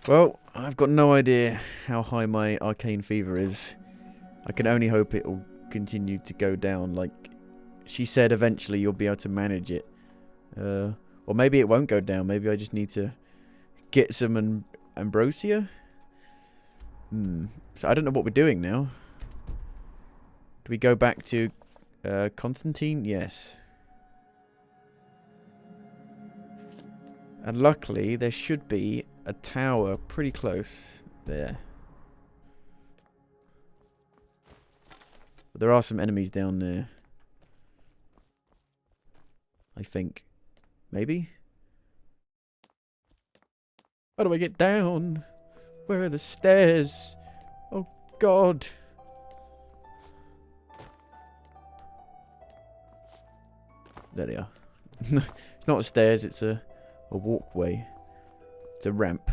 Well, I've got no idea how high my arcane fever is. I can only hope it will continue to go down. Like she said, eventually you'll be able to manage it. Or maybe it won't go down. Maybe I just need to get some ambrosia. So I don't know what we're doing now. Do we go back to Constantine? Yes. And luckily, there should be a tower pretty close there. But there are some enemies down there. I think. Maybe? How do I get down? Where are the stairs? Oh, God. There they are. It's not stairs, it's a walkway. It's a ramp.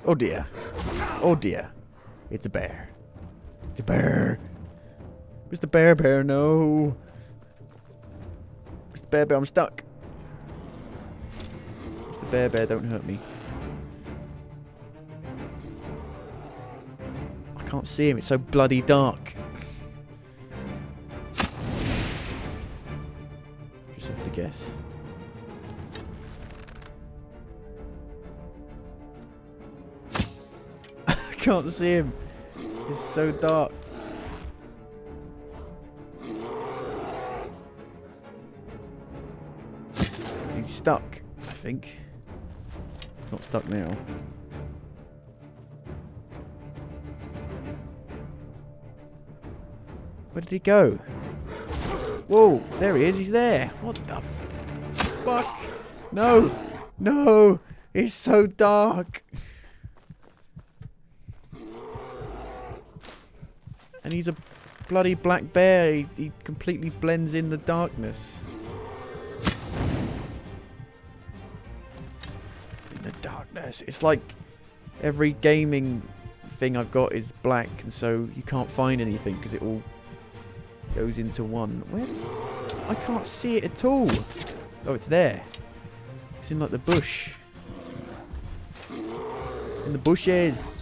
Oh dear. Oh dear. It's a bear. It's a bear. Mr. Bear, no. Mr. Bear, I'm stuck. Mr. Bear, don't hurt me. I can't see him, it's so bloody dark. Just have to guess. I can't see him. It's so dark. He's stuck, I think. Not stuck now. Where did he go? Whoa, there he is, he's there. What the fuck? No, no, it's so dark. And he's a bloody black bear. He completely blends in the darkness. In the darkness. It's like every gaming thing I've got is black, and so you can't find anything because it all goes into one. Where? I can't see it at all. Oh, it's there. It's in like the bush. In the bushes.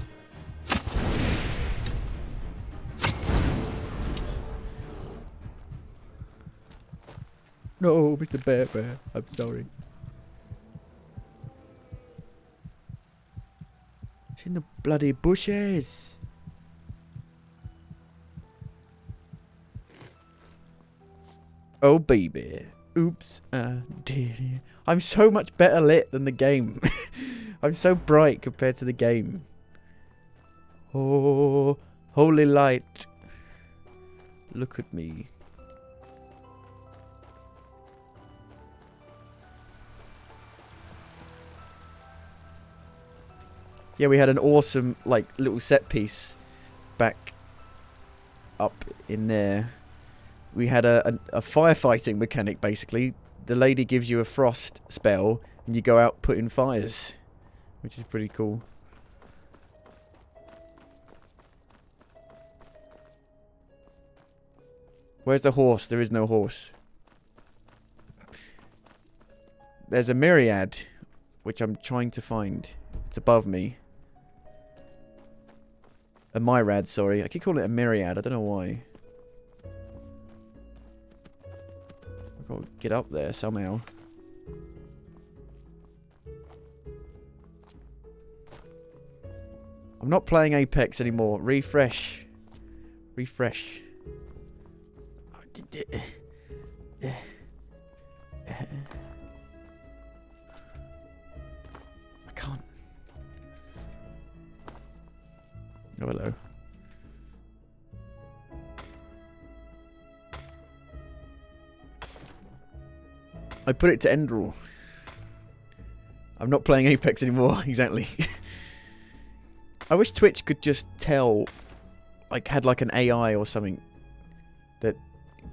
No, Mr. Bear, I'm sorry. It's in the bloody bushes. Oh, baby. Oops, I did it. I'm so much better lit than the game. I'm so bright compared to the game. Oh, holy light. Look at me. Yeah, we had an awesome, like, little set piece back up in there. We had a firefighting mechanic, basically. The lady gives you a frost spell, and you go out putting fires, which is pretty cool. Where's the horse? There is no horse. There's a myriad, which I'm trying to find. It's above me. A myriad, sorry. I keep calling it a myriad. I don't know why. I've got to get up there somehow. I'm not playing Apex anymore. Refresh. Refresh. I can't. Oh, hello. I put it to Enderal. I'm not playing Apex anymore, exactly. I wish Twitch could just tell, like, had like an AI or something that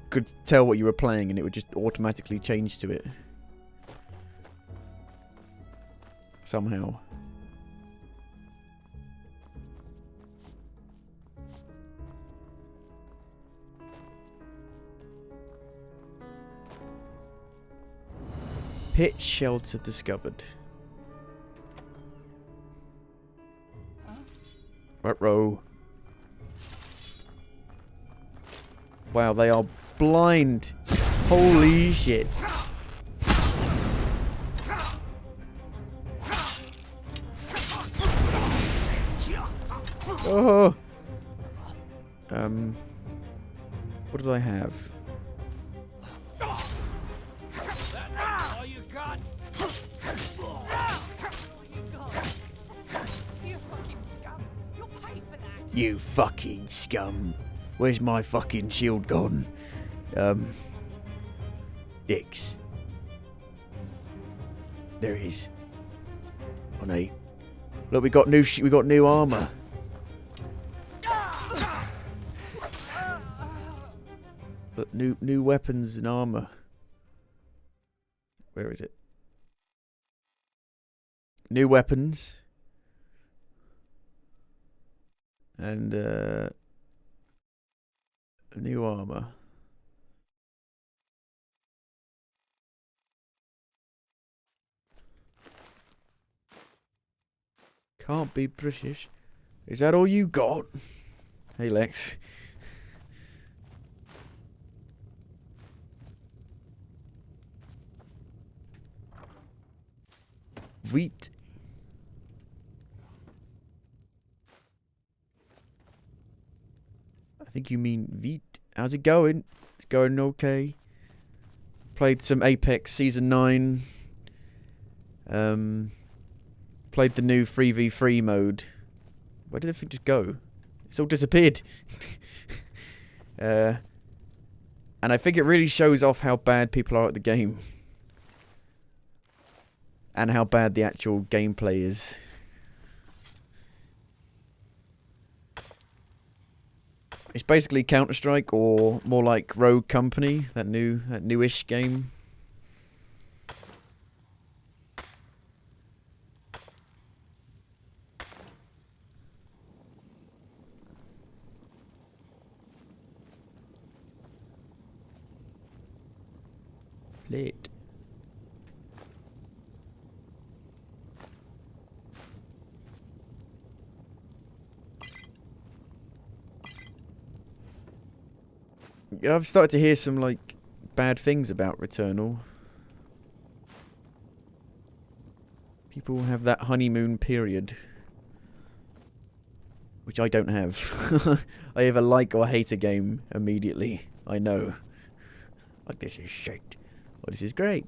could tell what you were playing and it would just automatically change to it. Somehow. Pit shelter discovered. Ruh-roh. Wow, they are blind. Holy shit. Oh. What did I have? You fucking scum. Where's my fucking shield gone? Dicks. There he is. Oh no. Look, we got new armor. Look, new weapons and armor. Where is it? New weapons. And new armor. Can't be British. Is that all you got? Hey Lex. Wheat. I think you mean Wheat. How's it going? It's going okay. Played some Apex Season 9. Played the new 3v3 mode. Where did everything just go? It's all disappeared. And I think it really shows off how bad people are at the game. And how bad the actual gameplay is. It's basically Counter-Strike, or more like Rogue Company, that newish game. Plate. Yeah, I've started to hear some, like, bad things about Returnal. People have that honeymoon period. Which I don't have. I either like or hate a game immediately. I know. Like, this is shit. Well, this is great.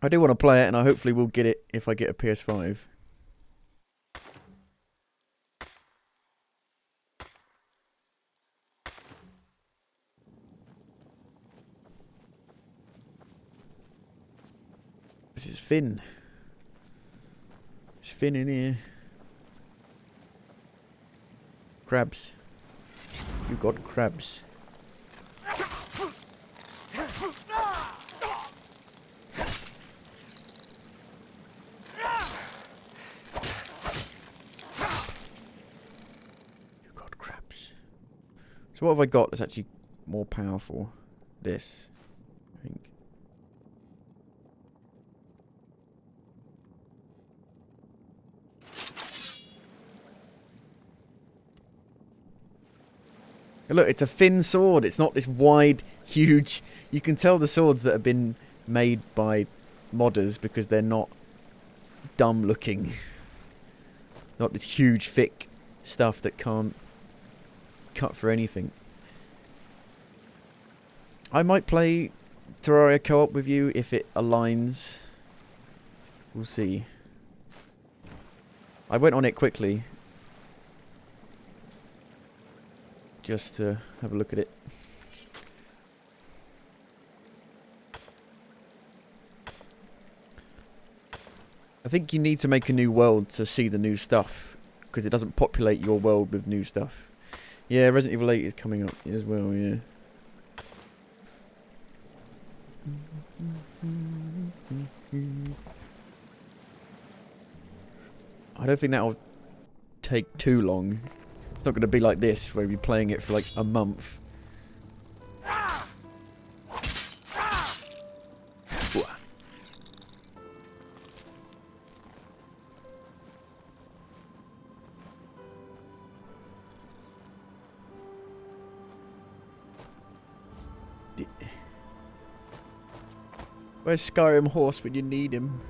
I do want to play it, and I hopefully will get it if I get a PS5. This is Finn. There's Finn in here. Crabs. You got crabs. So what have I got that's actually more powerful? This, I think. And look, it's a thin sword. It's not this wide, huge... You can tell the swords that have been made by modders because they're not dumb looking. Not this huge, thick stuff that can't cut for anything. I might play Terraria co-op with you if it aligns. We'll see. I went on it quickly just to have a look at it. I think you need to make a new world to see the new stuff, because it doesn't populate your world with new stuff. Yeah, Resident Evil 8 is coming up as well, yeah. I don't think that'll take too long. It's not going to be like this, where you're playing it for like a month. Where's Skyrim Horse when you need him?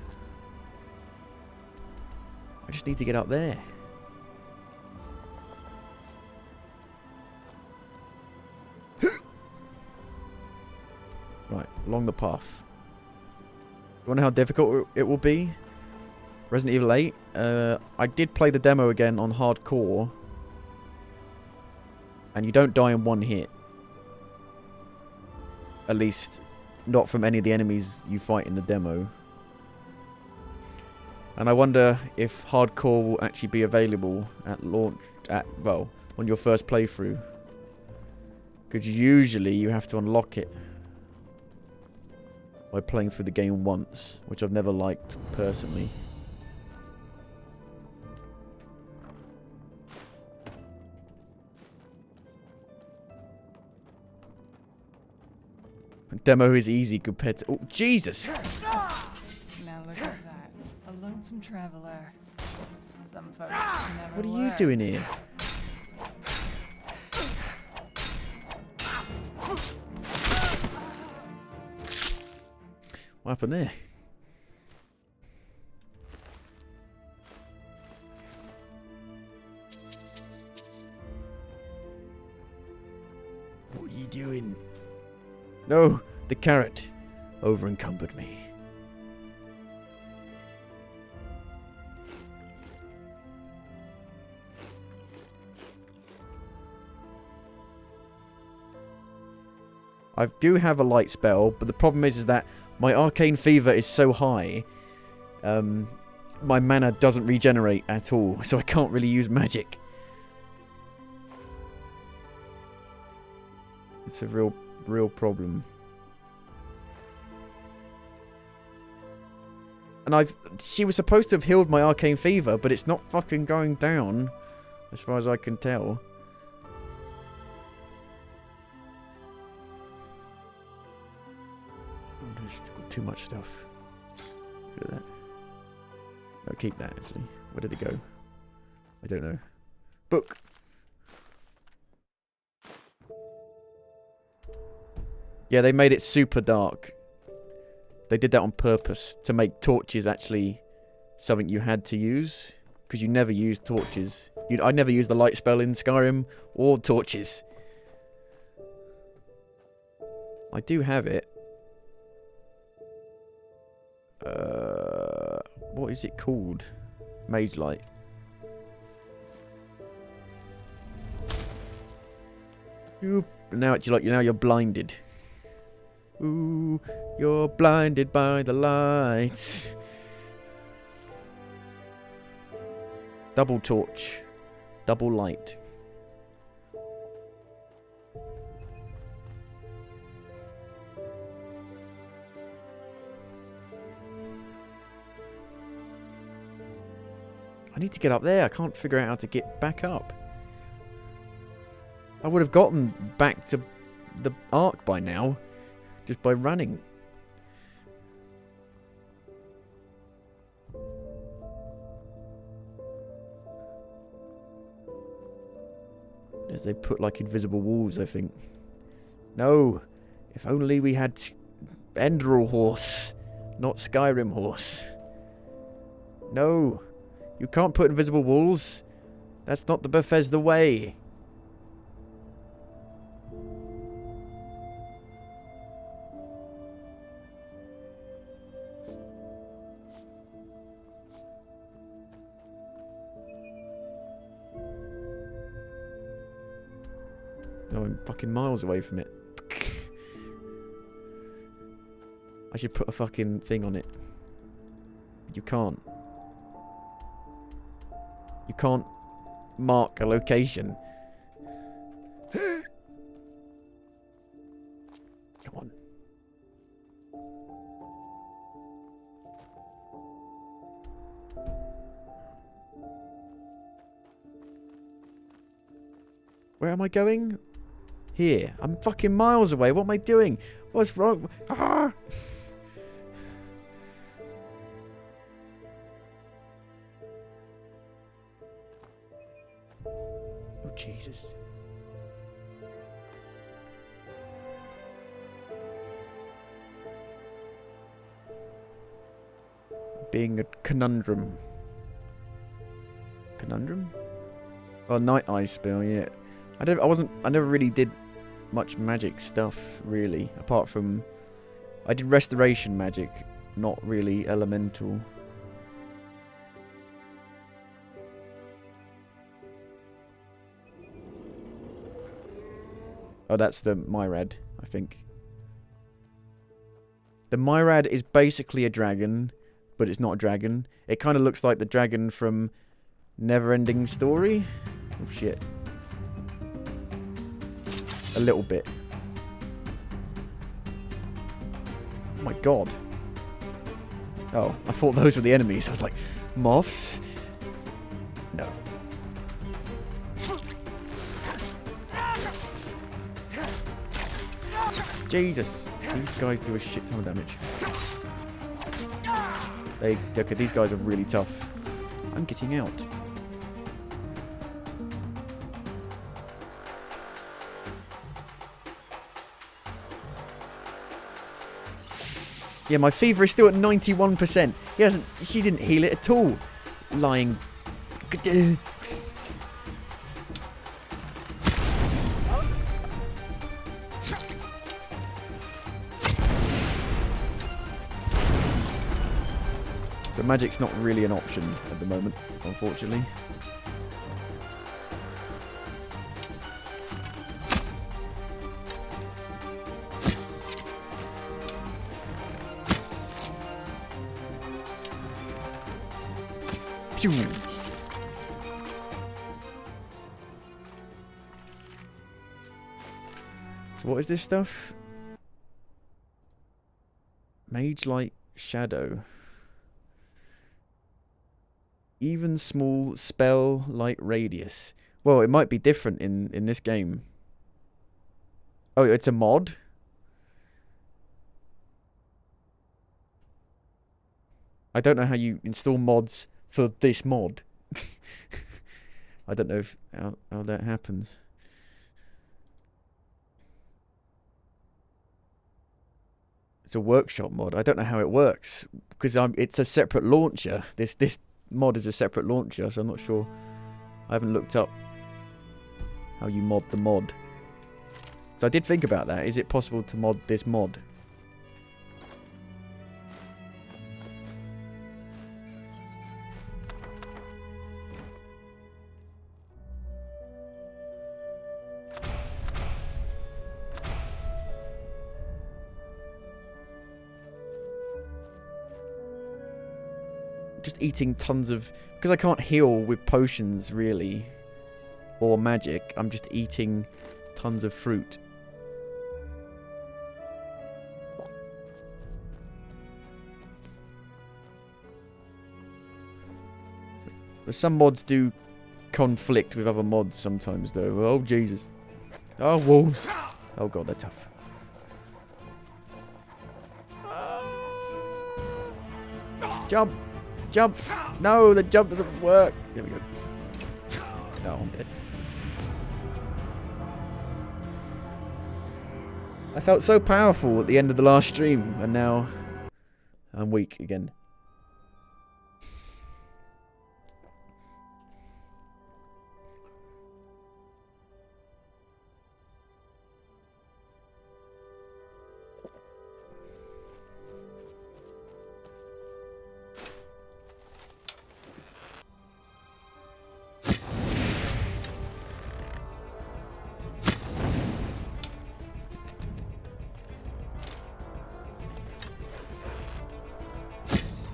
I just need to get up there. Right, along the path. You wonder how difficult it will be? Resident Evil 8. I did play the demo again on hardcore. And you don't die in one hit. At least, not from any of the enemies you fight in the demo. And I wonder if hardcore will actually be available at launch, well, on your first playthrough. Because usually you have to unlock it by playing through the game once, which I've never liked personally. Demo is easy compared to... Oh, Jesus! Now look at that. A lonesome traveler. Some folks never What are you were. doing here? What happened there? What are you doing? No, the carrot over-encumbered me. I do have a light spell, but the problem is that my arcane fever is so high, my mana doesn't regenerate at all, so I can't really use magic. It's a real problem. And she was supposed to have healed my arcane fever, but it's not fucking going down, as far as I can tell. I've got too much stuff. Look at that. No, keep that actually. Where did it go? I don't know. Book. Yeah, they made it super dark. They did that on purpose to make torches actually something you had to use, because you never used torches. I never used the light spell in Skyrim or torches. I do have it. What is it called? Mage light. Now you're blinded. Ooh, you're blinded by the lights. Double torch. Double light. I need to get up there. I can't figure out how to get back up. I would have gotten back to the Ark by now. Just by running. As they put like invisible walls, I think. No. If only we had Enderal horse, not Skyrim horse. No. You can't put invisible walls. That's not the Bethesda way. No, I'm fucking miles away from it. I should put a fucking thing on it. You can't. You can't mark a location. Come on. Where am I going? Here. I'm fucking miles away. What am I doing? What's wrong? Ah! Oh, Jesus. Being a conundrum. Conundrum? Oh, night eye spell, yeah. I never really did much magic stuff, really. Apart from, I did restoration magic, not really elemental. Oh, that's the Myrad, I think. The Myrad is basically a dragon, but it's not a dragon. It kind of looks like the dragon from Neverending Story. Oh, shit. A little bit. Oh my god. Oh, I thought those were the enemies. I was like, moths? No. Jesus. These guys do a shit ton of damage. Okay, these guys are really tough. I'm getting out. Yeah, my fever is still at 91%. She didn't heal it at all. Lying. So magic's not really an option at the moment, unfortunately. Pew. So what is this stuff? Mage Light Shadow. Even small spell light radius. Well, it might be different in this game. Oh, it's a mod? I don't know how you install mods for this mod. I don't know how that happens. It's a workshop mod. I don't know how it works because it's a separate launcher. This mod is a separate launcher, so I'm not sure. I haven't looked up how you mod the mod. So I did think about that. Is it possible to mod this mod? Just eating tons of... Because I can't heal with potions, really. Or magic. I'm just eating tons of fruit. Some mods do conflict with other mods sometimes, though. Oh, Jesus. Oh, wolves. Oh, God, they're tough. Jump! Jump! No, the jump doesn't work. There we go. Oh, I'm dead. I felt so powerful at the end of the last stream, and now I'm weak again.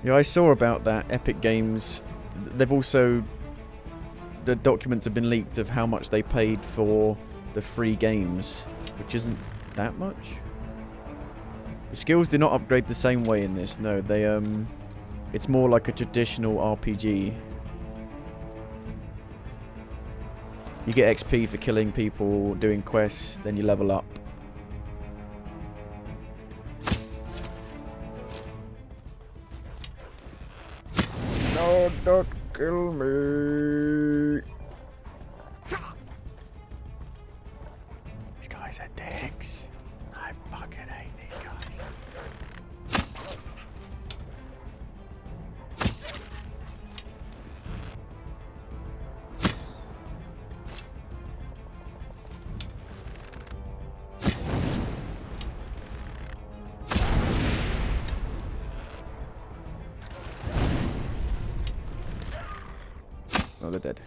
Yeah, I saw about that. Epic Games, they've also the documents have been leaked of how much they paid for the free games, which isn't that much. The skills do not upgrade the same way in this. No, they it's more like a traditional RPG. You get XP for killing people, doing quests, then you level up. No, don't kill me. These guys are dicks. I fucking hate these guys. Oh, they're dead.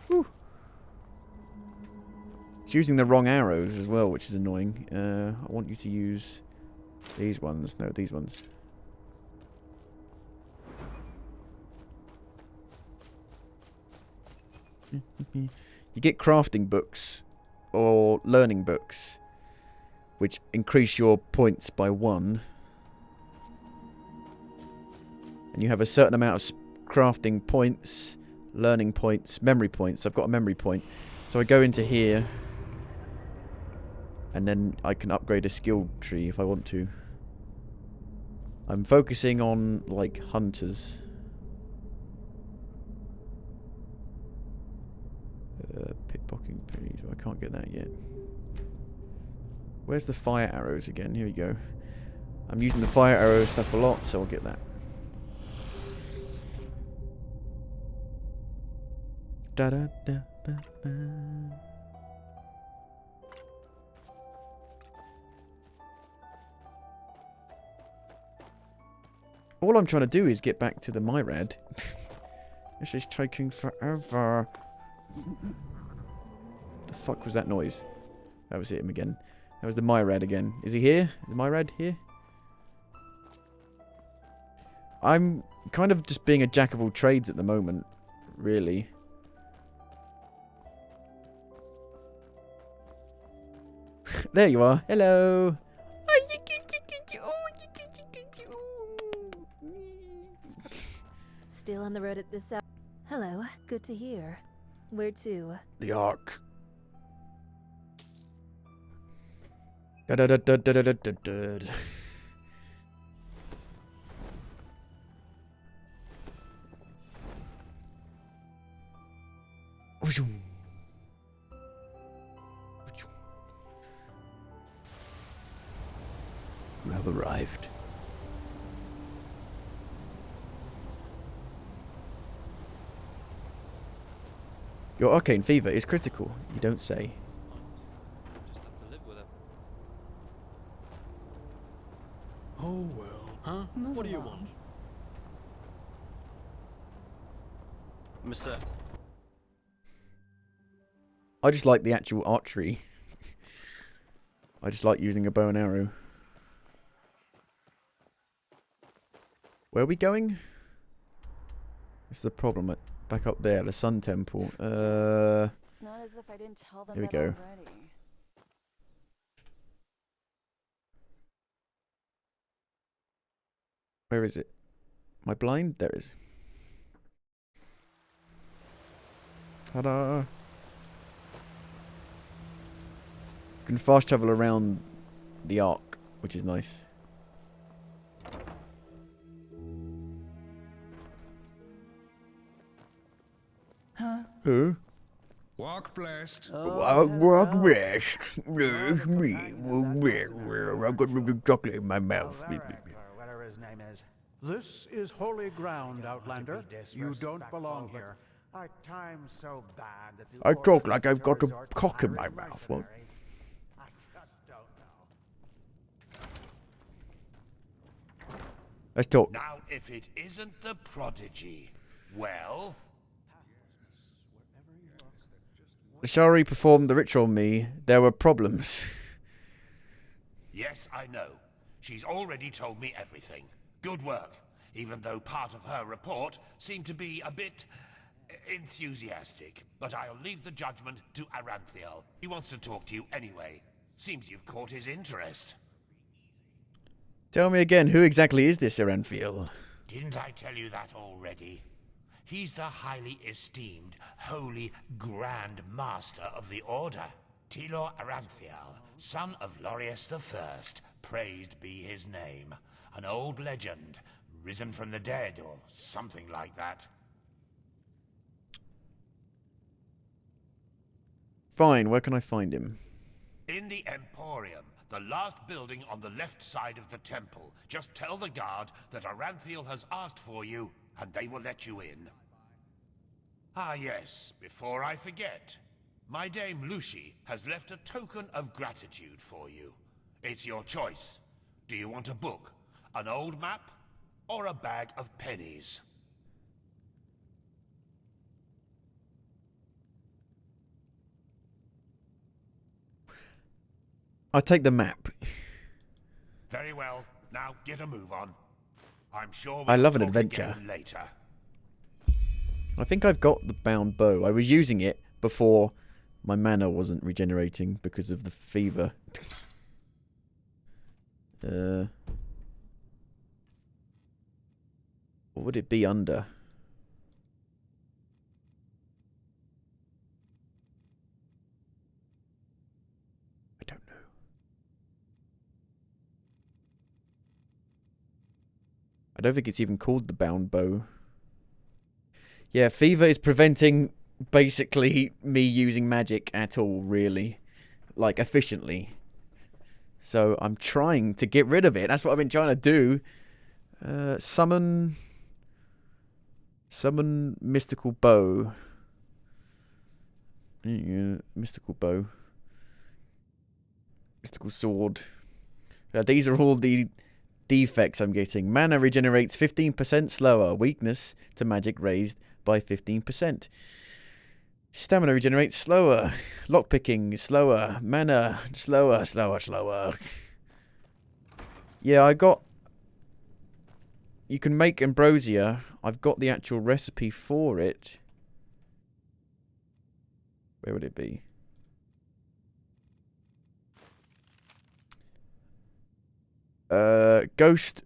Whew. It's using the wrong arrows as well, which is annoying. I want you to use these ones. No, these ones. You get crafting books or learning books, which increase your points by 1. And you have a certain amount of crafting points, learning points, memory points. I've got a memory point. So I go into here, and then I can upgrade a skill tree if I want to. I'm focusing on, like, hunters. Pickpocketing page. I can't get that yet. Where's the fire arrows again? Here we go. I'm using the fire arrow stuff a lot, so I'll get that. Da da da ba ba. All I'm trying to do is get back to the Myrad. This is taking forever. The fuck was that noise? That was him again. That was the Myrad again. Is he here? Is the Myrad here? I'm kind of just being a jack of all trades at the moment, really. There you are. Hello. Still on the road at this hour. Hello. Good to hear. Where to? The Ark. Da da da da da da da da. You have arrived. Your arcane fever is critical. You don't say. Just have to live with it. Oh well, huh? Move What do you along. want? Mister. I just like the actual archery. I just like using a bow and arrow. Where are we going? This is the problem. Back up there, the Sun Temple. It's not as if I didn't tell them Here we that go. already. Where is it? Am I blind? There it is. Ta-da! You can fast travel around the Ark, which is nice. Huh? Who? Walk blessed. Walk west. There's me. I've got a chocolate in my mouth. Or whatever his name is. This is holy ground, Outlander. You don't belong here. Our time's so bad that the I talk like I've got a resort to cock in my Irish mouth. What? mercenaries. I just don't know. Let's talk. Now, if it isn't the prodigy, well, Shari performed the ritual on me. There were problems. yes, I know. She's already told me everything. Good work. Even though part of her report seemed to be a bit enthusiastic, but I'll leave the judgment to Aranthiel. He wants to talk to you anyway. Seems you've caught his interest. Tell me again, who exactly is this Aranthiel? Didn't I tell you that already? He's the highly esteemed, holy Grand Master of the Order. Tilor Aranthiel, son of Lorius I, praised be his name. An old legend, risen from the dead, or something like that. Fine, where can I find him? In the Emporium, the last building on the left side of the temple. Just tell the guard that Aranthiel has asked for you, and they will let you in. Ah yes, before I forget. My dame Lucy has left a token of gratitude for you. It's your choice. Do you want a book, an old map, or a bag of pennies? I'll take the map. Very well. Now get a move on. I'm sure I we'll love an talk adventure. again later. I think I've got the bound bow. I was using it before my mana wasn't regenerating because of the fever. What would it be under? I don't know. I don't think it's even called the bound bow. Yeah, fever is preventing basically me using magic at all, really. Like, efficiently. So I'm trying to get rid of it. That's what I've been trying to do. Summon mystical bow. Yeah, mystical bow. Mystical sword. Now, these are all the defects I'm getting. Mana regenerates 15% slower. Weakness to magic raised by 15%. Stamina regenerates slower. Lockpicking slower. Mana slower. Yeah, I got... You can make ambrosia. I've got the actual recipe for it. Where would it be? Ghost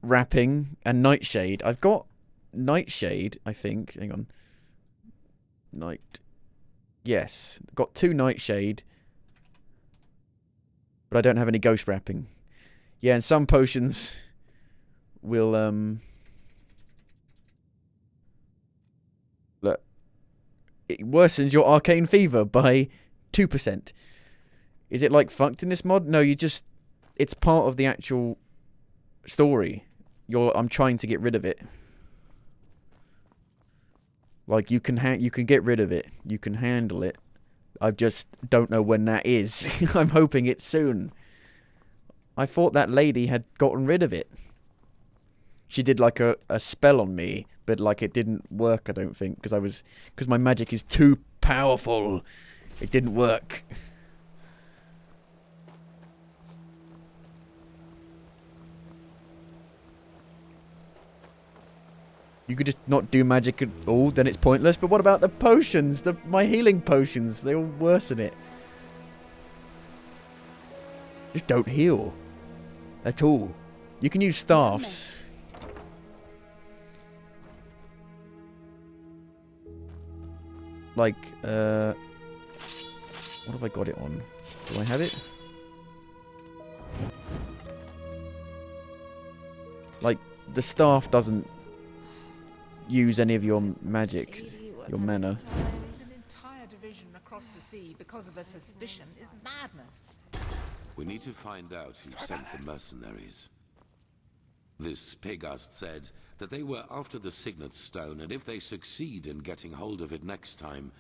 wrapping and nightshade. I've got nightshade, I think. Hang on. Yes. Got 2 nightshade. But I don't have any ghost wrapping. Yeah, and some potions will look. It worsens your arcane fever by 2%. Is it like fucked in this mod? No, it's part of the actual story. I'm trying to get rid of it. Like, you can get rid of it. You can handle it. I just don't know when that is. I'm hoping it's soon. I thought that lady had gotten rid of it. She did like a spell on me, but like it didn't work, I don't think, because my magic is too powerful. It didn't work. You could just not do magic at all, then it's pointless. But what about the potions? My healing potions, they all worsen it. Just don't heal. At all. You can use staffs. Like, what have I got it on? Do I have it? Like, the staff doesn't use any of your magic, your mana. An entire division across the sea because of a suspicion is madness. We need to find out who sent the mercenaries. This Pegast said that they were after the Signet Stone, and if they succeed in getting hold of it next time,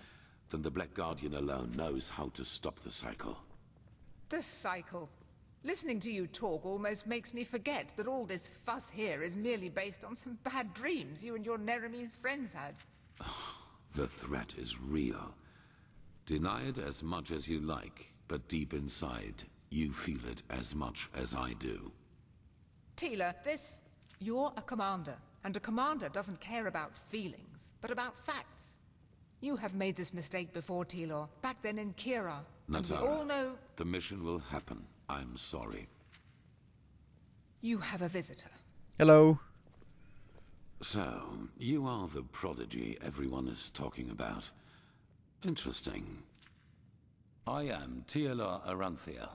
then the Black Guardian alone knows how to stop the cycle. The cycle. Listening to you talk almost makes me forget that all this fuss here is merely based on some bad dreams you and your Neremese friends had. The threat is real. Deny it as much as you like, but deep inside, you feel it as much as I do. Tila, you're a commander, and a commander doesn't care about feelings, but about facts. You have made this mistake before, Tilor, back then in Kira. And we Natara, all know the mission will happen. I'm sorry. you have a visitor. Hello. So, you are the prodigy everyone is talking about. Interesting. I am Teolar Aranthia,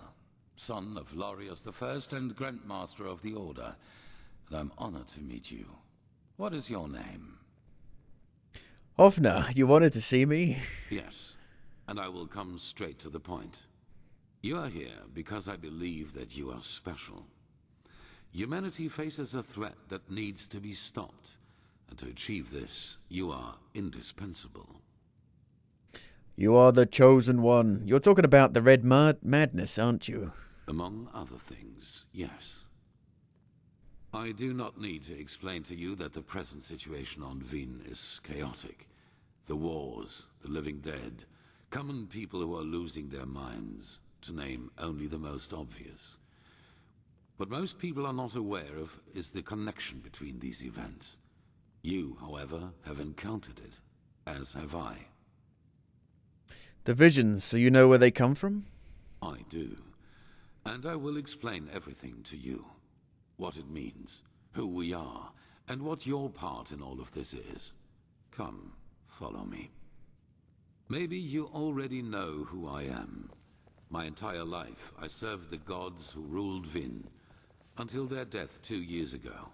son of Lorius I and Grand Master of the Order, and I'm honored to meet you. What is your name? Hovna, you wanted to see me? Yes, and I will come straight to the point. You are here because I believe that you are special. Humanity faces a threat that needs to be stopped, and to achieve this, you are indispensable. You are the chosen one. You're talking about the Red Madness, aren't you? Among other things, yes. I do not need to explain to you that the present situation on Vin is chaotic. The wars, the living dead, common people who are losing their minds, to name only the most obvious. What most people are not aware of is the connection between these events. You, however, have encountered it, as have I. The visions, so you know where they come from? I do. And I will explain everything to you. What it means, who we are, and what your part in all of this is. Come, follow me. Maybe you already know who I am. My entire life, I served the gods who ruled Vin, until their death 2 years ago.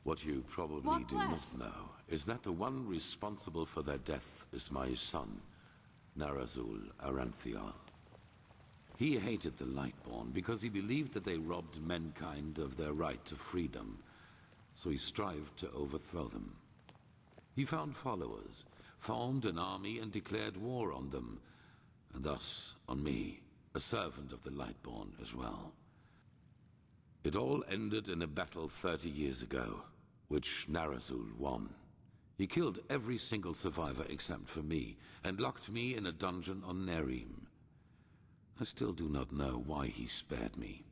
What you probably do not know is that the one responsible for their death is my son, Narazul Aranthial. He hated the Lightborn because he believed that they robbed mankind of their right to freedom, so he strived to overthrow them. He found followers, formed an army and declared war on them, and thus on me, a servant of the Lightborn as well. It all ended in a battle 30 years ago, which Narazul won. He killed every single survivor except for me, and locked me in a dungeon on Nerim. I still do not know why he spared me.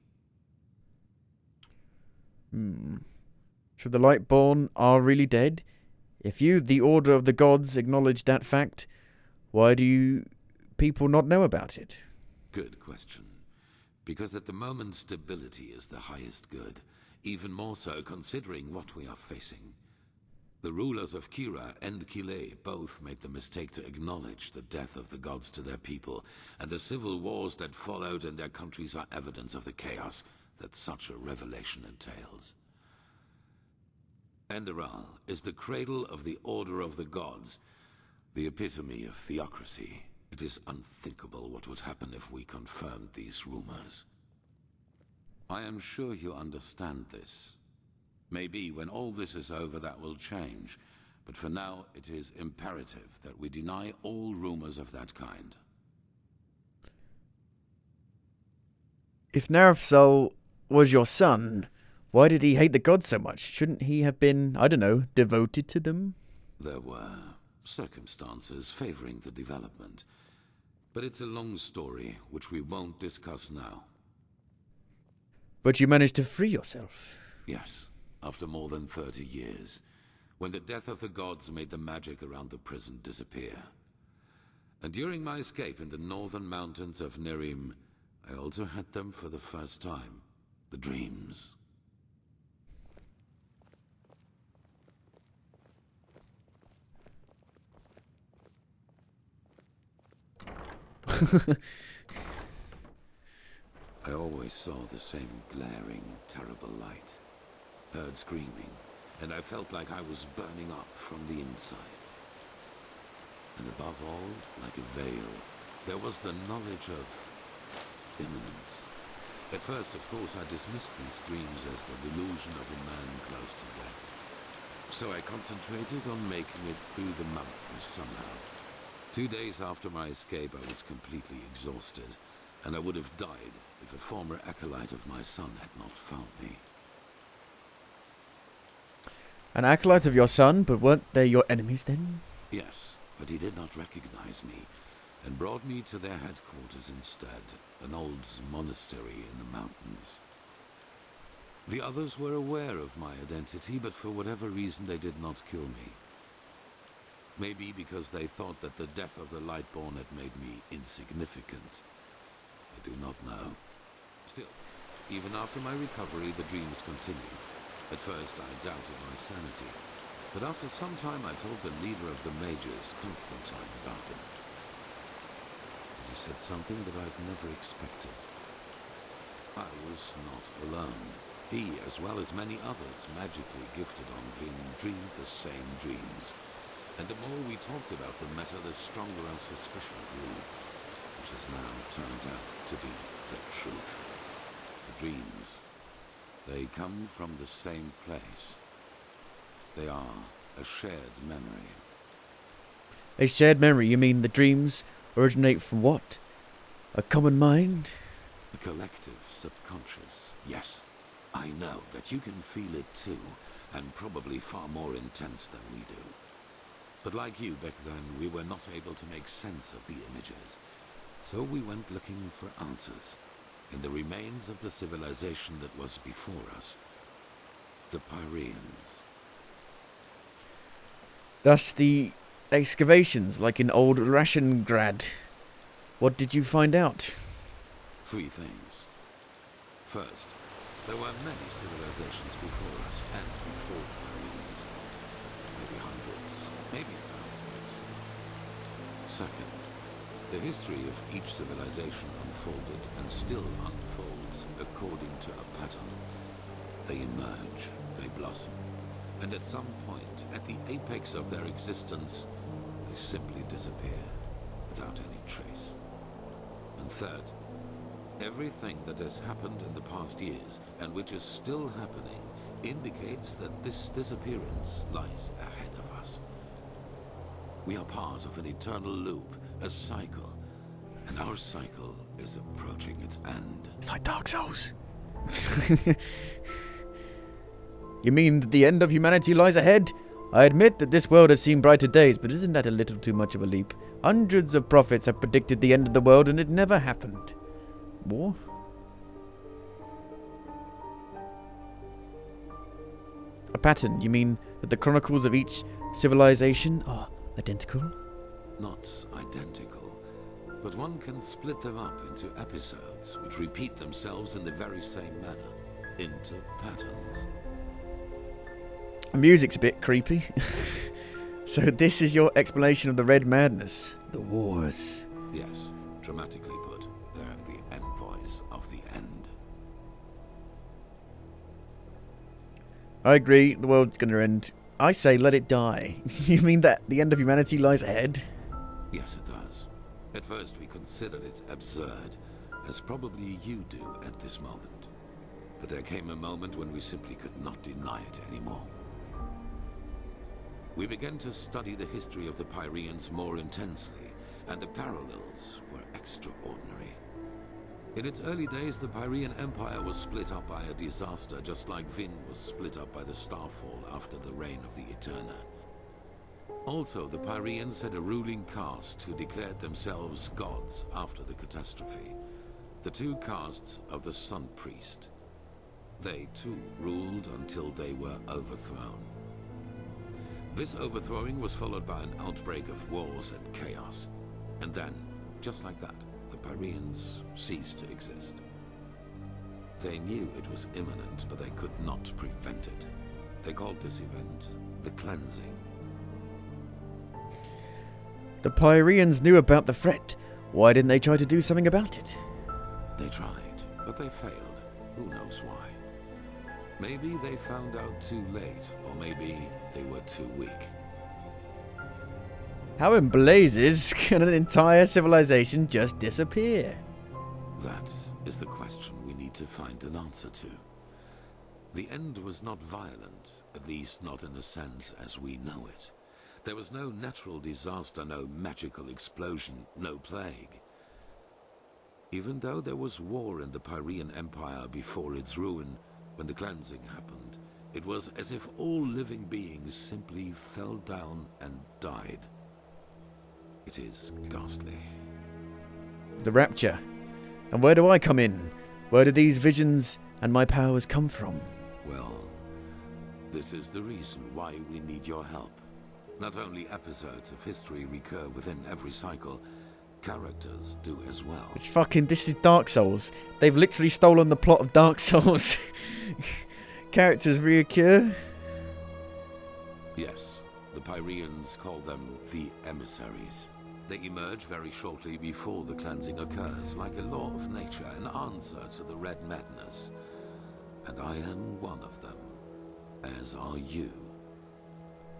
So the Lightborn are really dead? If you, the Order of the Gods, acknowledge that fact, why do you people not know about it? Good question. Because at the moment stability is the highest good, even more so considering what we are facing. The rulers of Kira and Kile both made the mistake to acknowledge the death of the gods to their people, and the civil wars that followed in their countries are evidence of the chaos that such a revelation entails. Enderal is the cradle of the Order of the Gods, the epitome of theocracy. It is unthinkable what would happen if we confirmed these rumors. I am sure you understand this. Maybe when all this is over that will change, but for now it is imperative that we deny all rumors of that kind. If Narafsal was your son, why did he hate the gods so much? Shouldn't he have been, I don't know, devoted to them? There were circumstances favoring the development, but it's a long story which we won't discuss now. But you managed to free yourself. Yes, after more than 30 years, when the death of the gods made the magic around the prison disappear. And during my escape in the northern mountains of Nerim, I also had them for the first time, the dreams. I always saw the same glaring, terrible light. Heard screaming, and I felt like I was burning up from the inside. And above all, like a veil, there was the knowledge of imminence. At first, of course, I dismissed these dreams as the delusion of a man close to death. So I concentrated on making it through the mountains somehow. 2 days after my escape, I was completely exhausted, and I would have died if a former acolyte of my son had not found me. An acolyte of your son, but weren't they your enemies then? Yes, but he did not recognize me, and brought me to their headquarters instead, an old monastery in the mountains. The others were aware of my identity, but for whatever reason they did not kill me. Maybe because they thought that the death of the Lightborn had made me insignificant. I do not know. Still, even after my recovery, the dreams continued. At first, I doubted my sanity, but after some time I told the leader of the mages, Constantine, about them. He said something that I'd never expected. I was not alone. He, as well as many others magically gifted on Vin, dreamed the same dreams. And the more we talked about the matter, the stronger our suspicion grew, which has now turned out to be the truth. The dreams, they come from the same place. They are a shared memory. A shared memory? You mean the dreams originate from what? A common mind? The collective subconscious, yes. I know that you can feel it too, and probably far more intense than we do. But like you back then, we were not able to make sense of the images. So we went looking for answers in the remains of the civilization that was before us. The Pyreans. Thus the excavations, like in old Rashengrad. What did you find out? 3 things. First, there were many civilizations before us and before the Pyreans. Maybe hundreds, maybe thousands. Second, the history of each civilization unfolded and still unfolds according to a pattern. They emerge, they blossom, and at some point, at the apex of their existence, they simply disappear without any trace. And third, everything that has happened in the past years, and which is still happening, indicates that this disappearance lies ahead of us. We are part of an eternal loop, a cycle, and our cycle is approaching its end. It's like Dark Souls. You mean that the end of humanity lies ahead? I admit that this world has seen brighter days, but isn't that a little too much of a leap? Hundreds of prophets have predicted the end of the world, and it never happened. War? A pattern? You mean that the chronicles of each civilization are identical? Not identical, but one can split them up into episodes which repeat themselves in the very same manner, into patterns. The music's a bit creepy. So this is your explanation of the Red Madness, the wars. Yes, dramatically put, they're the envoys of the end. I agree, the world's gonna end. I say let it die. You mean that the end of humanity lies ahead? Yes, it does. At first we considered it absurd, as probably you do at this moment. But there came a moment when we simply could not deny it anymore. We began to study the history of the Pyreans more intensely, and the parallels were extraordinary. In its early days, the Pyrean Empire was split up by a disaster, just like Vin was split up by the Starfall after the reign of the Eterna. Also, the Pyreans had a ruling caste who declared themselves gods after the catastrophe. The 2 castes of the Sun Priest. They, too, ruled until they were overthrown. This overthrowing was followed by an outbreak of wars and chaos. And then, just like that, the Pyreans ceased to exist. They knew it was imminent, but they could not prevent it. They called this event the Cleansing. The Pyreans knew about the threat. Why didn't they try to do something about it? They tried, but they failed. Who knows why? Maybe they found out too late, or maybe they were too weak. How in blazes can an entire civilization just disappear? That is the question we need to find an answer to. The end was not violent, at least not in a sense as we know it. There was no natural disaster, no magical explosion, no plague. Even though there was war in the Pyrean Empire before its ruin, when the cleansing happened, it was as if all living beings simply fell down and died. It is ghastly. The Rapture. And where do I come in? Where do these visions and my powers come from? Well, this is the reason why we need your help. Not only episodes of history recur within every cycle, characters do as well. Which fucking, this is Dark Souls. They've literally stolen the plot of Dark Souls. Characters reoccur. Yes, the Pyreans call them the emissaries. They emerge very shortly before the cleansing occurs, like a law of nature, an answer to the Red Madness. And I am one of them, as are you.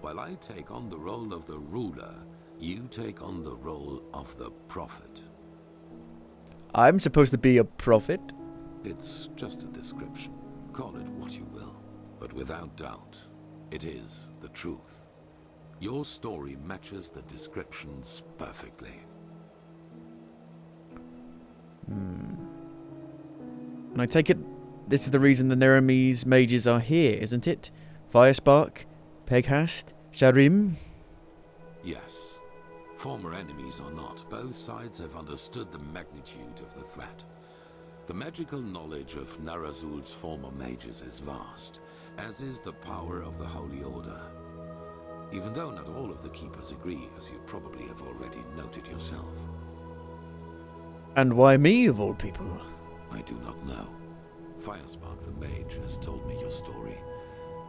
While I take on the role of the ruler, you take on the role of the prophet. I'm supposed to be a prophet? It's just a description. Call it what you will. But without doubt, it is the truth. Your story matches the descriptions perfectly. And I take it this is the reason the Neremese mages are here, isn't it? Firespark, Peghast, Sharim? Yes. Former enemies or not, both sides have understood the magnitude of the threat. The magical knowledge of Narazul's former mages is vast, as is the power of the Holy Order. Even though not all of the Keepers agree, as you probably have already noted yourself. And why me, of all people? I do not know. Firespark the Mage has told me your story,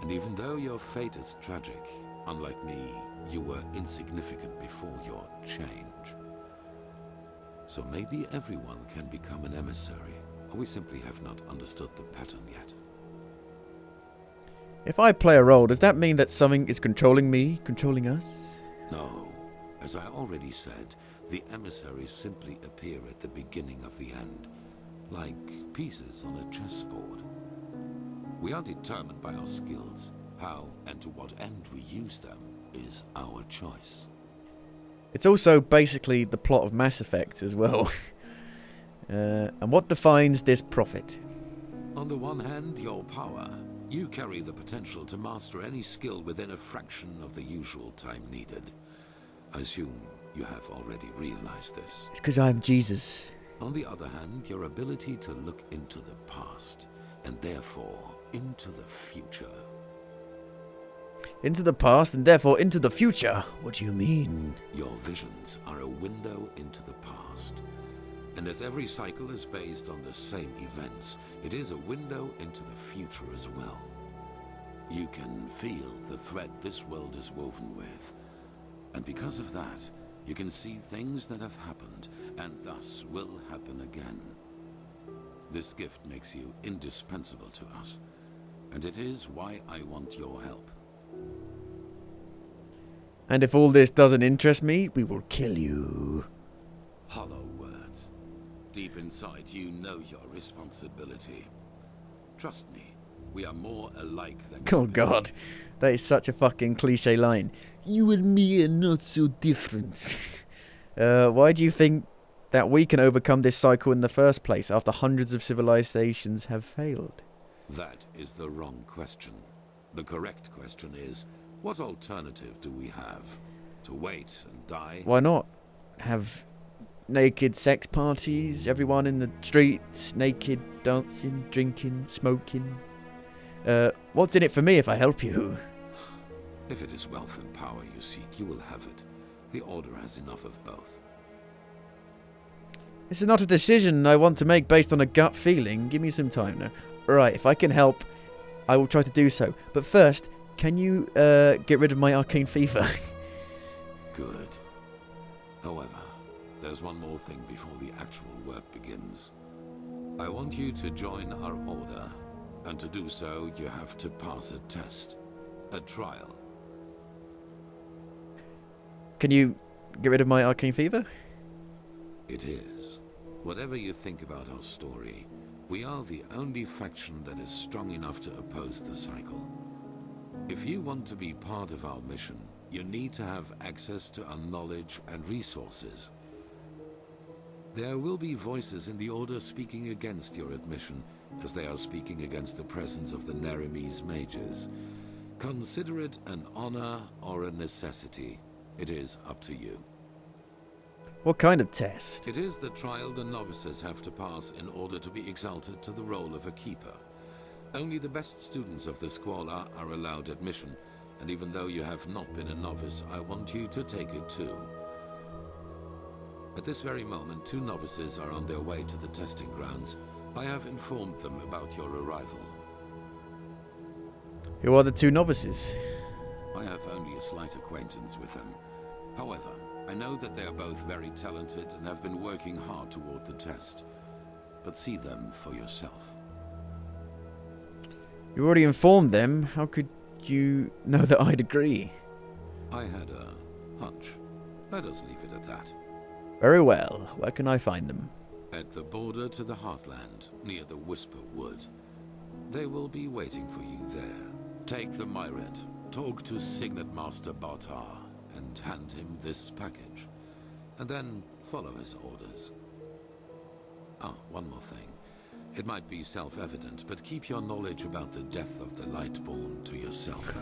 and even though your fate is tragic, unlike me, you were insignificant before your change. So maybe everyone can become an emissary, or we simply have not understood the pattern yet. If I play a role, does that mean that something is controlling me, controlling us? No. As I already said, the emissaries simply appear at the beginning of the end, like pieces on a chessboard. We are determined by our skills. How and to what end we use them is our choice. It's also basically the plot of Mass Effect as well. And what defines this prophet? On the one hand, your power. You carry the potential to master any skill within a fraction of the usual time needed. I assume you have already realized this. It's because I'm Jesus. On the other hand, your ability to look into the past, and therefore into the future. Into the past and therefore into the future? What do you mean? Your visions are a window into the past. And as every cycle is based on the same events, it is a window into the future as well. You can feel the thread this world is woven with. And because of that, you can see things that have happened, and thus will happen again. This gift makes you indispensable to us, and it is why I want your help. And if all this doesn't interest me, we will kill you. Hollow words. Deep inside, you know your responsibility. Trust me, we are more alike than you Oh god, that is such a fucking cliche line. You and me are not so different. Why do you think that we can overcome this cycle in the first place after hundreds of civilizations have failed? That is the wrong question. The correct question is, what alternative do we have? To wait and die? Why not? Have naked sex parties, everyone in the streets, naked, dancing, drinking, smoking. What's in it for me if I help you? If it is wealth and power you seek, you will have it. The Order has enough of both. This is not a decision I want to make based on a gut feeling. Give me some time now. Right, if I can help, I will try to do so. But first, can you get rid of my arcane fever? Good. However, there's one more thing before the actual work begins. I want you to join our Order, and to do so, you have to pass a test. A trial. Can you get rid of my arcane fever? It is. Whatever you think about our story, we are the only faction that is strong enough to oppose the cycle. If you want to be part of our mission, you need to have access to our knowledge and resources. There will be voices in the Order speaking against your admission, as they are speaking against the presence of the Neremese mages. Consider it an honor or a necessity. It is up to you. What kind of test? It is the trial the novices have to pass in order to be exalted to the role of a keeper. Only the best students of the Squalor are allowed admission, and even though you have not been a novice, I want you to take it too. At this very moment, 2 novices are on their way to the testing grounds. I have informed them about your arrival. Who are the 2 novices? I have only a slight acquaintance with them. However, I know that they are both very talented and have been working hard toward the test. But see them for yourself. You already informed them. How could you know that I'd agree? I had a hunch. Let us leave it at that. Very well. Where can I find them? At the border to the Heartland, near the Whisper Wood. They will be waiting for you there. Take the Myret, talk to Signet Master Bartar, and hand him this package. And then follow his orders. Ah, one more thing. It might be self-evident, but keep your knowledge about the death of the Lightborn to yourself.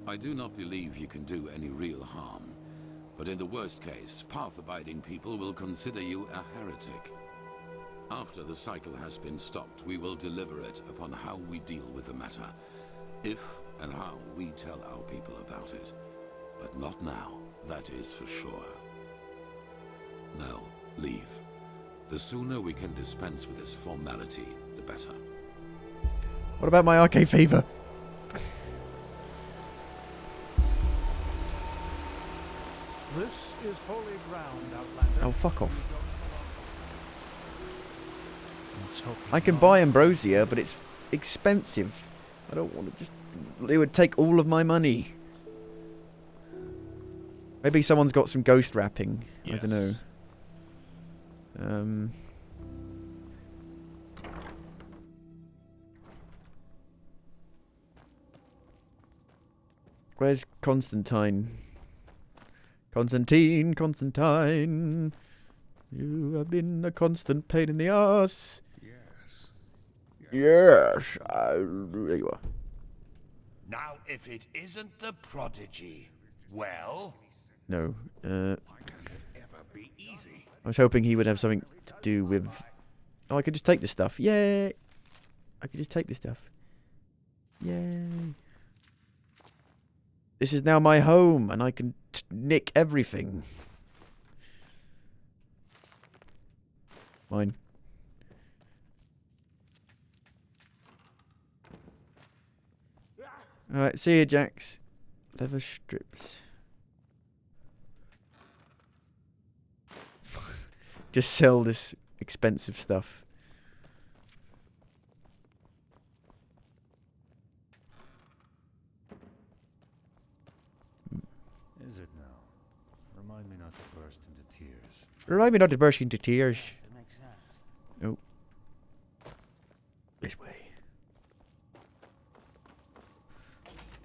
I do not believe you can do any real harm, but in the worst case, path-abiding people will consider you a heretic. After the cycle has been stopped, we will deliberate upon how we deal with the matter. If and how we tell our people about it. But not now, that is for sure. Now, leave. The sooner we can dispense with this formality, the better. What about my arcane fever? This is holy ground, Outlander. Oh, fuck off. Let's hope I can buy ambrosia, but it's expensive. I don't want to just... It would take all of my money. Maybe someone's got some ghost wrapping. I don't know. Where's Constantine? Constantine. You have been a constant pain in the ass. Yes. There you are. Now, if it isn't the prodigy, well... No. I was hoping he would have something to do with... Oh, I could just take this stuff. Yay! I could just take this stuff. Yay. This is now my home, and I can nick everything. Mine. Alright, see you, Jax. Leather strips. Just sell this expensive stuff. Is it now? Remind me not to burst into tears. Remind me not to burst into tears. Oh. This way.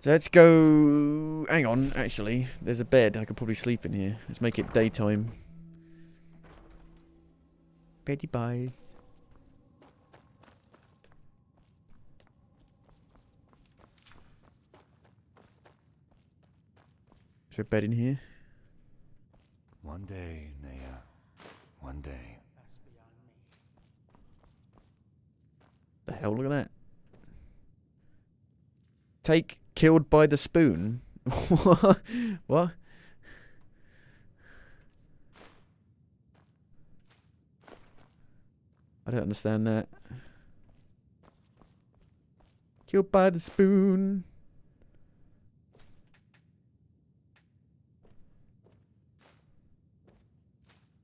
So let's go... Hang on, actually. There's a bed. I could probably sleep in here. Let's make it daytime. Betty buys. Is there a bed in here? One day, Naya. One day. The hell, look at that. Take killed by the spoon. What? I don't understand that. Killed by the spoon.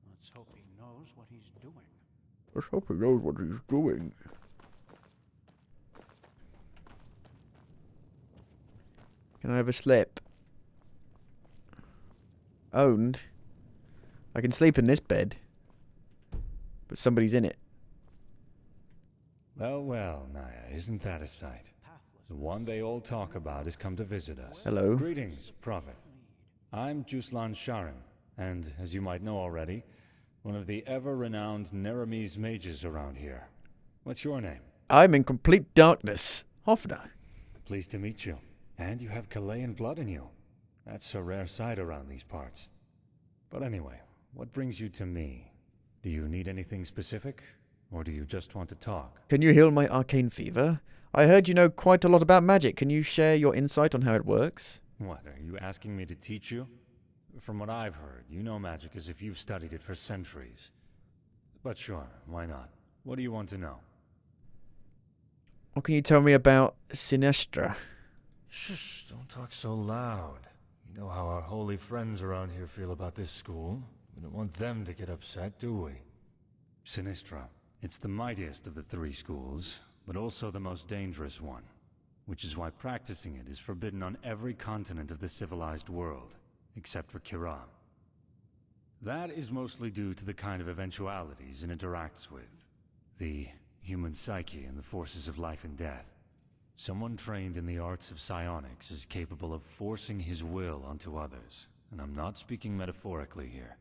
Let's hope he knows what he's doing. Let's hope he knows what he's doing. Can I have a slip? Owned. I can sleep in this bed. But somebody's in it. Well, well, Naya, isn't that a sight? The one they all talk about has come to visit us. Hello. Greetings, Prophet. I'm Juslan Sharim, and as you might know already, one of the ever-renowned Neremese mages around here. What's your name? I'm in complete darkness. Hoffner. Pleased to meet you. And you have Chilean blood in you. That's a rare sight around these parts. But anyway, what brings you to me? Do you need anything specific? Or do you just want to talk? Can you heal my arcane fever? I heard you know quite a lot about magic. Can you share your insight on how it works? What, are you asking me to teach you? From what I've heard, you know magic as if you've studied it for centuries. But sure, why not? What do you want to know? What can you tell me about Sinistra? Shh, don't talk so loud. You know how our holy friends around here feel about this school. We don't want them to get upset, do we? Sinistra. It's the mightiest of the three schools, but also the most dangerous one, which is why practicing it is forbidden on every continent of the civilized world, except for Kiran. That is mostly due to the kind of eventualities it interacts with. The human psyche and the forces of life and death. Someone trained in the arts of psionics is capable of forcing his will onto others, and I'm not speaking metaphorically here.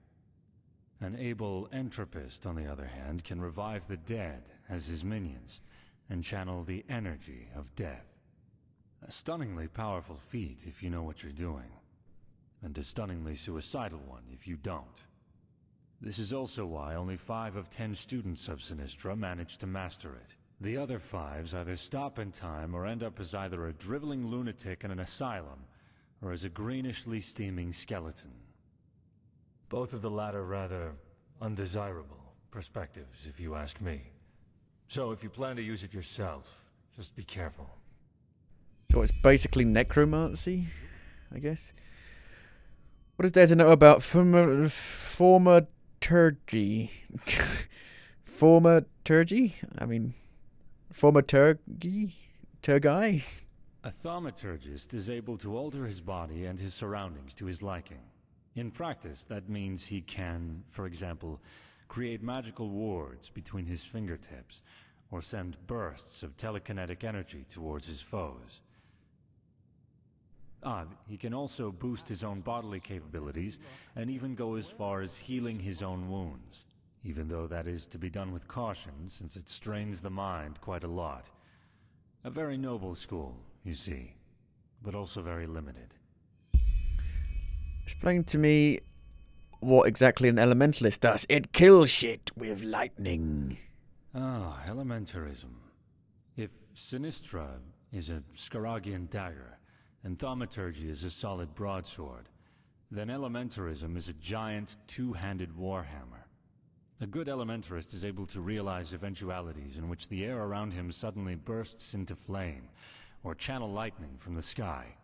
An able entropist, on the other hand, can revive the dead as his minions, and channel the energy of death. A stunningly powerful feat if you know what you're doing, and a stunningly suicidal one if you don't. This is also why only 5 of 10 students of Sinistra manage to master it. The other 5s either stop in time or end up as either a driveling lunatic in an asylum, or as a greenishly steaming skeleton. Both of the latter rather undesirable perspectives, if you ask me. So if you plan to use it yourself, just be careful. So it's basically necromancy, I guess. What is there to know about thaumaturgy? Thaumaturgy? I mean, thaumaturgy? Turgai? A thaumaturgist is able to alter his body and his surroundings to his liking. In practice, that means he can, for example, create magical wards between his fingertips, or send bursts of telekinetic energy towards his foes. He can also boost his own bodily capabilities, and even go as far as healing his own wounds, even though that is to be done with caution, since it strains the mind quite a lot. A very noble school, you see, but also very limited. Explain to me what exactly an elementalist does. It kills shit with lightning. Elementarism. If Sinistra is a Skaragian dagger, and thaumaturgy is a solid broadsword, then elementarism is a giant two-handed warhammer. A good elementarist is able to realize eventualities in which the air around him suddenly bursts into flame, or channel lightning from the sky.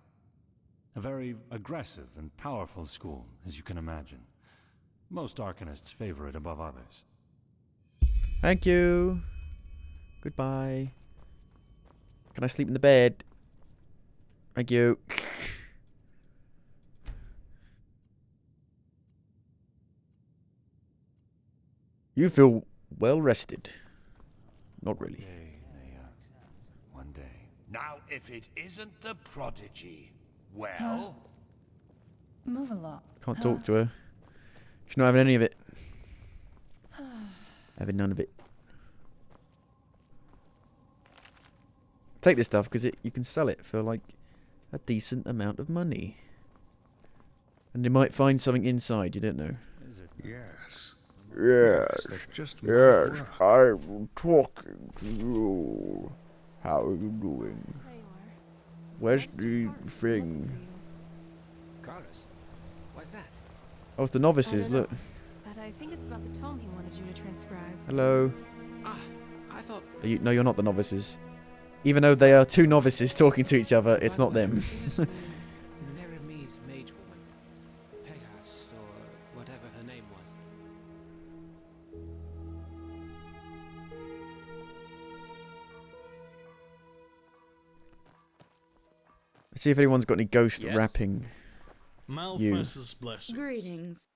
A very aggressive and powerful school, as you can imagine. Most arcanists favor it above others. Thank you. Goodbye. Can I sleep in the bed? Thank you. You feel well rested. Not really. One day. Now, if it isn't the prodigy, well... Move along. Can't talk to her. She's not having any of it. Having none of it. Take this stuff because you can sell it for like a decent amount of money. And you might find something inside, you don't know. Yes. Yes. Just Yes, I'm talking to you. How are you doing? Where's the thing? Carlos, what's that? Oh, it's the novices, look. But I think it's about the tome he wanted you to transcribe. Hello. I thought... No, you're not the novices. Even though they are 2 novices talking to each other, it's not them. Neremy's mage woman. Pegas, or whatever her name was. See if anyone's got any ghost Yes? rapping. Malphas's blessings. Greetings.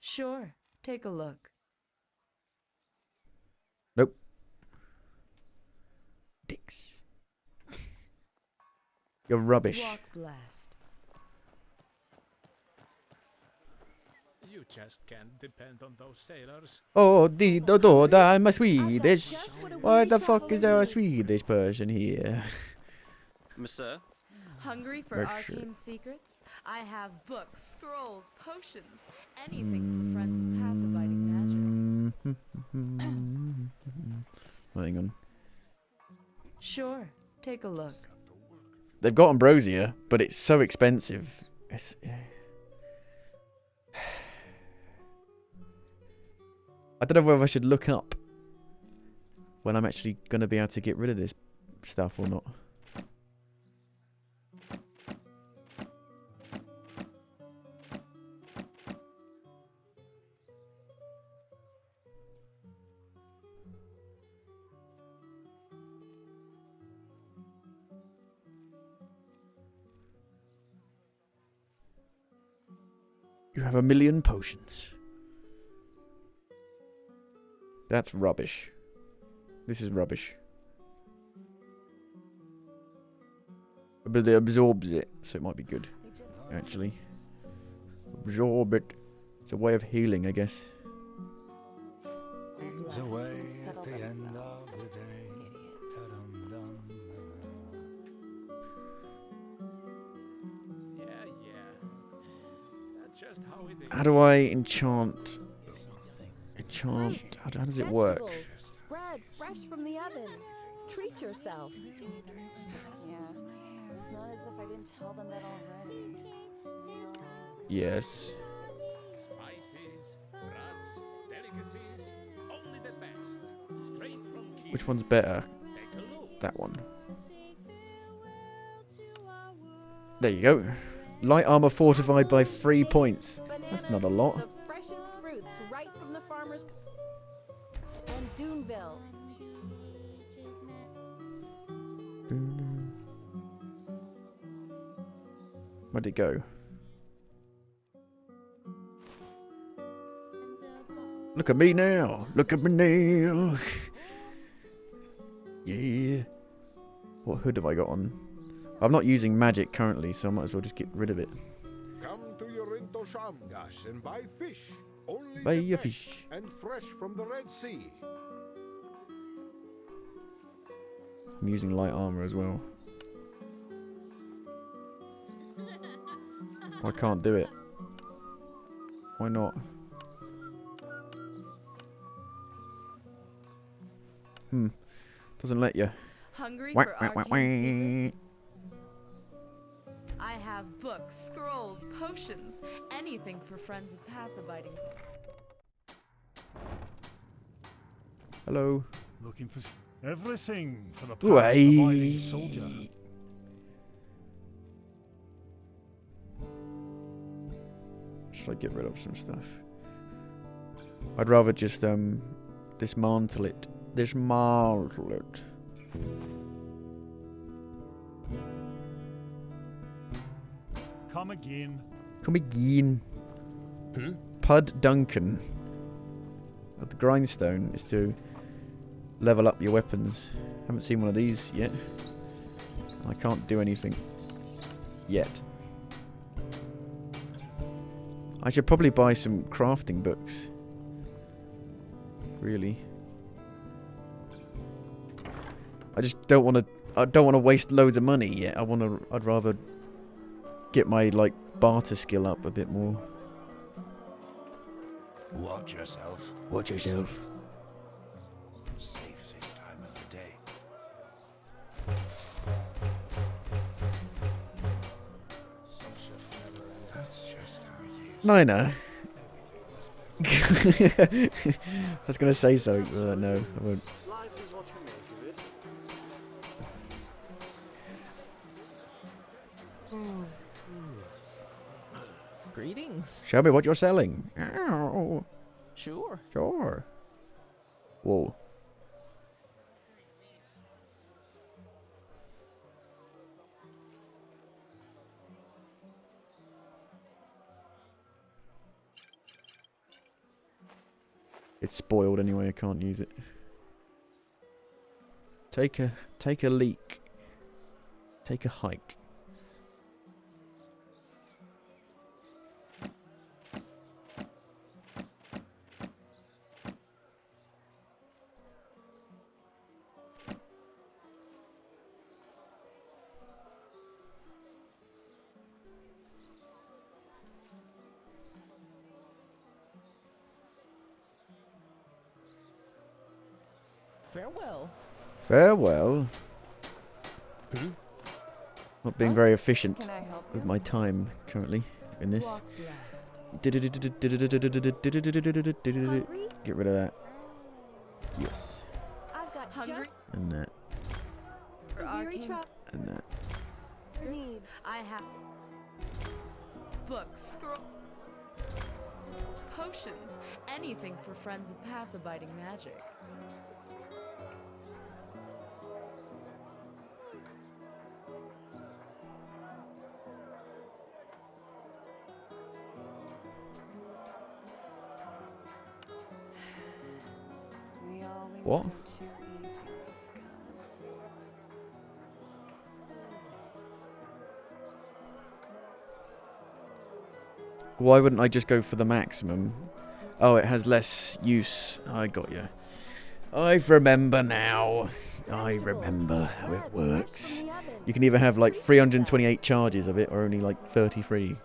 Sure, take a look. Nope. Dicks. You're rubbish. Walk blast. You just can't depend on those sailors. Oh, I'm a Swedish. Why the fuck is there a Swedish person here? Monsieur? Hungry for Sure. arcane secrets? I have books, scrolls, potions, anything for friends of path-abiding magic. Hang on. Sure, take a look. They've got ambrosia, but it's so expensive. It's, I don't know whether I should look up when I'm actually going to be able to get rid of this stuff or not. You have 1,000,000 potions. That's rubbish. This is rubbish. But it absorbs it, so it might be good. Actually. Absorb it. It's a way of healing, I guess. Waves away at the end of the day. Ta-dum-dum. That's just how it is. How do I enchant? How does it work? Bread fresh from the oven. Treat yourself. Yeah. It's not as if I didn't tell them that already. Yes. Spices, rugs, delicacies, only the best. Straight from Kiev. Which one's better? Take a look. That one. There you go. Light armor fortified by 3 points. That's not a lot. The freshest fruits right from the farmers. And Duneville. Where'd it go? Look at me now. Look at me now. Yeah. What hood have I got on? I'm not using magic currently, so I might as well just get rid of it. Come to Yorinto Shamgash and buy fish. Only Buy the a best fish. and fresh from the Red Sea. I'm using light armor as well. I can't do it. Why not? Doesn't let you. Hungry Wah, for wah, wah, arcane wah. secrets? I have books, scrolls, potions, anything for friends of path abiding. Hello. Looking for everything for the Ooh, abiding soldier. Should I get rid of some stuff? I'd rather just dismantle it. Dismantle it. Come again. Come again. Pud Duncan. The grindstone is to level up your weapons. Haven't seen one of these yet. I can't do anything yet. I should probably buy some crafting books. Really. I just don't want to. I don't want to waste loads of money yet. I'd rather get my barter skill up a bit more. Watch yourself. Watch yourself. Safe this time of the day. That's just how it is. Nina. I was going to say so. No, I won't. Life is what you make of it. Greetings. Show me what you're selling. Ow. Sure. Sure. Whoa. It's spoiled anyway, I can't use it. Take a leak. Take a hike. Farewell. Farewell. Not being very efficient Can I help with you? my time currently in this. Walk blessed. Get Hungry? rid of that. Yes. I've got Hungry? And that. For Weary arcane traveler And that. needs. I have books, scrolls, potions, anything for friends of path-abiding magic. We always What? go too easy with Scum. Why wouldn't I just go for the maximum? Oh, it has less use. I got you. I remember now. I remember how it works. You can either have like 328 charges of it or only like 33.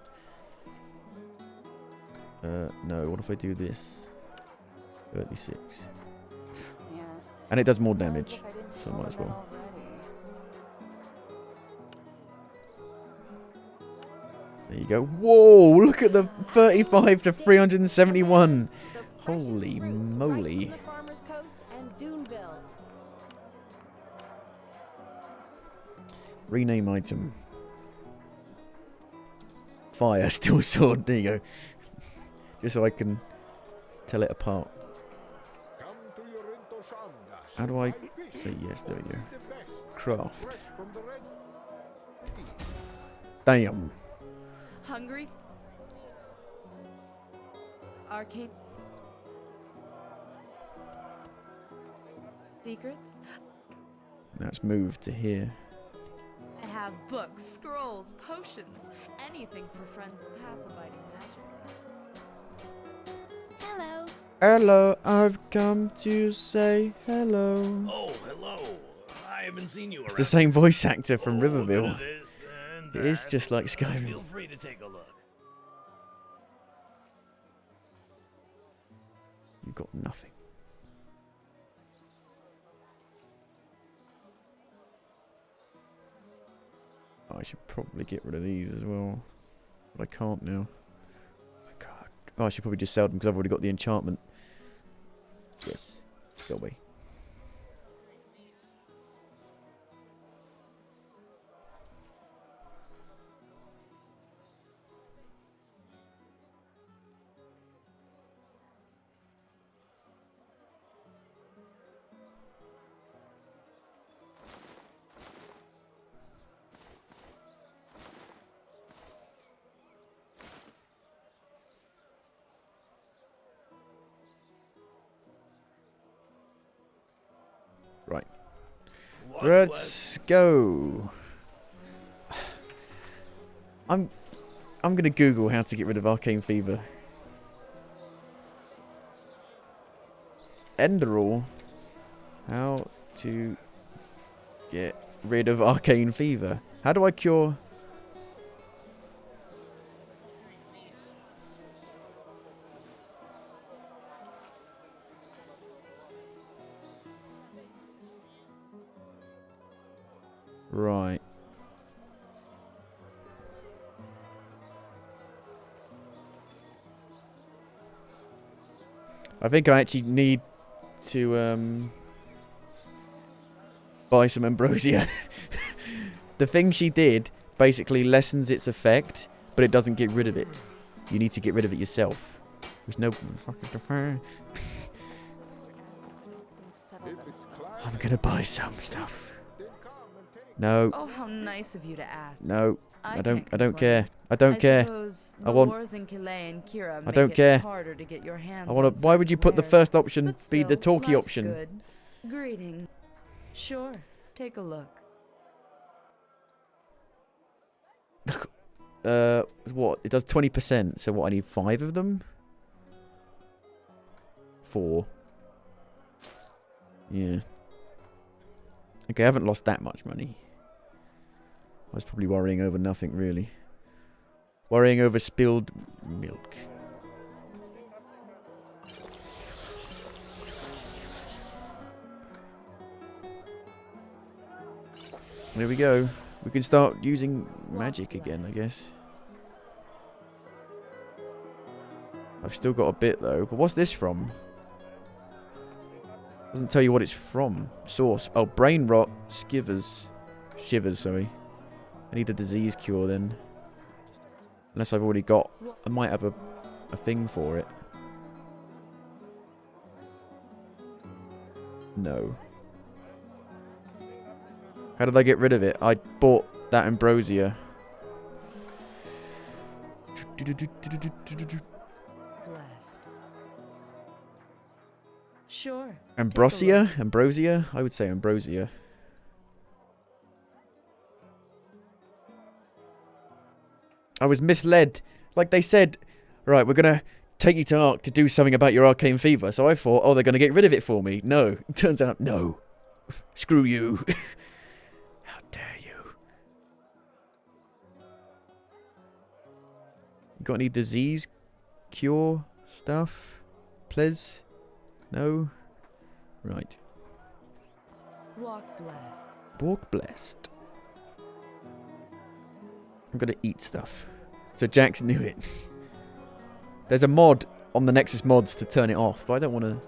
No, what if I do this? 36. Yeah. And it does more It's not as damage, if I didn't so I tell might as them that well. already. There you go. Whoa, look at the 35 to 371. Holy moly. The Farmer's Coast and Duneville. Rename item. Fire, steel sword. There you go. Just so I can tell it apart. How do I say yes? There we go. Craft. Damn. Hungry? Arcane secrets? That's moved to here. I have books, scrolls, potions, anything for friends of path-abiding magic. Hello. Hello, I've come to say hello. Oh, hello. I haven't seen you around. It's the same voice actor from Riverville. Bit of this and It is that. just like Skyrim. Feel free to take a look. You've got nothing. Oh, I should probably get rid of these as well. But I can't now. Oh my god. Oh, I should probably just sell them because I've already got the enchantment. Yes. Go away. Right. Let's go. I'm gonna Google how to get rid of arcane fever. Enderal. How to get rid of arcane fever. How do I cure? Right. I think I actually need to buy some ambrosia. The thing she did basically lessens its effect, but it doesn't get rid of it. You need to get rid of it yourself. There's no fucking I'm gonna buy some stuff. No. Oh, how nice of you to ask. No. I don't complain. care. I don't care. Suppose I the want wars in Calais and Kira I make don't it care. harder to get your hands I want on to. Why would you put the certain first option wares, be the but still, talkie life's option? Good. Greeting. Sure. Take a look. What? It does 20%. So what? I need 5 of them. 4. Yeah. Okay, I haven't lost that much money. I was probably worrying over nothing, really. Worrying over spilled milk. There we go. We can start using magic again, I guess. I've still got a bit though. But what's this from? Doesn't tell you what it's from. Source. Oh, brain rot. Shivers, sorry. I need a disease cure then. Unless I've already got... I might have a thing for it. No. How did I get rid of it? I bought that ambrosia. Sure. Ambrosia? Ambrosia? I would say ambrosia. I was misled. Like they said, right, we're going to take you to Ark to do something about your arcane fever. So I thought, oh, they're going to get rid of it for me. No. It turns out, no. Screw you. How dare you. Got any disease cure stuff? Please? No? Right. Walk blessed. Walk blessed. I'm gonna eat stuff. So Jax knew it. There's a mod on the Nexus mods to turn it off, but I don't want to...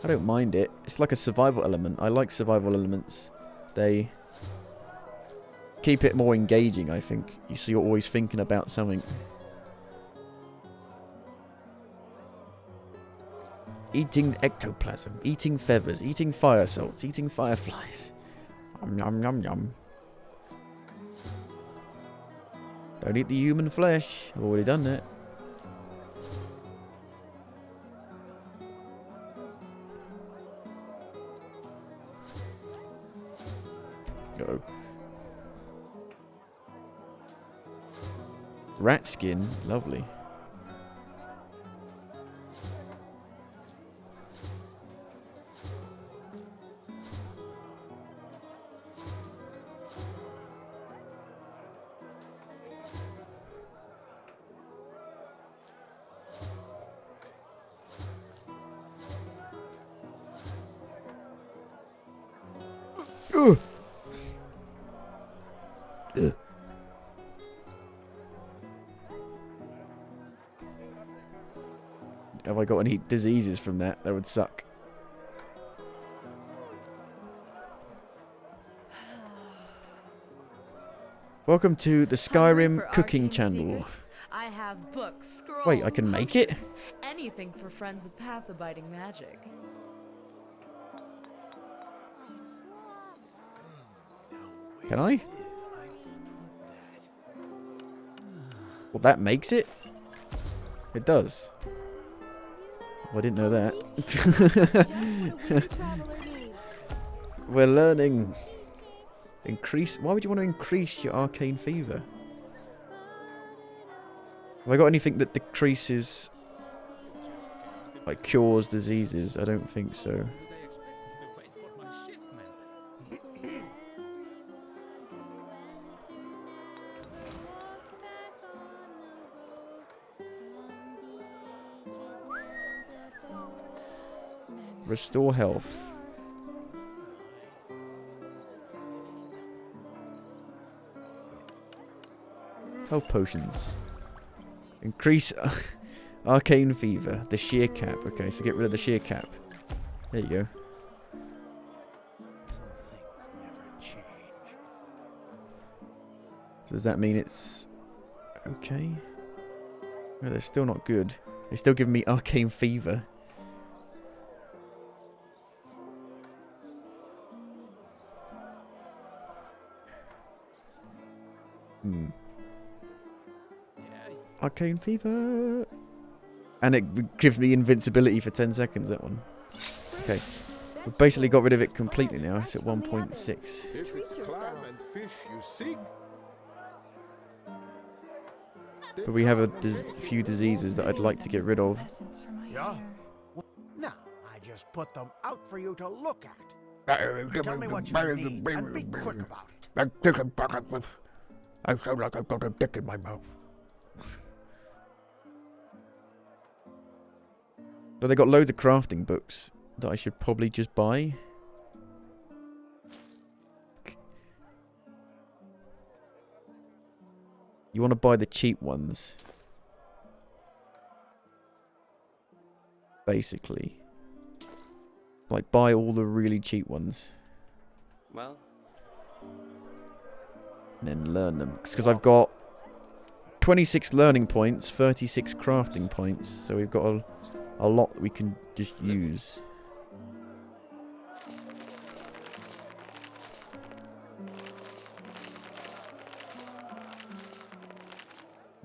I don't mind it. It's like a survival element. I like survival elements. They keep it more engaging, I think. So you're always thinking about something. Eating ectoplasm, eating feathers, eating fire salts, eating fireflies. Yum, yum, yum. Don't eat the human flesh. I've already done that. Go. Rat skin, lovely. Ugh. Ugh. Have I got any diseases from that? That would suck. Welcome to the Skyrim cooking channel. I have books, scrolls, Wait, I can make it? potions, anything for friends of path abiding magic. Can I? Well, that makes it? It does. Well, I didn't know that. We're learning. Increase. Why would you want to increase your arcane fever? Have I got anything that decreases, like cures diseases? I don't think so. Restore health. Health potions. Increase arcane fever. The sheer cap. Okay, so get rid of the sheer cap. There you go. So does that mean it's okay? No, they're still not good. They still give me arcane fever. Arcane fever. And it gives me invincibility for 10 seconds, that one. Okay. We've basically got rid of it completely now. It's at 1.6. If it's clam and fish you seek, But we have a few diseases that I'd like to get rid of. Yeah? Now, I just put them out for you to look at. Tell me what you need, and be quick about it. I sound like I've got a dick in my mouth. But they got loads of crafting books that I should probably just buy. You want to buy the cheap ones. Basically. Like, buy all the really cheap ones. Well. And then learn them. Because I've got 26 learning points, 36 crafting points. So we've got a lot that we can just use.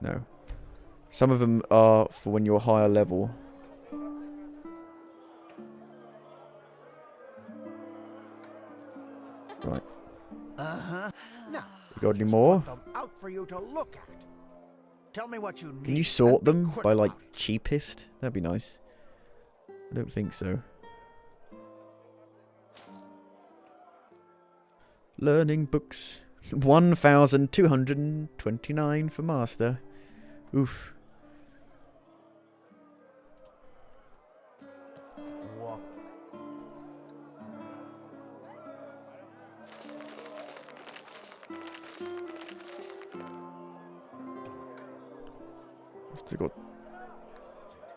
No. Some of them are for when you're higher level. Right. Uh-huh. Now, You got any more? put them out for you to look at. Tell me what you need. Can you sort and be them quick by, like, about it. cheapest? That'd be nice. I don't think so. Learning books. 1,229 for master. Oof. Walk. What's it got?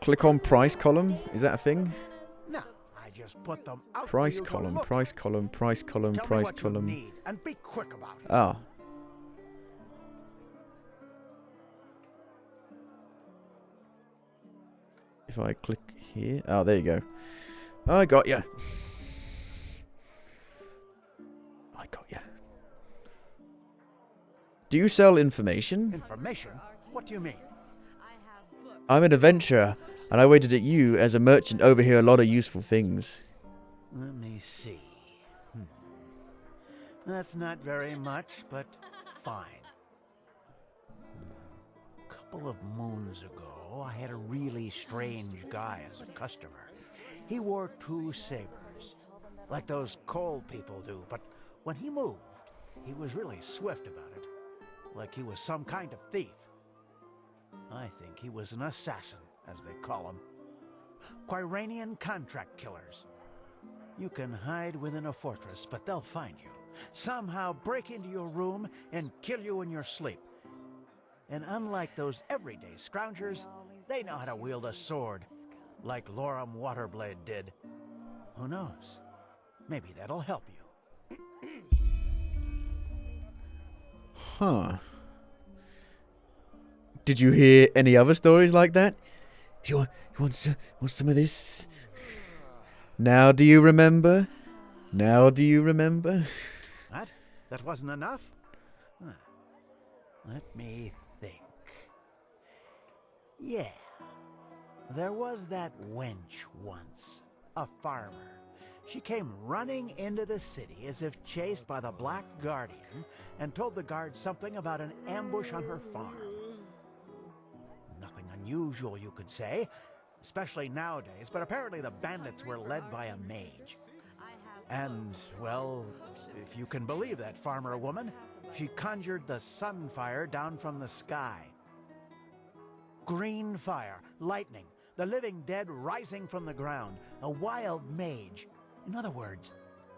Click on price column. Is that a thing? No, I just put them out Price for you column, to look price at. column, price column, Tell me price what you column. need and be quick about it. Ah. If I click here. Oh, there you go. I got ya. I got ya. Do you sell information? Information? What do you mean? I'm an adventurer, and I waited at you as a merchant over here a lot of useful things. Let me see. That's not very much, but fine. A couple of moons ago, I had a really strange guy as a customer. He wore 2 sabers, like those coal people do, but when he moved, he was really swift about it, like he was some kind of thief. I think he was an assassin, as they call them. Quiranian contract killers. You can hide within a fortress, but they'll find you. Somehow break into your room and kill you in your sleep. And unlike those everyday scroungers, they know how to wield a sword, like Loram Waterblade did. Who knows? Maybe that'll help you. Huh. Did you hear any other stories like that? Do you want some of this? Now do you remember? Now do you remember? What? That wasn't enough? Huh. Let me think. Yeah. There was that wench once. A farmer. She came running into the city as if chased by the Black Guardian and told the guards something about an ambush on her farm. Nothing unusual, you could say, especially nowadays, but apparently the bandits were led by a mage. And, well, if you can believe that farmer woman, she conjured the sunfire down from the sky. Green fire, lightning, the living dead rising from the ground, a wild mage. In other words,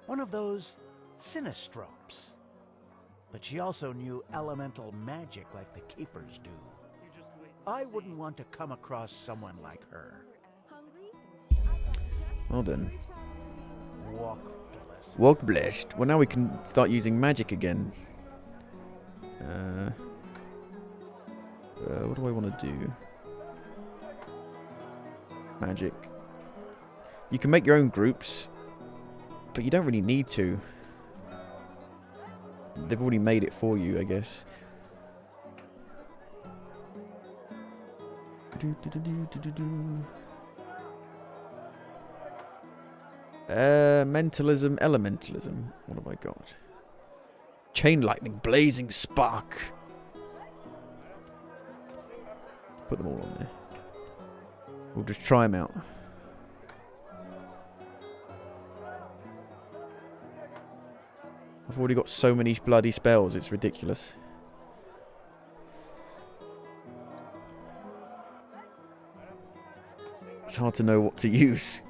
one of those sinistropes. But she also knew elemental magic like the keepers do. I wouldn't want to come across someone like her. Well then. Walk blessed. Walk blessed. Well, now we can start using magic again. What do I want to do? Magic. You can make your own groups, but you don't really need to. They've already made it for you, I guess. Mentalism, elementalism. What have I got? Chain lightning, blazing spark. Put them all on there. We'll just try them out. I've already got so many bloody spells, it's ridiculous. It's hard to know what to use.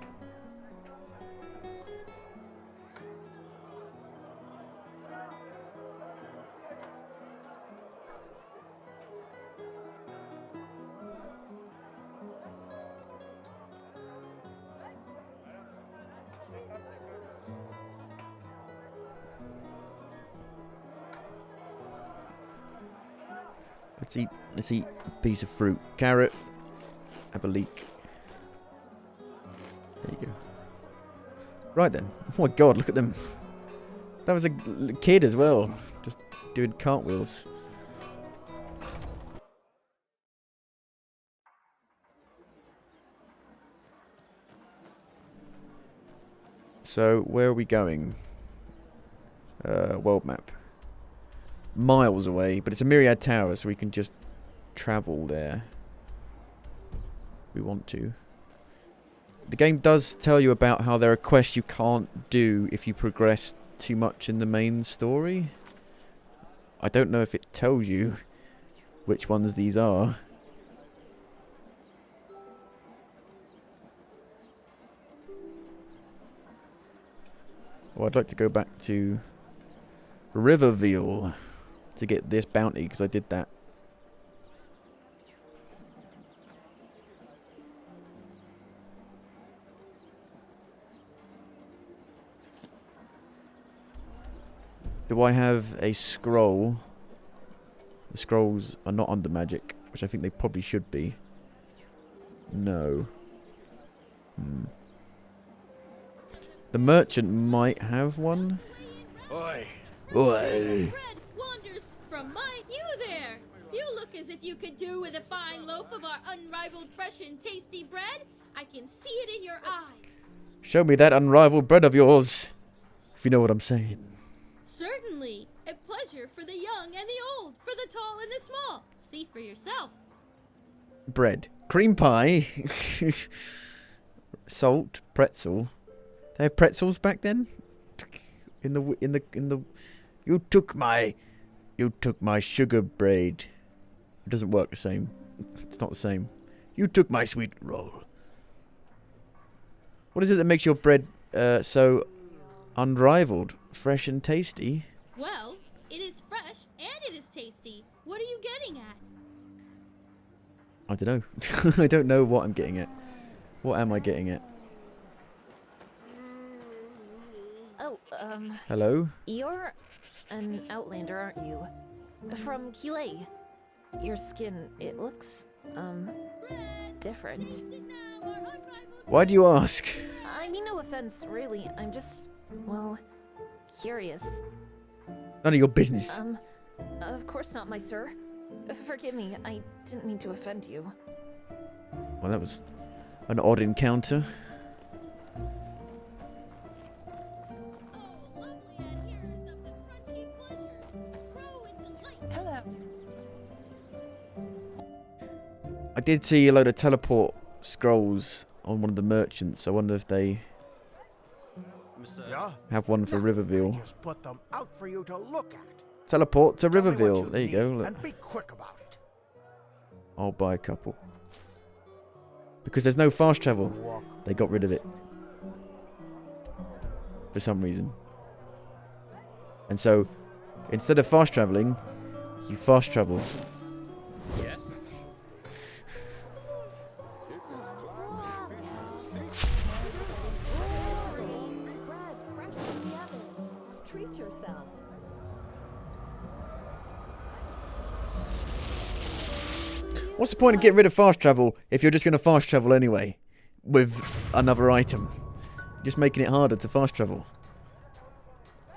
Let's eat a piece of fruit. Carrot. Have a leak. There you go. Right then. Oh my god, look at them. That was a kid as well. Just doing cartwheels. So, where are we going? World map. Miles away, but it's a myriad tower, so we can just travel there. We want to. The game does tell you about how there are quests you can't do if you progress too much in the main story. I don't know if it tells you which ones these are. Well, I'd like to go back to Riverville to get this bounty, because I did that. Do I have a scroll? The scrolls are not under magic, which I think they probably should be. No. The merchant might have one. Oi! Oi! Bread wanders from my... You there! You look as if you could do with a fine loaf of our unrivaled fresh and tasty bread. I can see it in your eyes. Show me that unrivaled bread of yours, if you know what I'm saying. Certainly. A pleasure for the young and the old, for the tall and the small. See for yourself. Bread. Cream pie. Salt. Pretzel. They have pretzels back then? In the You took my sugar braid. It doesn't work the same. It's not the same. You took my sweet roll. What is it that makes your bread so unrivaled, fresh and tasty? Well, it is fresh and it is tasty. What are you getting at? I don't know. I don't know what I'm getting at. What am I getting at? Oh, Hello? You're an outlander, aren't you? From Kilei. Your skin, it looks, different. Why do you ask? I mean no offense, really. I'm just, well, curious. None of your business. Of course not, my sir. Forgive me, I didn't mean to offend you. Well, that was an odd encounter. Hello. I did see a load of teleport scrolls on one of the merchants. I wonder if they have one for Riverville. Just put them out for you to look at. Teleport to Tell me what Riverville. you There you go. need, Look. and be quick about it. I'll buy a couple. Because there's no fast travel. They got rid of it. For some reason. And so, instead of fast traveling, you fast travel. Yes. Bread fresh from the oven. Treat yourself. What's the point of getting rid of fast travel if you're just going to fast travel anyway? With another item. Just making it harder to fast travel.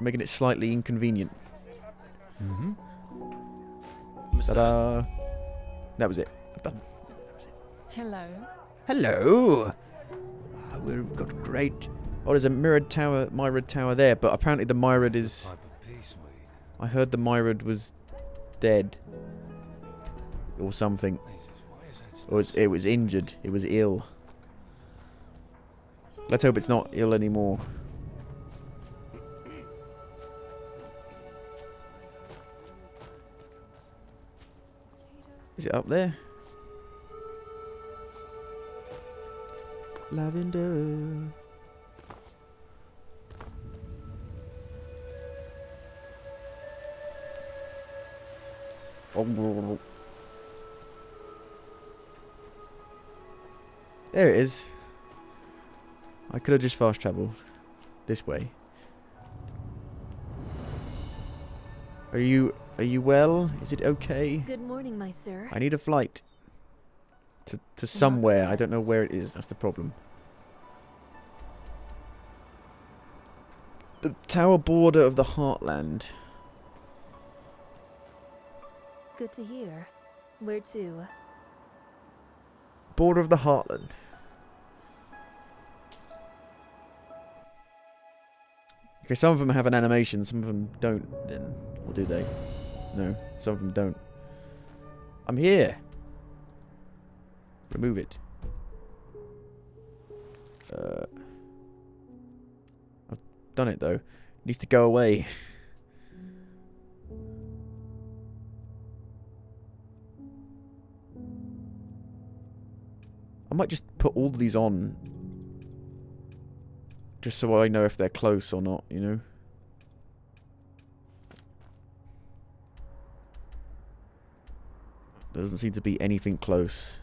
Making it slightly inconvenient. Mm-hmm. Ta-da! That was it. I'm done. Hello. Hello! Ah, we've got great... Oh, there's a mirrored tower there, but apparently the Myriad is... I heard the Myriad was dead. Or something. Or it was injured. It was ill. Let's hope it's not ill anymore. Is it up there? Lavender. Oh. There it is. I could have just fast travelled this way. Are you Are you well? Is it okay? Good morning, my sir. I need a flight. To somewhere. I don't know where it is. That's the problem. The tower border of the Heartland. Good to hear. Where to? Border of the Heartland. Okay, some of them have an animation, some of them don't, then. Or do they? No, some of them don't. I'm here. Remove it. I've done it though. It needs to go away. I might just put all these on. Just so I know if they're close or not, you know? There doesn't seem to be anything close.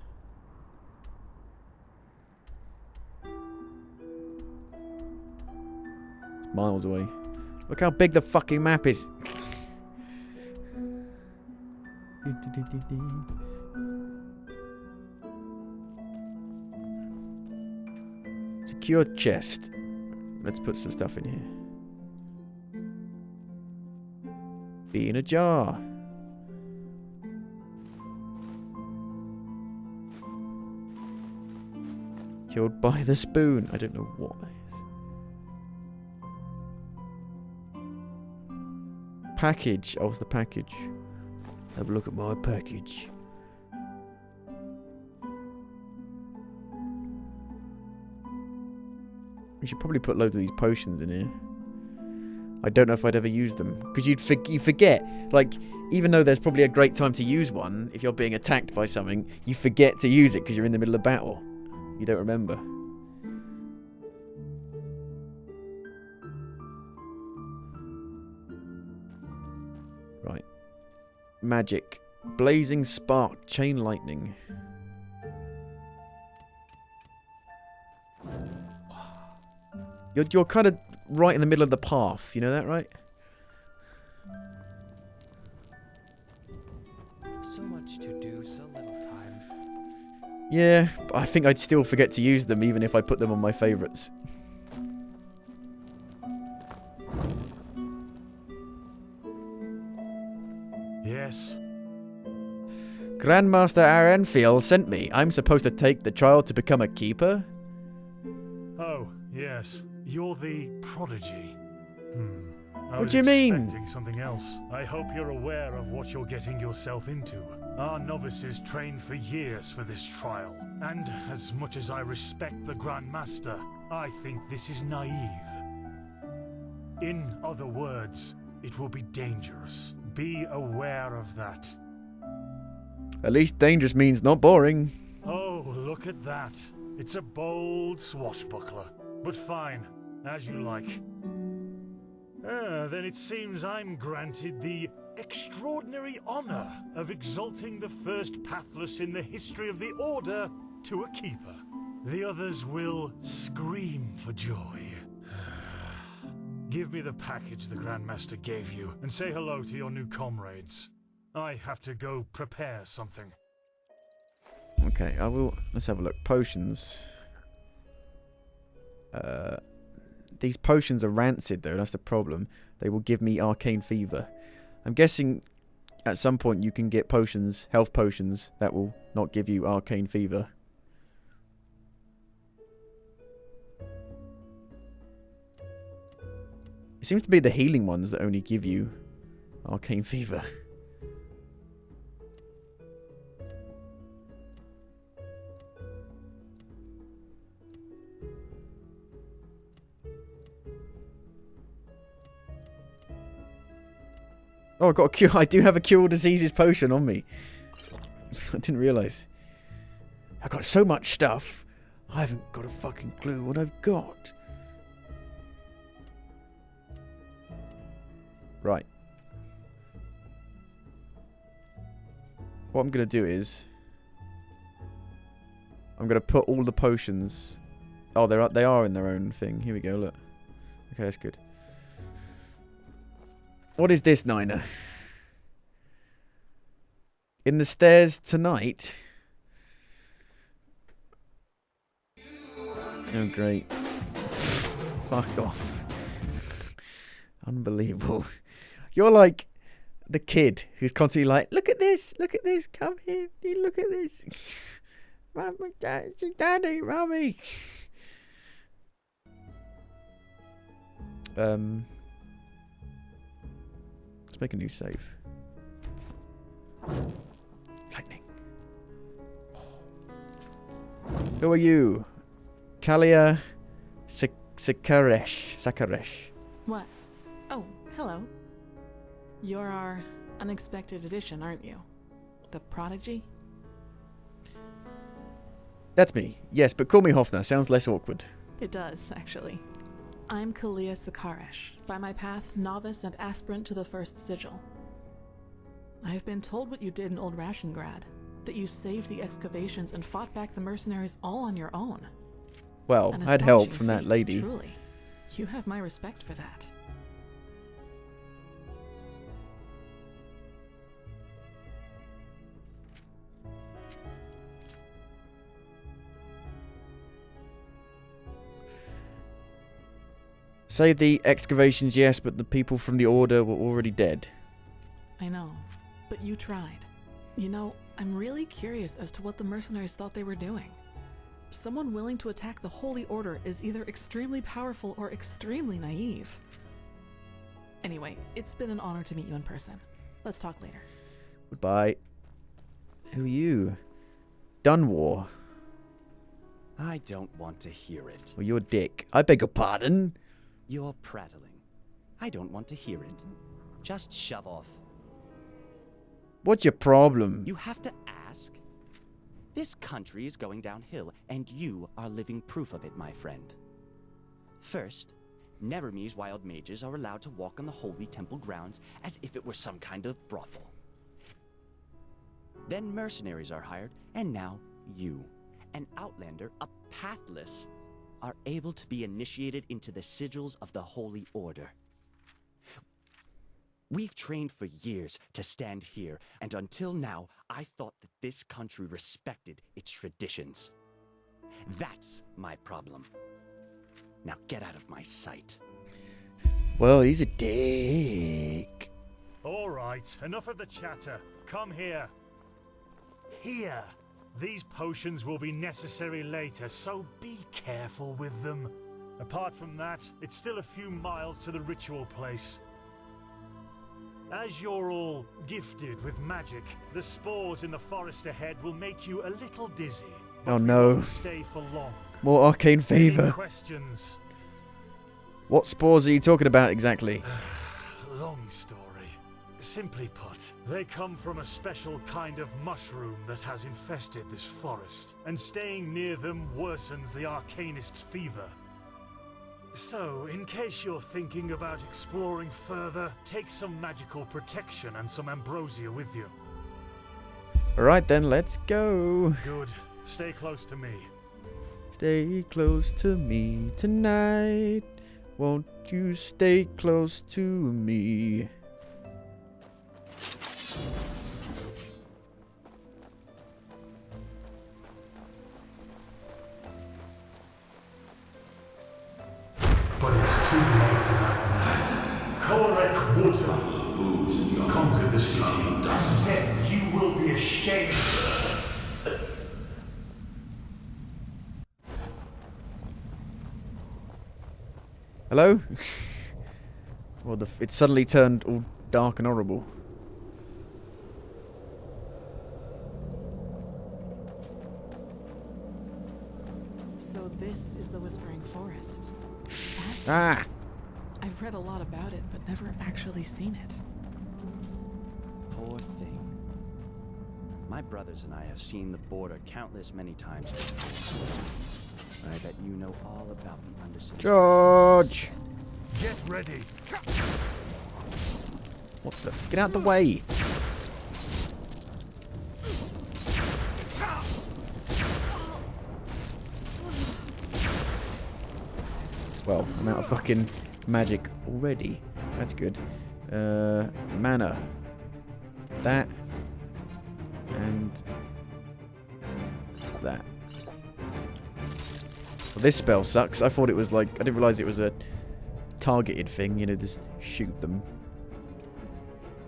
Miles away. Look how big the fucking map is. Secure chest. Let's put some stuff in here. Be in a jar. Killed by the spoon. I don't know what that is. Package. Oh, it's the package. Have a look at my package. We should probably put loads of these potions in here. I don't know if I'd ever use them. Because you forget. Like, even though there's probably a great time to use one, if you're being attacked by something, you forget to use it because you're in the middle of battle. You don't remember. Right. Magic. Blazing spark. Chain lightning. You're kind of right in the middle of the path. You know that, right? So much to do, so little time. Yeah, but I think I'd still forget to use them even if I put them on my favourites. Yes? Grandmaster Arenfield sent me. I'm supposed to take the child to become a keeper? Oh, yes. You're the prodigy. What do you mean? Expecting something else. I hope you're aware of what you're getting yourself into. Our novices trained for years for this trial. And as much as I respect the Grand Master, I think this is naive. In other words, it will be dangerous. Be aware of that. At least dangerous means not boring. Oh, look at that. It's a bold swashbuckler. But fine, as you like. Then it seems I'm granted the extraordinary honor of exalting the first pathless in the history of the Order to a keeper. The others will scream for joy. Give me the package the Grandmaster gave you, and say hello to your new comrades. I have to go prepare something. Okay, I will. Let's have a look. Potions. These potions are rancid, though. That's the problem. They will give me arcane fever. I'm guessing at some point you can get potions, health potions, that will not give you arcane fever. It seems to be the healing ones that only give you arcane fever. Oh, I got a cure. I do have a cure diseases potion on me. I didn't realise. I've got so much stuff. I haven't got a fucking clue what I've got. Right. What I'm going to do is... I'm going to put all the potions... Oh, they are in their own thing. Here we go, look. Okay, that's good. What is this, Nina? In the stairs tonight. Oh, great. Fuck off. Unbelievable. You're like the kid who's constantly like, look at this, come here, look at this. Mummy, daddy, mummy. Let's make a new save. Lightning. Who are you? Kalia Sakaresh. What? Oh, hello. You're our unexpected addition, aren't you? The prodigy? That's me. Yes, but call me Hofner. Sounds less awkward. It does, actually. I'm Kalia Sakaresh, by my path novice and aspirant to the First Sigil. I have been told what you did in Old Rashengrad, that you saved the excavations and fought back the mercenaries all on your own. Well, I had help from that lady. Truly. You have my respect for that. Save the excavations, yes, but the people from the Order were already dead. I know, but you tried. You know, I'm really curious as to what the mercenaries thought they were doing. Someone willing to attack the Holy Order is either extremely powerful or extremely naive. Anyway, it's been an honor to meet you in person. Let's talk later. Goodbye. Who are you? Dunwar. I don't want to hear it. Well, you're a dick. I beg your pardon. You're prattling. I don't want to hear it. Just shove off. What's your problem? You have to ask. This country is going downhill, and you are living proof of it, my friend. First, Neremy's wild mages are allowed to walk on the holy temple grounds as if it were some kind of brothel. Then mercenaries are hired, and now you, an outlander, a pathless, are able to be initiated into the sigils of the Holy Order. We've trained for years to stand here, and until now, I thought that this country respected its traditions. That's my problem. Now get out of my sight. Well, he's a dick. All right, enough of the chatter. Come here. Here. These potions will be necessary later, so be careful with them. Apart from that, it's still a few miles to the ritual place. As you're all gifted with magic, the spores in the forest ahead will make you a little dizzy. Oh no. Won't stay for long. More arcane fever. Any questions? What spores are you talking about exactly? Long story. Simply put, they come from a special kind of mushroom that has infested this forest, and staying near them worsens the arcanist's fever. So, in case you're thinking about exploring further, take some magical protection and some ambrosia with you. Alright then, let's go. Good. Stay close to me. Stay close to me tonight. Won't you stay close to me? But it's too late for that. Korek would have conquered the city, and then you will be ashamed. Hello? Well, it suddenly turned all dark and horrible. So this is the Whispering Forest. Ah! I've read a lot about it, but never actually seen it. Poor thing. My brothers and I have seen the border countless many times before. I bet you know all about the Undercity. George! Get ready. What the? Get out the way! Well, I'm out of fucking magic already. That's good. Mana. That. that. Well, this spell sucks. I thought it was like... I didn't realise it was a targeted thing. You know, just shoot them.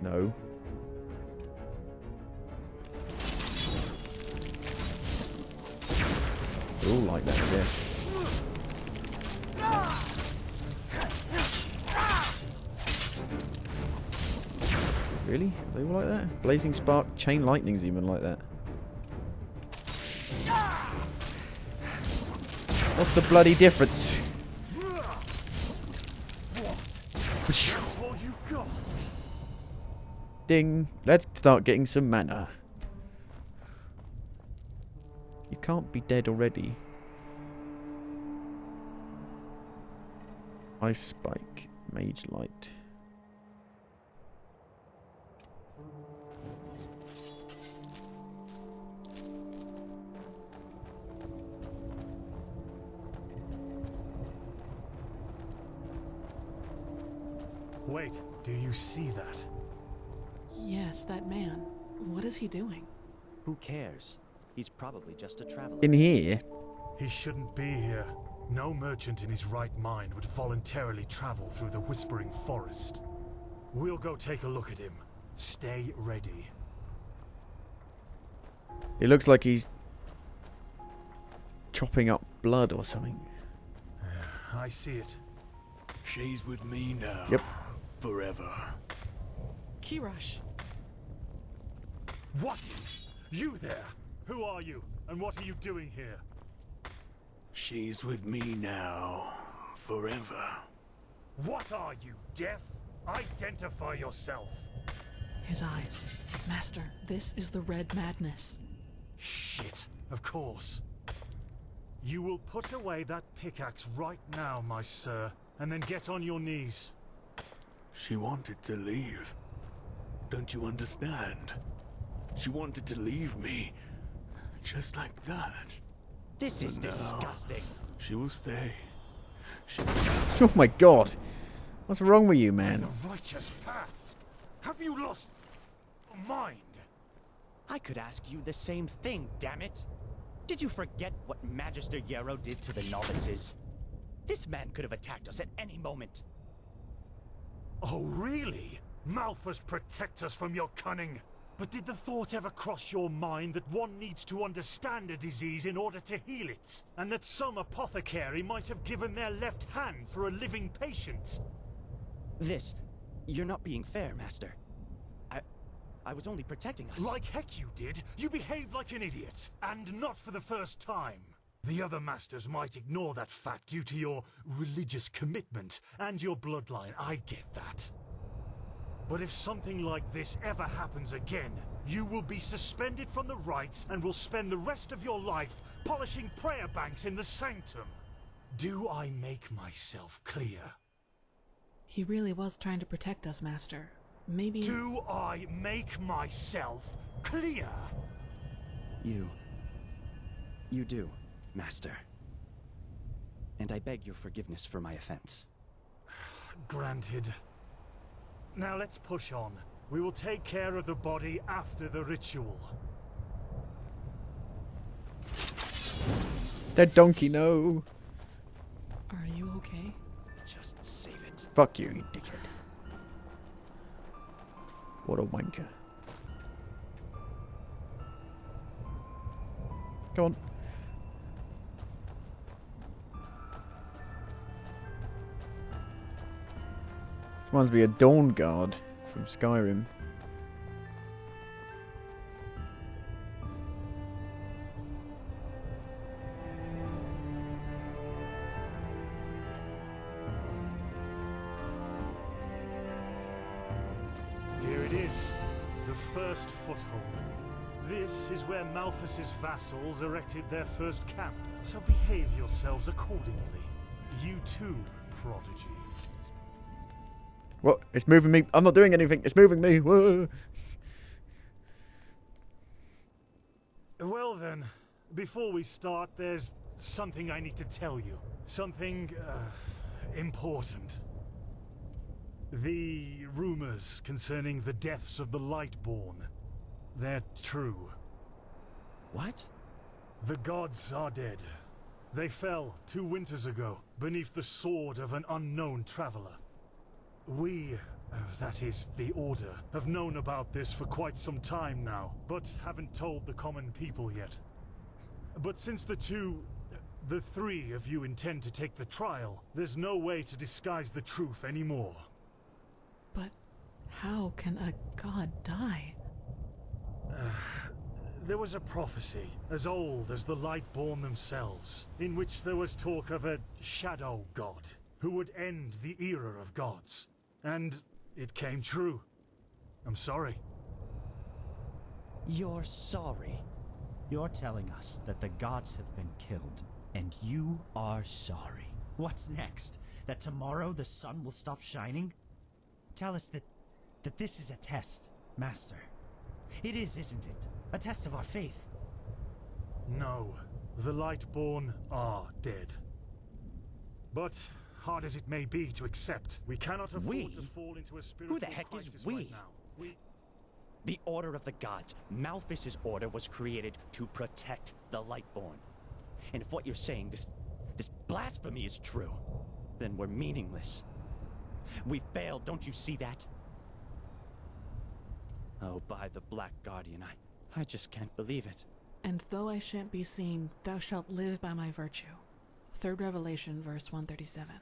No. They're all like that, I guess. Really? Are they all like that? Blazing Spark, Chain Lightning's even like that. What's the bloody difference? Ding. Let's start getting some mana. You can't be dead already. Ice Spike, Mage Light. Wait, do you see that? Yes, that man. What is he doing? Who cares? He's probably just a traveler. In here? He shouldn't be here. No merchant in his right mind would voluntarily travel through the Whispering Forest. We'll go take a look at him. Stay ready. It looks like he's chopping up blood or something. I see it. She's with me now. Yep. Forever. Kirash. What? You there? Who are you? And what are you doing here? She's with me now. Forever. What are you, deaf? Identify yourself. His eyes. Master, this is the Red Madness. Shit, of course. You will put away that pickaxe right now, my sir, and then get on your knees. She wanted to leave. Don't you understand? She wanted to leave me. Just like that. This is disgusting. She will stay. Oh my god. What's wrong with you, man? The righteous path. Have you lost your mind? I could ask you the same thing, damn it. Did you forget what Magister Yarrow did to the novices? This man could have attacked us at any moment. Oh, really? Malphus, protect us from your cunning. But did the thought ever cross your mind that one needs to understand a disease in order to heal it? And that some apothecary might have given their left hand for a living patient? You're not being fair, Master. I was only protecting us. Like heck you did. You behaved like an idiot. And not for the first time. The other masters might ignore that fact due to your religious commitment and your bloodline. I get that. But if something like this ever happens again, you will be suspended from the rites and will spend the rest of your life polishing prayer banks in the Sanctum. Do I make myself clear? He really was trying to protect us, Master. Maybe... Do I make myself clear? You do, Master. And I beg your forgiveness for my offense. Granted. Now let's push on. We will take care of the body after the ritual. Dead donkey, no. Are you okay? Just save it. Fuck you, you dickhead. What a wanker. Go on. Reminds me of Dawn Guard from Skyrim. Here it is, the First Foothold. This is where Malphus's vassals erected their first camp, so behave yourselves accordingly. You too, prodigy. What? It's moving me. I'm not doing anything. It's moving me. Whoa. Well then, before we start, there's something I need to tell you. Something, important. The rumors concerning the deaths of the Lightborn, they're true. What? The gods are dead. They fell 2 winters ago beneath the sword of an unknown traveler. We, that is, the Order, have known about this for quite some time now, but haven't told the common people yet. But since the 3 of you intend to take the trial, there's no way to disguise the truth anymore. But how can a god die? There was a prophecy, as old as the Lightborn themselves, in which there was talk of a shadow god, who would end the era of gods. And it came true. I'm sorry. You're sorry? You're telling us that the gods have been killed, and you are sorry. What's next? That tomorrow the sun will stop shining? Tell us that this is a test, Master. It is, isn't it? A test of our faith. No, the Lightborn are dead. But, hard as it may be to accept, we cannot afford to fall into a spiritual Who the heck is crisis we? right now. The Order of the Gods. Malthus's order was created to protect the Lightborn. And if what you're saying, this blasphemy is true, then we're meaningless. We failed, don't you see that? Oh, by the Black Guardian, I just can't believe it. And though I shan't be seen, thou shalt live by my virtue. 3rd Revelation, verse 137.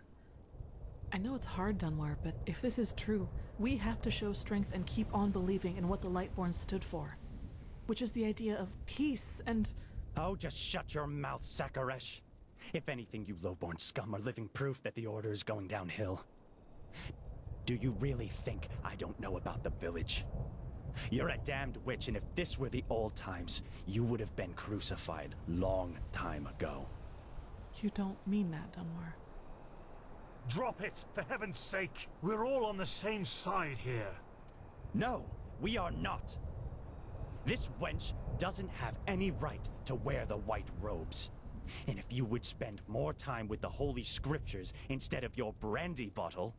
I know it's hard, Dunwar, but if this is true, we have to show strength and keep on believing in what the Lightborn stood for. Which is the idea of peace and... Oh, just shut your mouth, Sakaresh. If anything, you lowborn scum are living proof that the Order is going downhill. Do you really think I don't know about the village? You're a damned witch, and if this were the old times, you would have been crucified long time ago. You don't mean that, Dunwar. Drop it, for heaven's sake! We're all on the same side here. No, we are not. This wench doesn't have any right to wear the white robes. And if you would spend more time with the Holy Scriptures instead of your brandy bottle,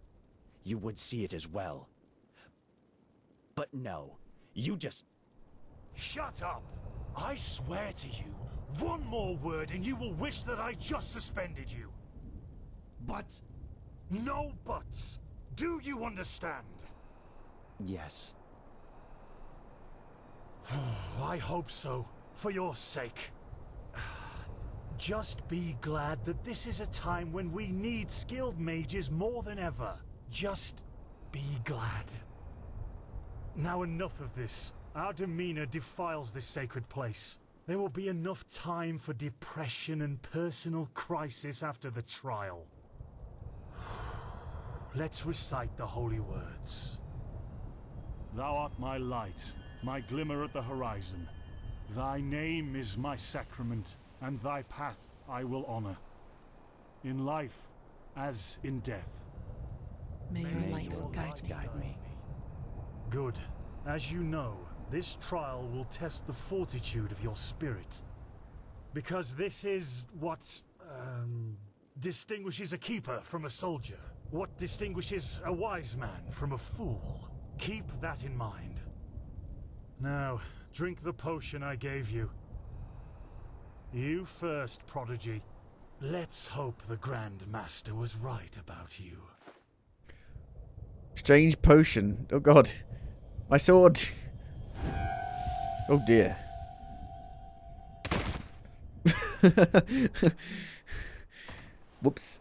you would see it as well. But no, you just... Shut up! I swear to you, one more word and you will wish that I just suspended you. But... No buts! Do you understand? Yes. I hope so, for your sake. Just be glad that this is a time when we need skilled mages more than ever. Just be glad. Now enough of this. Our demeanor defiles this sacred place. There will be enough time for depression and personal crisis after the trial. Let's recite the holy words. Thou art my light, my glimmer at the horizon. Thy name is my sacrament, and thy path I will honor. In life as in death. May your light guide me. Good. As you know, this trial will test the fortitude of your spirit. Because this is what, distinguishes a keeper from a soldier. What distinguishes a wise man from a fool. Keep that in mind. Now, drink the potion I gave you. You first, Prodigy. Let's hope the Grand Master was right about you. Strange potion. Oh god. My sword. Oh dear. Whoops.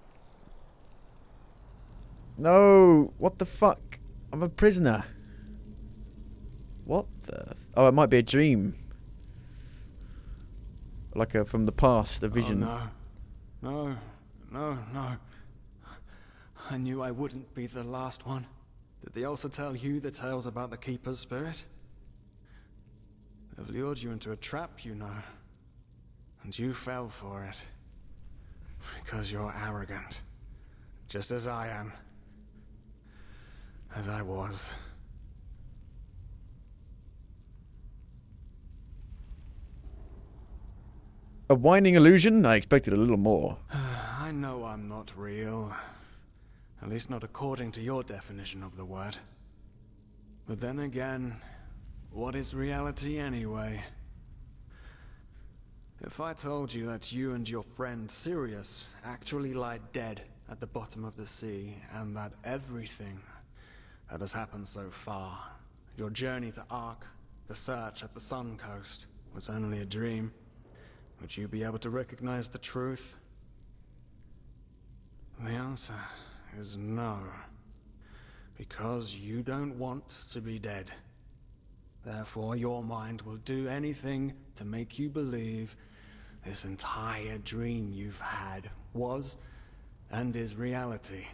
No. What the fuck? I'm a prisoner. What the... Oh, it might be a dream. Like from the past, a vision. Oh, no. No. I knew I wouldn't be the last one. Did they also tell you the tales about the Keeper's spirit? They've lured you into a trap, you know. And you fell for it. Because you're arrogant. Just as I am. As I was. A whining illusion? I expected a little more. I know I'm not real. At least not according to your definition of the word. But then again, what is reality anyway? If I told you that you and your friend Sirius actually lie dead at the bottom of the sea, and that everything that has happened so far, your journey to Ark, the search at the Sun Coast, was only a dream, would you be able to recognize the truth? The answer is no. Because you don't want to be dead. Therefore, your mind will do anything to make you believe this entire dream you've had was and is reality.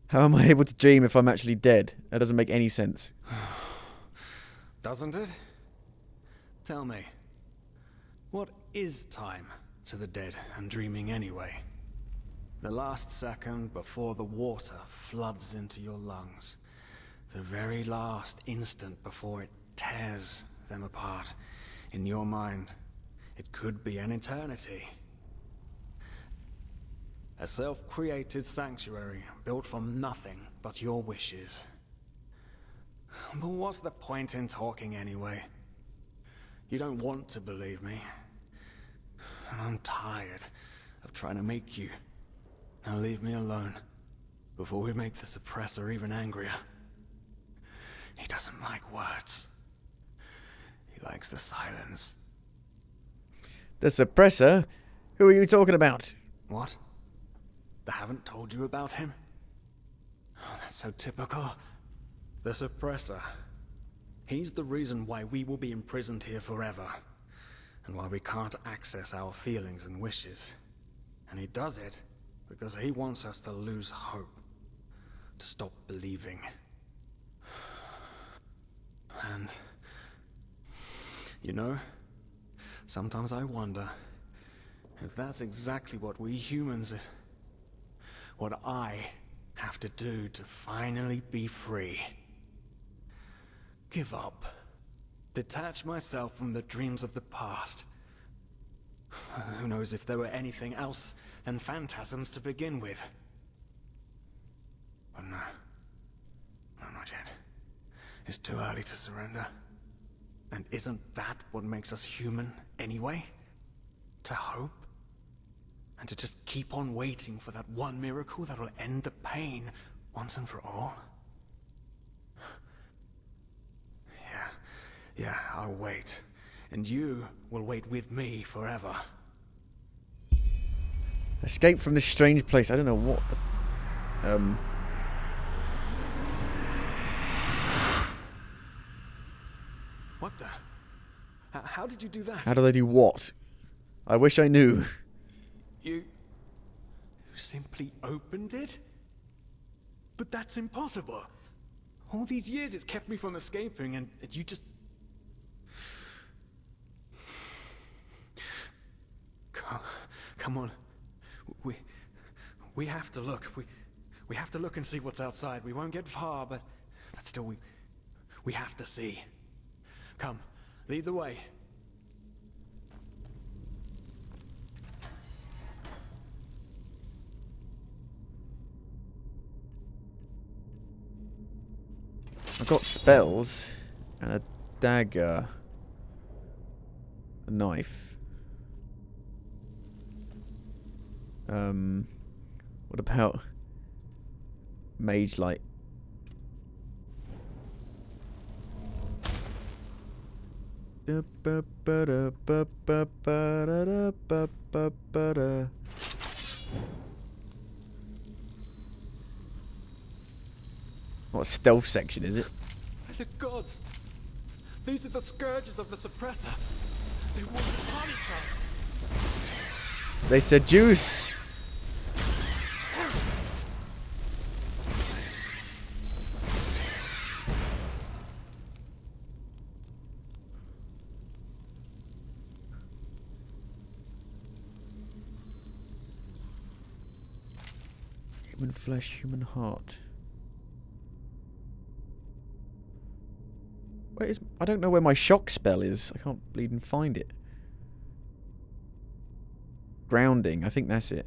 How am I able to dream if I'm actually dead? That doesn't make any sense. Doesn't it? Tell me, what is time to the dead and dreaming anyway? The last second before the water floods into your lungs. The very last instant before it tears them apart. In your mind, it could be an eternity. A self-created sanctuary built from nothing but your wishes. But what's the point in talking anyway? You don't want to believe me. And I'm tired of trying to make you. Now leave me alone, before we make the suppressor even angrier. He doesn't like words. He likes the silence. The suppressor? Who are you talking about? What? They haven't told you about him? Oh, that's so typical. The suppressor. He's the reason why we will be imprisoned here forever. And why we can't access our feelings and wishes. And he does it because he wants us to lose hope. To stop believing. And... you know, sometimes I wonder if that's exactly what we humans... what I have to do to finally be free. Give up. Detach myself from the dreams of the past. Who knows if there were anything else than phantasms to begin with. But no. No, not yet. It's too early to surrender. And isn't that what makes us human anyway? To hope? And to just keep on waiting for that one miracle that will end the pain once and for all? Yeah, I'll wait. And you will wait with me forever. Escape from this strange place. I don't know what... What the? How did you do that? How do they do what? I wish I knew. You simply opened it? But that's impossible. All these years it's kept me from escaping, and you just... Come on. We have to look. We have to look and see what's outside. We won't get far, but still we have to see. Come, lead the way. I've got spells and a dagger, a knife. What about mage light? What stealth section is it? The gods! These are the scourges of the suppressor. They want to punish us. They seduce. Human flesh, human heart. Where is... I don't know where my shock spell is. I can't bleed and find it. Grounding, I think that's it.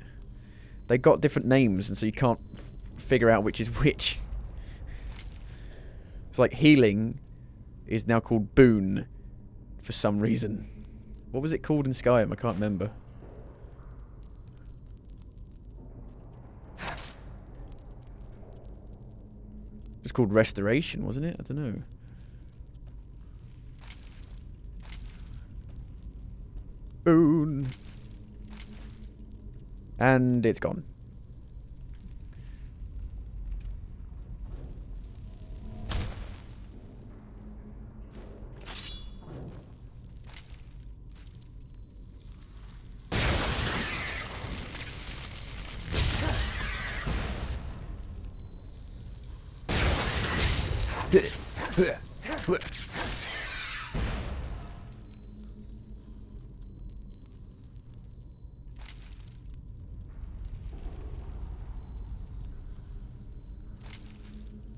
They got different names, and so you can't figure out which is which. It's like healing is now called boon for some reason. What was it called in Skyrim? I can't remember. It was called Restoration, wasn't it? I don't know. Boon. And it's gone.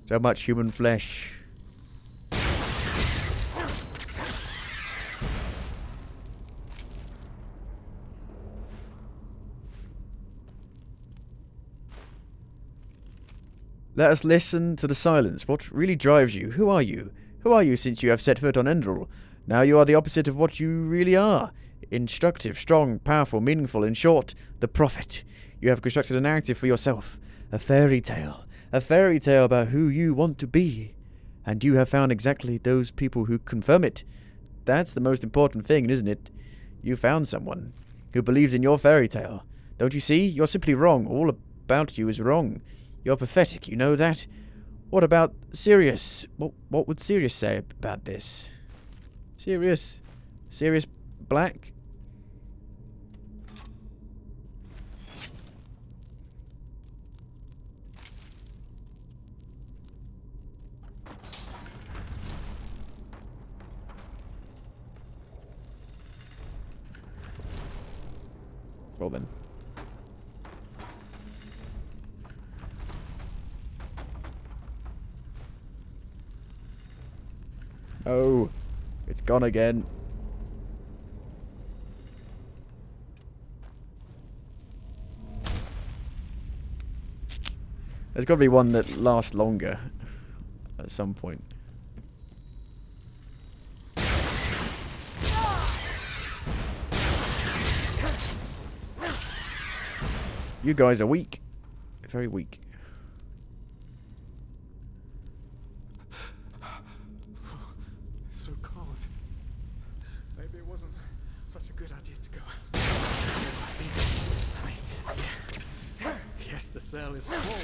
So much human flesh. Let us listen to the silence. What really drives you? Who are you? Who are you since you have set foot on Enderal? Now you are the opposite of what you really are. Instructive, strong, powerful, meaningful. In short, the prophet. You have constructed a narrative for yourself. A fairy tale. A fairy tale about who you want to be. And you have found exactly those people who confirm it. That's the most important thing, isn't it? You found someone who believes in your fairy tale. Don't you see? You're simply wrong. All about you is wrong. You're pathetic, you know that? What about Sirius? What would Sirius say about this? Sirius? Sirius Black? Well then. Oh, it's gone again. There's got to be one that lasts longer at some point. You guys are weak. Very weak. So cold. Maybe it wasn't such a good idea to go. Yes, the cell is full.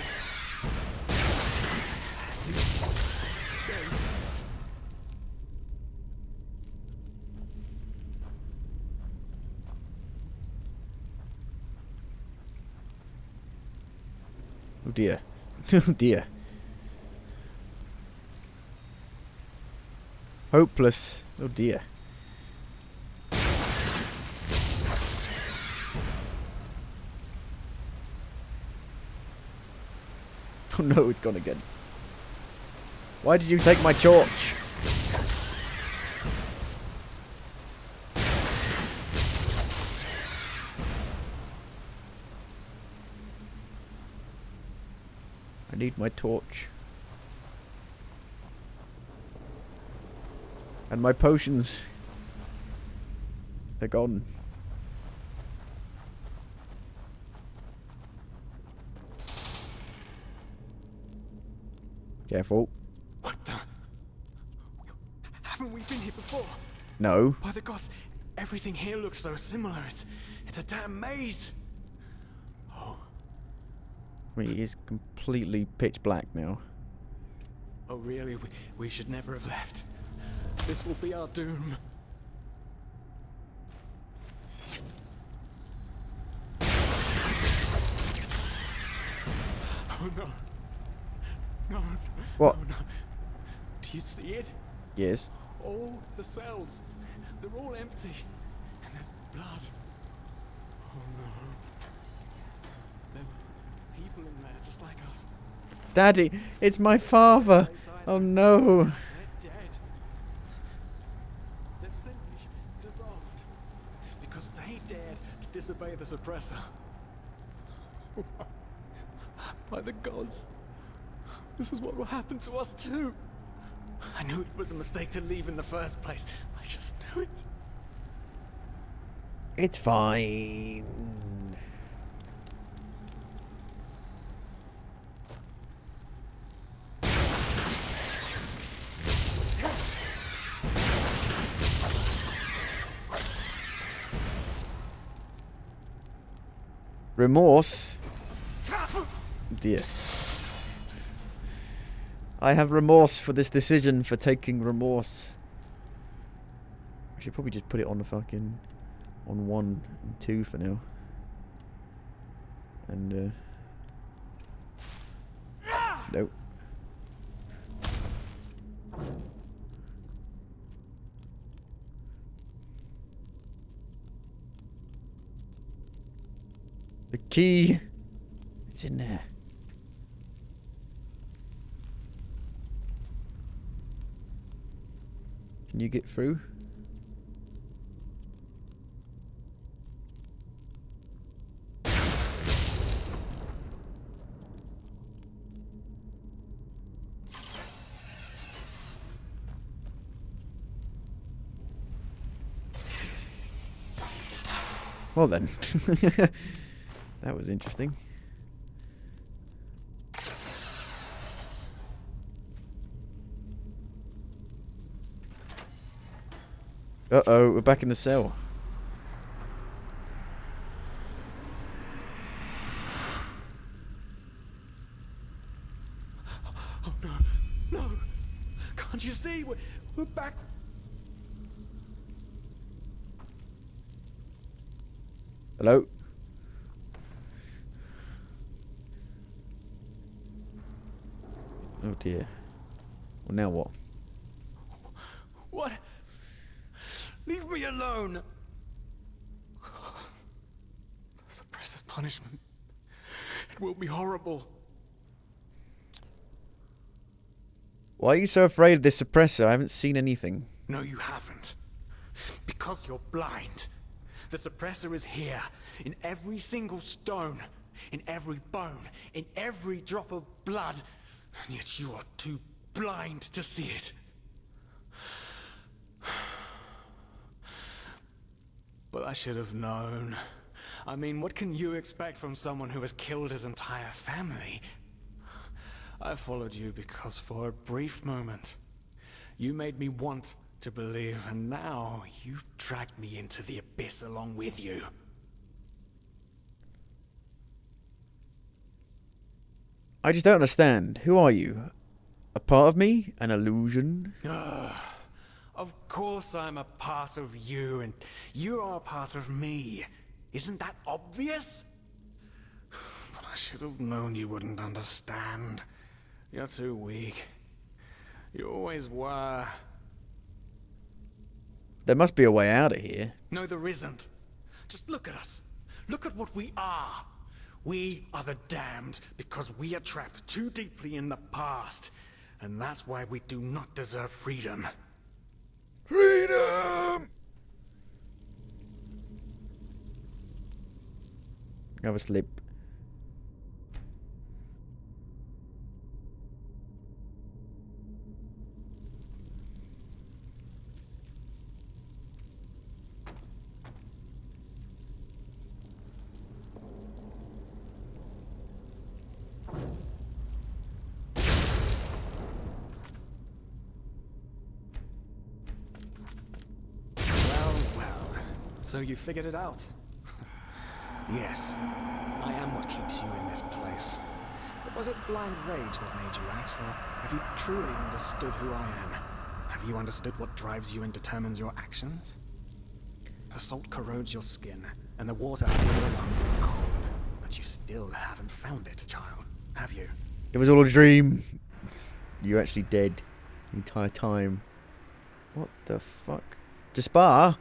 Oh dear. Oh dear. Hopeless. Oh dear. Oh no, it's gone again. Why did you take my torch? I need my torch. And my potions. They're gone. Careful. What the? Haven't we been here before? No. By the gods, everything here looks so similar. It's a damn maze. Oh. I mean, it is completely pitch black now. Oh really? We should never have left. This will be our doom. Oh no. No. What? No, no. Do you see it? Yes. All the cells. They're all empty. And there's blood. Oh no. There were people in there just like us. Daddy, it's my father. Oh no. They're dead. They've simply dissolved. Because they dared to disobey the suppressor. By the gods. This is what will happen to us too. I knew it was a mistake to leave in the first place. I just knew it. It's fine. Remorse? Oh dear. I have remorse for this decision for taking remorse. I should probably just put it on the fucking... on 1 and 2 for now. And, nope. The key! It's in there. Can you get through? Well then. That was interesting. Uh-oh, we're back in the cell. Oh no, no! Can't you see? We're back. Hello? Oh dear. Well, now what? What? Leave me alone! The suppressor's punishment. It will be horrible. Why are you so afraid of this suppressor? I haven't seen anything. No, you haven't. Because you're blind. The suppressor is here, in every single stone, in every bone, in every drop of blood, and yet you are too blind to see it. But I should have known. I mean, what can you expect from someone who has killed his entire family? I followed you because for a brief moment, you made me want to believe, and now you've dragged me into the abyss along with you. I just don't understand. Who are you? A part of me? An illusion? Of course I'm a part of you, and you are a part of me. Isn't that obvious? But I should have known you wouldn't understand. You're too weak. You always were. There must be a way out of here. No, there isn't. Just look at us. Look at what we are. We are the damned because we are trapped too deeply in the past. And that's why we do not deserve freedom. Freedom! Have a sleep. So you figured it out? Yes. I am what keeps you in this place. But was it blind rage that made you act, or have you truly understood who I am? Have you understood what drives you and determines your actions? The salt corrodes your skin, and the water in your lungs is cold. But you still haven't found it, child, have you? It was all a dream. You're actually dead the entire time. What the fuck? Jaspar?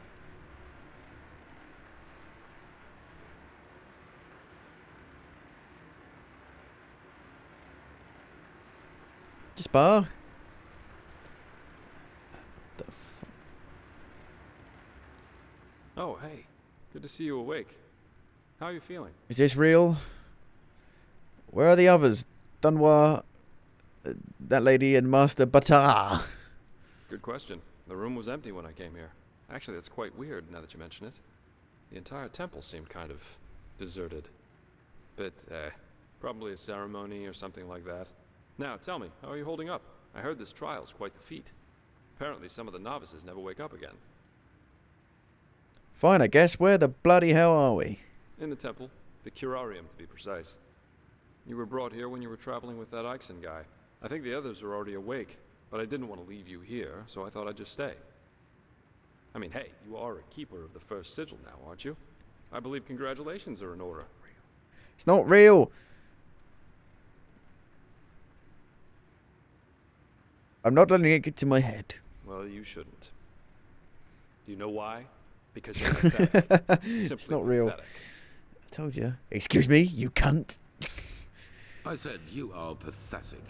Jaspar? What the fuck? Oh, hey. Good to see you awake. How are you feeling? Is this real? Where are the others? Dunwar, that lady, and Master Batar. Good question. The room was empty when I came here. Actually, that's quite weird now that you mention it. The entire temple seemed kind of deserted. But, probably a ceremony or something like that. Now, tell me, how are you holding up? I heard this trial's quite the feat. Apparently some of the novices never wake up again. Fine, I guess. Where the bloody hell are we? In the temple. The curarium, to be precise. You were brought here when you were traveling with that Ixon guy. I think the others are already awake, but I didn't want to leave you here, so I thought I'd just stay. I mean, hey, you are a keeper of the First Sigil now, aren't you? I believe congratulations are in order. It's not real. I'm not letting it get to my head. Well, you shouldn't. Do you know why? Because you're pathetic. It's Simply not real. pathetic. I told you. Excuse me, you cunt. I said you are pathetic.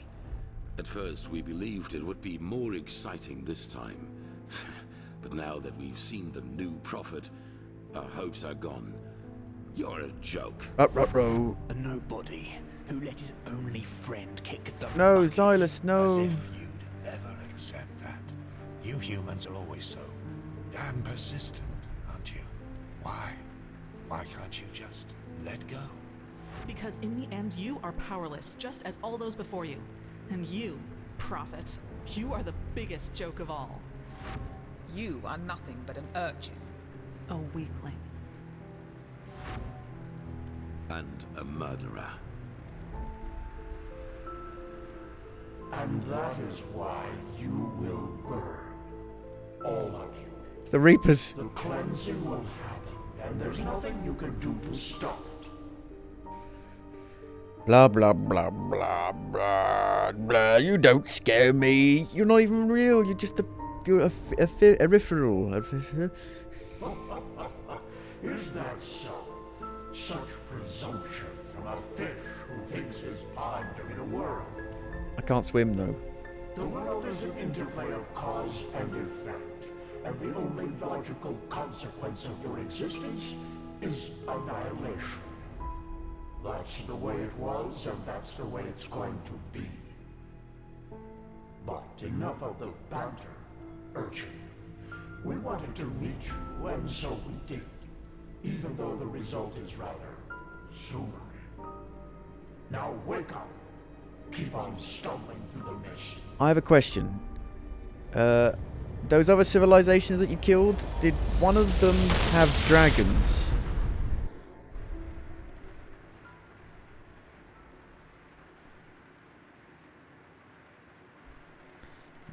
At first, we believed it would be more exciting this time. But now that we've seen the new prophet, our hopes are gone. You're a joke. Ruh-roh. A nobody who let his only friend kick the No, bucket. Xylus, no. As if you'd ever accept that. You humans are always so damn persistent, aren't you? Why? Why can't you just let go? Because in the end, you are powerless, just as all those before you. And you, prophet, you are the biggest joke of all. You are nothing but an urchin. A weakling. And a murderer. And that is why you will burn. All of you. It's the Reapers. The cleansing will happen, and there's nothing you can do to stop it. Blah, blah, blah, blah, blah, blah. You don't scare me. You're not even real. You're just you're a peripheral. Is that so? Such presumption from a fish who thinks his pond to be the world. I can't swim, though. The world is an interplay of cause and effect, and the only logical consequence of your existence is annihilation. That's the way it was, and that's the way it's going to be. But enough of the banter, urchin. We wanted to meet you, and so we did, even though the result is rather sobering. Now wake up. Keep on stumbling through the mist. I have a question. Those other civilizations that you killed, did one of them have dragons?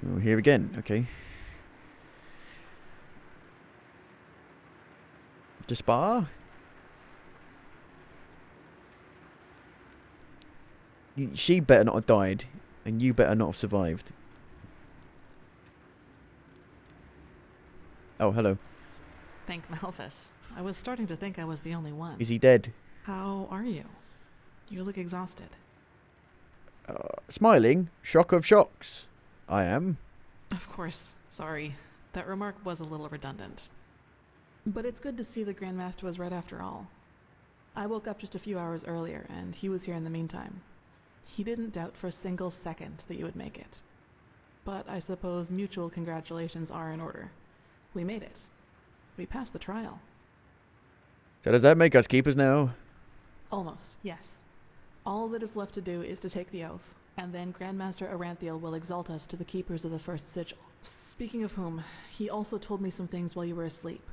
Oh, here again, okay. Jaspar? She better not have died, and you better not have survived. Oh, hello. Thank Malphus. I was starting to think I was the only one. Is he dead? How are you? You look exhausted. Smiling? Shock of shocks. I am. Of course. Sorry. That remark was a little redundant. But it's good to see the Grandmaster was right after all. I woke up just a few hours earlier, and he was here in the meantime. He didn't doubt for a single second that you would make it. But I suppose mutual congratulations are in order. We made it. We passed the trial. So does that make us keepers now? Almost, yes. All that is left to do is to take the oath, and then Grandmaster Aranthiel will exalt us to the keepers of the First Sigil. Speaking of whom, he also told me some things while you were asleep.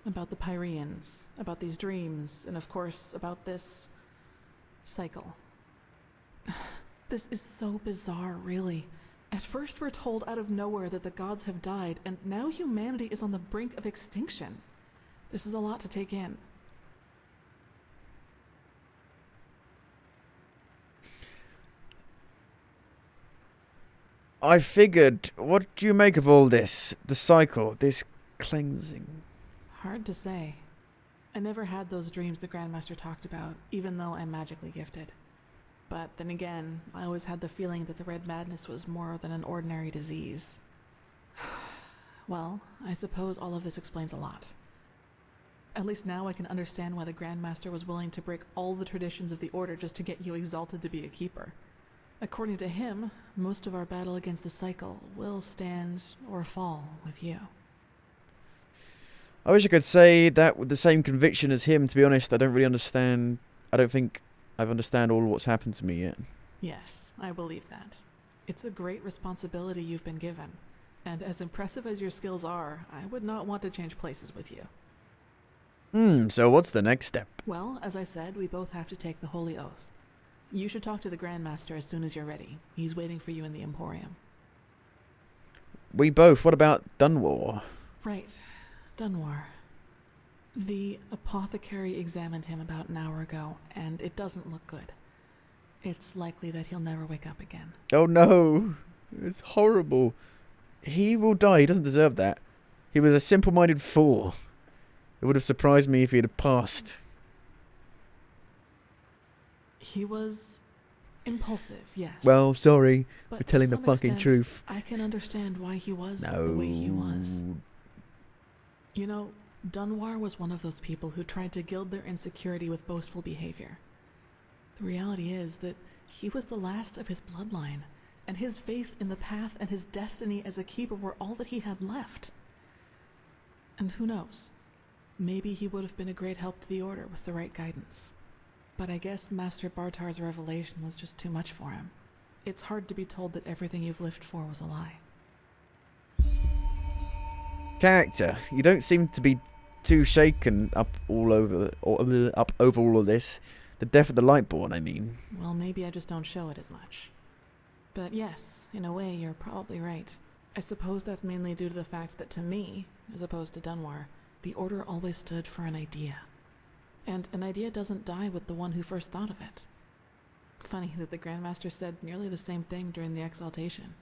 About the Pyreans, about these dreams, and of course, about this cycle. This is so bizarre, really. At first we're told out of nowhere that the gods have died, and now humanity is on the brink of extinction. This is a lot to take in. I figured, what do you make of all this? The cycle, this cleansing? Hard to say. I never had those dreams the Grandmaster talked about, even though I'm magically gifted. But then again, I always had the feeling that the Red Madness was more than an ordinary disease. Well, I suppose all of this explains a lot. At least now I can understand why the Grandmaster was willing to break all the traditions of the Order just to get you exalted to be a keeper. According to him, most of our battle against the cycle will stand or fall with you. I wish I could say that with the same conviction as him. To be honest, I don't really understand. I don't think I've understand all what's happened to me yet. Yes, I believe that. It's a great responsibility you've been given, and as impressive as your skills are, I would not want to change places with you. So what's the next step? Well, as I said, we both have to take the Holy Oath. You should talk to the Grand Master as soon as you're ready. He's waiting for you in the Emporium. We both. What about Dunwar? Right. Dunwar. The apothecary examined him about an hour ago, and it doesn't look good. It's likely that he'll never wake up again. Oh no. It's horrible. He will die. He doesn't deserve that. He was a simple-minded fool. It would have surprised me if he had passed. He was impulsive, yes. Well, sorry but for telling to the some fucking extent, truth. I can understand why he was No. the way he was. You know, Dunwar was one of those people who tried to gild their insecurity with boastful behavior. The reality is that he was the last of his bloodline, and his faith in the path and his destiny as a keeper were all that he had left. And who knows? Maybe he would have been a great help to the Order with the right guidance. But I guess Master Bartar's revelation was just too much for him. It's hard to be told that everything you've lived for was a lie. Character, you don't seem to be too shaken up over all of this. The death of the Lightborn, I mean. Well, maybe I just don't show it as much. But yes, in a way, you're probably right. I suppose that's mainly due to the fact that to me, as opposed to Dunwar, the Order always stood for an idea. And an idea doesn't die with the one who first thought of it. Funny that the Grandmaster said nearly the same thing during the exaltation.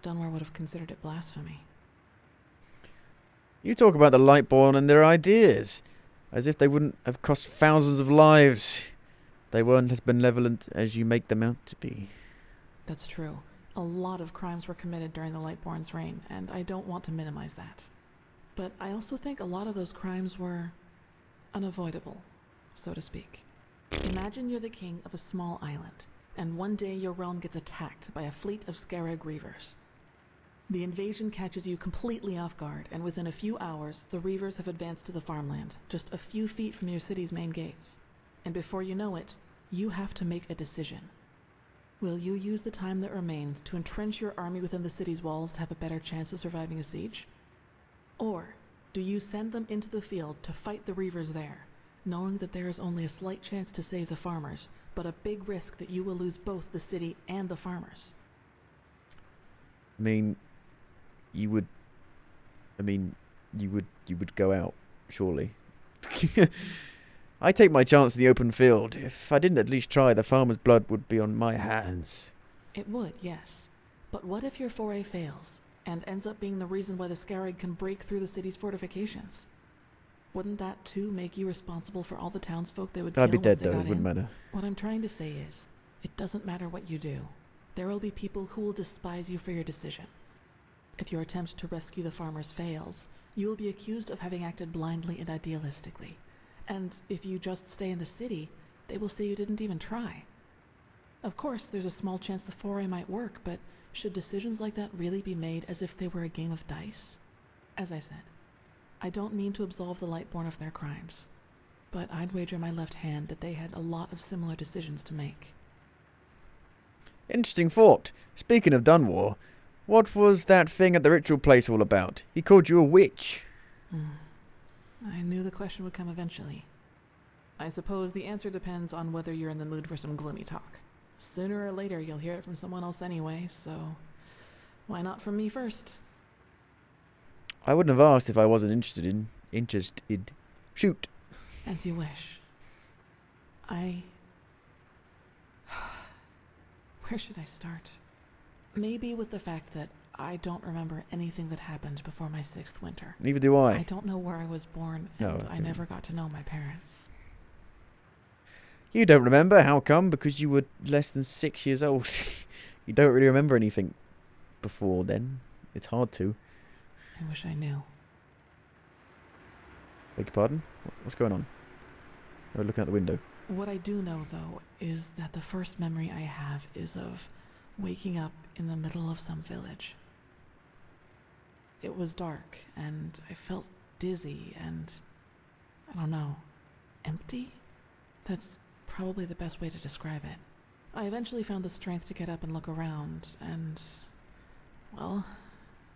Dunwar would have considered it blasphemy. You talk about the Lightborn and their ideas, as if they wouldn't have cost thousands of lives. They weren't as benevolent as you make them out to be. That's true. A lot of crimes were committed during the Lightborn's reign, and I don't want to minimize that. But I also think a lot of those crimes were unavoidable, so to speak. Imagine you're the king of a small island, and one day your realm gets attacked by a fleet of Scarab Reavers. The invasion catches you completely off guard, and within a few hours, the Reavers have advanced to the farmland, just a few feet from your city's main gates. And before you know it, you have to make a decision. Will you use the time that remains to entrench your army within the city's walls to have a better chance of surviving a siege? Or do you send them into the field to fight the Reavers there, knowing that there is only a slight chance to save the farmers, but a big risk that you will lose both the city and the farmers? I mean, you would go out, surely. I take my chance in the open field. If I didn't at least try, the farmer's blood would be on my hands. It would, yes. But what if your foray fails, and ends up being the reason why the Scarab can break through the city's fortifications? Wouldn't that too make you responsible for all the townsfolk they would kill I'd be dead once they though, got it wouldn't in? matter. What I'm trying to say is, it doesn't matter what you do. There will be people who will despise you for your decision. If your attempt to rescue the farmers fails, you will be accused of having acted blindly and idealistically. And if you just stay in the city, they will say you didn't even try. Of course, there's a small chance the foray might work, but should decisions like that really be made as if they were a game of dice? As I said, I don't mean to absolve the Lightborn of their crimes, but I'd wager my left hand that they had a lot of similar decisions to make. Interesting thought. Speaking of Dunwar, what was that thing at the ritual place all about? He called you a witch. I knew the question would come eventually. I suppose the answer depends on whether you're in the mood for some gloomy talk. Sooner or later you'll hear it from someone else anyway, so why not from me first? I wouldn't have asked if I wasn't interested. Shoot. As you wish. Where should I start? Maybe with the fact that I don't remember anything that happened before my 6th winter. Neither do I. I don't know where I was born, and I never got to know my parents. You don't remember? How come? Because you were less than 6 years old. You don't really remember anything before then. It's hard to. I wish I knew. Beg your pardon? What's going on? Oh, looking out the window. What I do know, though, is that the first memory I have is of waking up in the middle of some village. It was dark, and I felt dizzy and, I don't know, empty? That's probably the best way to describe it. I eventually found the strength to get up and look around, and, well,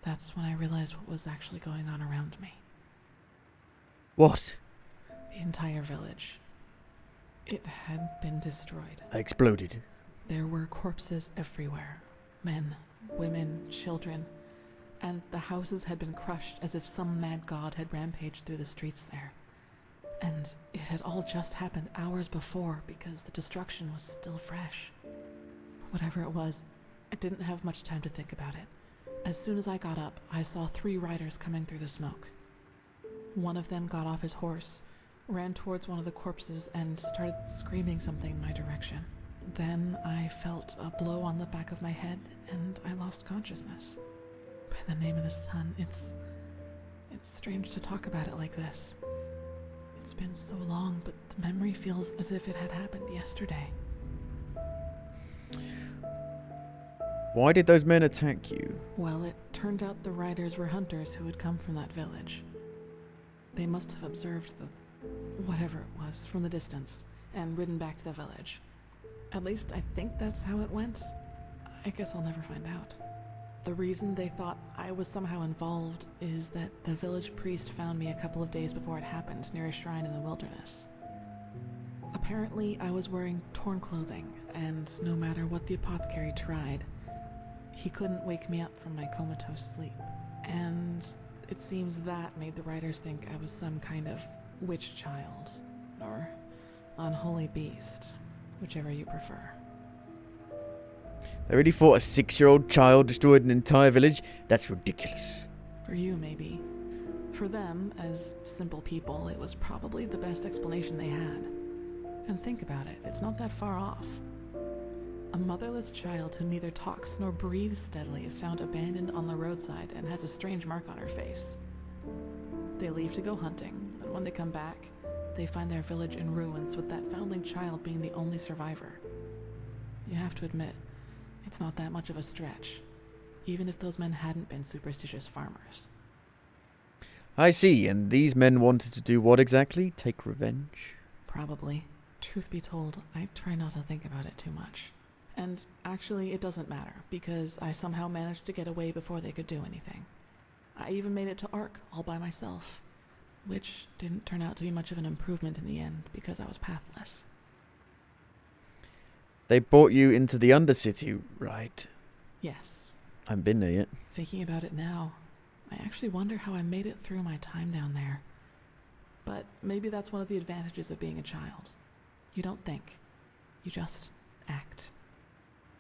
that's when I realized what was actually going on around me. What? The entire village. It had been destroyed. Exploded. There were corpses everywhere. Men, women, children. And the houses had been crushed as if some mad god had rampaged through the streets there. And it had all just happened hours before because the destruction was still fresh. Whatever it was, I didn't have much time to think about it. As soon as I got up, I saw 3 riders coming through the smoke. One of them got off his horse, ran towards one of the corpses, and started screaming something in my direction. Then I felt a blow on the back of my head, and I lost consciousness. By the name of the sun, it's strange to talk about it like this. It's been so long, but the memory feels as if it had happened yesterday. Why did those men attack you? Well, it turned out the riders were hunters who had come from that village. They must have observed the whatever it was from the distance and ridden back to the village. At least I think that's how it went. I guess I'll never find out. The reason they thought I was somehow involved is that the village priest found me a couple of days before it happened near a shrine in the wilderness. Apparently, I was wearing torn clothing, and no matter what the apothecary tried, he couldn't wake me up from my comatose sleep. And it seems that made the riders think I was some kind of witch child, or unholy beast, whichever you prefer. They really thought a 6-year-old child destroyed an entire village? That's ridiculous. For you, maybe. For them, as simple people, it was probably the best explanation they had. And think about it, it's not that far off. A motherless child who neither talks nor breathes steadily is found abandoned on the roadside and has a strange mark on her face. They leave to go hunting, and when they come back, they find their village in ruins with that foundling child being the only survivor. You have to admit, it's not that much of a stretch, even if those men hadn't been superstitious farmers. I see, and these men wanted to do what exactly? Take revenge? Probably. Truth be told, I try not to think about it too much. And actually, it doesn't matter, because I somehow managed to get away before they could do anything. I even made it to Ark all by myself, which didn't turn out to be much of an improvement in the end, because I was pathless. They brought you into the Undercity, right? Yes. I haven't been there yet. Thinking about it now, I actually wonder how I made it through my time down there. But maybe that's one of the advantages of being a child. You don't think. You just act.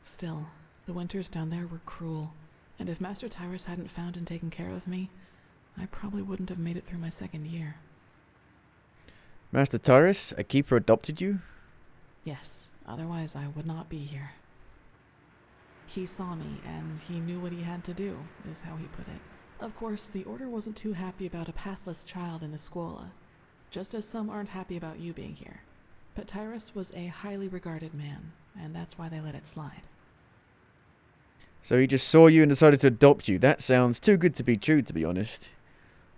Still, the winters down there were cruel, and if Master Tyrus hadn't found and taken care of me, I probably wouldn't have made it through my 2nd year. Master Tyrus, a keeper adopted you? Yes, otherwise I would not be here. He saw me, and he knew what he had to do, is how he put it. Of course, the Order wasn't too happy about a pathless child in the Scuola, just as some aren't happy about you being here. But Tyrus was a highly regarded man, and that's why they let it slide. So he just saw you and decided to adopt you. That sounds too good to be true, to be honest.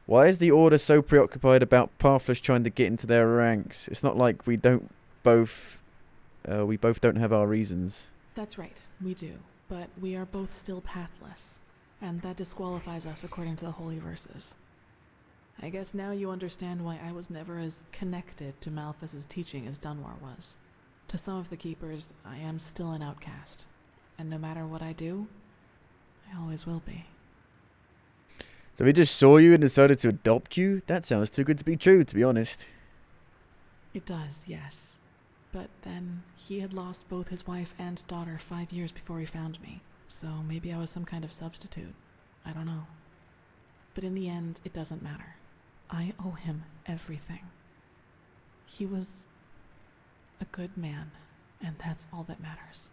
Why is the Order so preoccupied about pathless trying to get into their ranks? It's not like we both don't have our reasons. That's right, we do. But we are both still pathless, and that disqualifies us according to the Holy Verses. I guess now you understand why I was never as connected to Malthus's teaching as Dunwar was. To some of the Keepers, I am still an outcast, and no matter what I do, I always will be. So he just saw you and decided to adopt you? That sounds too good to be true, to be honest. It does, yes. But then, he had lost both his wife and daughter 5 years before he found me, so maybe I was some kind of substitute. I don't know. But in the end, it doesn't matter. I owe him everything. He was a good man, and that's all that matters.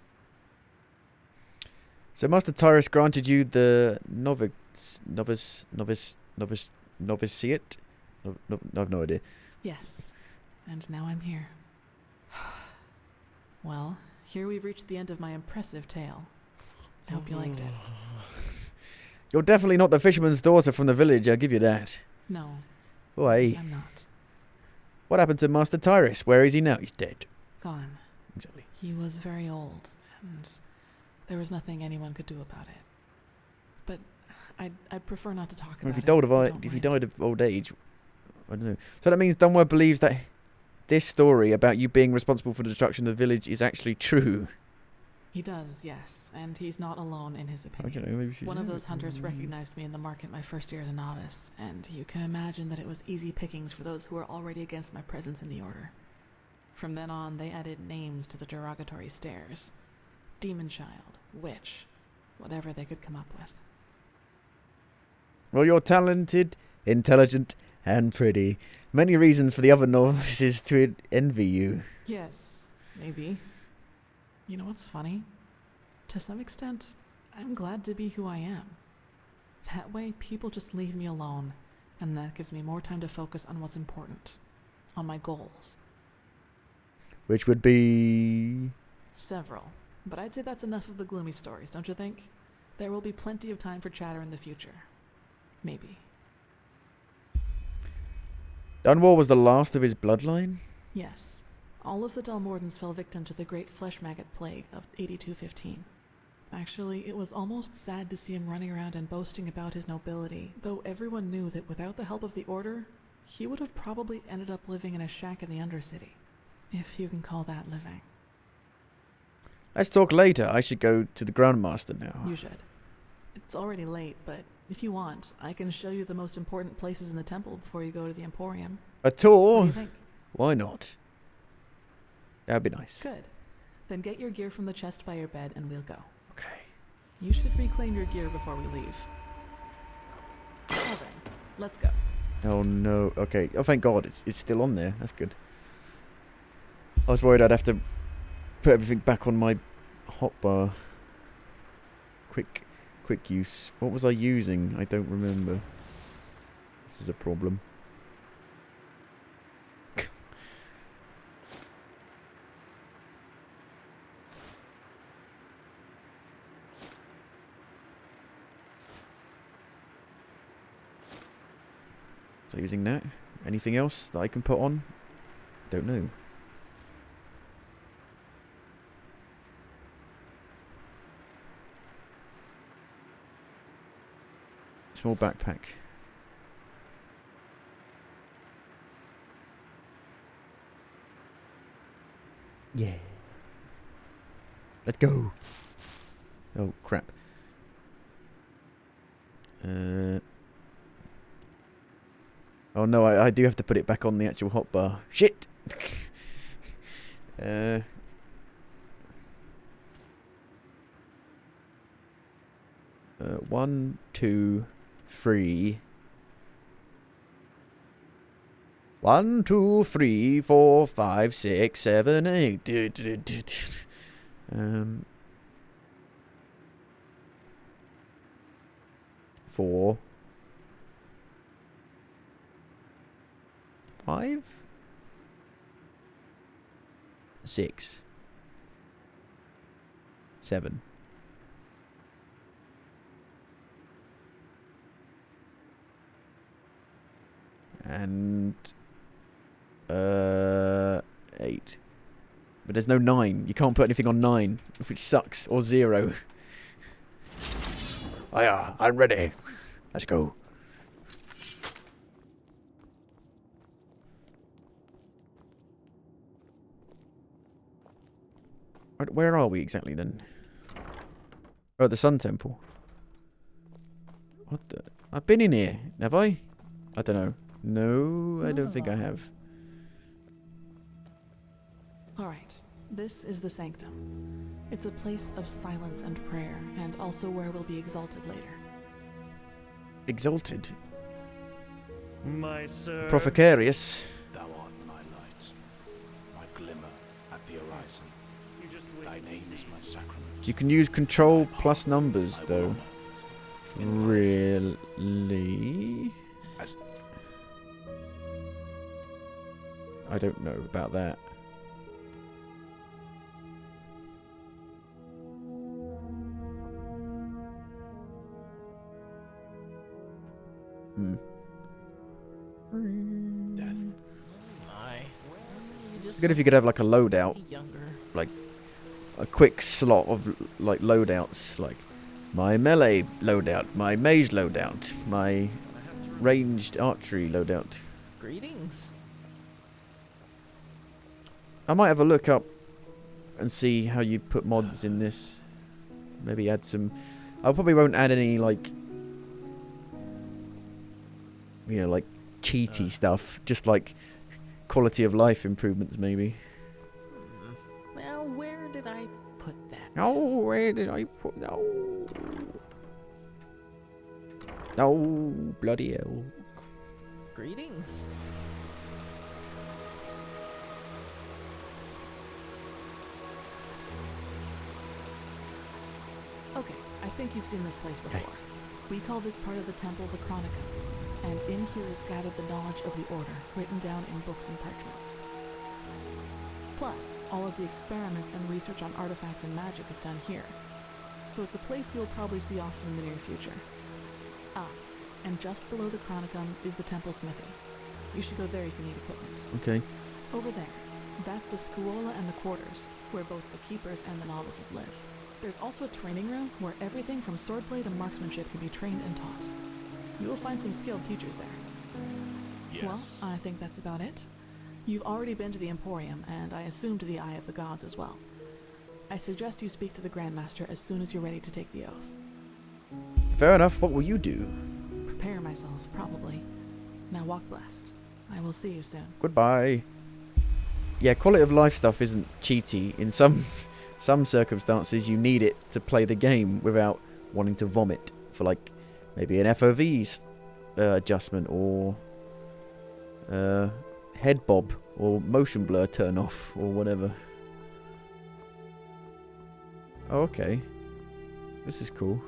So Master Tyrus granted you the novitiate? No, I've no idea. Yes, and now I'm here. Well, here we've reached the end of my impressive tale. I hope you liked it. You're definitely not the fisherman's daughter from the village, I'll give you that. No, Why? I'm not. What happened to Master Tyrus? Where is he now? He's dead. Gone. Exactly. He was very old, and there was nothing anyone could do about it. But I'd prefer not to talk Well, about if he died of old age, I don't know. So that means Dunware believes that this story about you being responsible for the destruction of the village is actually true. He does, yes, and he's not alone in his opinion. I don't know, maybe she's One of those hunters recognized me in the market my first year as a novice, and you can imagine that it was easy pickings for those who were already against my presence in the Order. From then on, they added names to the derogatory stares. Demon Child, Witch, whatever they could come up with. Well, you're talented, intelligent, and pretty. Many reasons for the other novices to envy you. Yes, maybe. You know what's funny? To some extent, I'm glad to be who I am. That way, people just leave me alone, and that gives me more time to focus on what's important, on my goals. Which would be... Several. But I'd say that's enough of the gloomy stories, don't you think? There will be plenty of time for chatter in the future. Maybe. Dunwar was the last of his bloodline? Yes. All of the Dalmordans fell victim to the great flesh maggot plague of 8215. Actually, it was almost sad to see him running around and boasting about his nobility, though everyone knew that without the help of the Order, he would have probably ended up living in a shack in the Undercity. If you can call that living. Let's talk later. I should go to the Grandmaster now. You should. It's already late, but if you want, I can show you the most important places in the temple before you go to the Emporium. A tour? What do you think? Why not? That'd be nice. Good. Then get your gear from the chest by your bed and we'll go. Okay. You should reclaim your gear before we leave. Well then, let's go. Oh no. Okay. Oh, thank God. It's still on there. That's good. I was worried I'd have to put everything back on my hotbar. Quick use. What was I using? I don't remember. This is a problem. So using that. Anything else that I can put on? Don't know. Small backpack. Yeah. Let's go. Oh, crap. Oh no, I do have to put it back on the actual hotbar. Shit! 1, 2, 3. 1, 2, 3, 4, 5, 6, 7, 8. 4, 5, 6, 7. And 8. But there's no 9. You can't put anything on 9, which sucks. Or 0. I'm ready. Let's go. Where are we exactly then? Oh, the Sun Temple. What the? I've been in here, have I? I don't know. No, I don't think I have. Alright, this is the Sanctum. It's a place of silence and prayer, and also where we'll be exalted later. Exalted? My sir. Prophecarius. Thou art my light, my glimmer at the horizon. Thy name is my sacrament. You can use control plus numbers, though. Really? I don't know about that. just Good if you could have like a loadout, younger. like a quick slot of like loadouts, like my melee loadout, my mage loadout, my ranged archery loadout. Greetings. I might have a look up and see how you put mods in this. Maybe add some. I probably won't add any like, you know, like cheaty stuff. Just like quality of life improvements, maybe. Now, where did I put that? Oh, where did I put? Oh, bloody hell! Greetings. Okay, I think you've seen this place before. We call this part of the temple the Chronicum, and in here is gathered the knowledge of the Order, written down in books and parchments. Plus, all of the experiments and research on artifacts and magic is done here. So it's a place you'll probably see often in the near future. Ah, and just below the Chronicum is the temple smithy. You should go there if you need equipment. Okay. Over there, that's the Scuola and the quarters, where both the keepers and the novices live. There's also a training room where everything from swordplay to marksmanship can be trained and taught. You will find some skilled teachers there. Yes. Well, I think that's about it. You've already been to the Emporium, and I assume to the Eye of the Gods as well. I suggest you speak to the Grandmaster as soon as you're ready to take the oath. Fair enough. What will you do? Prepare myself, probably. Now walk blessed. I will see you soon. Goodbye. Yeah, quality of life stuff isn't cheaty. In some circumstances, you need it to play the game without wanting to vomit for like maybe an FOV adjustment or head bob or motion blur turn off or whatever. Oh, okay. This is cool.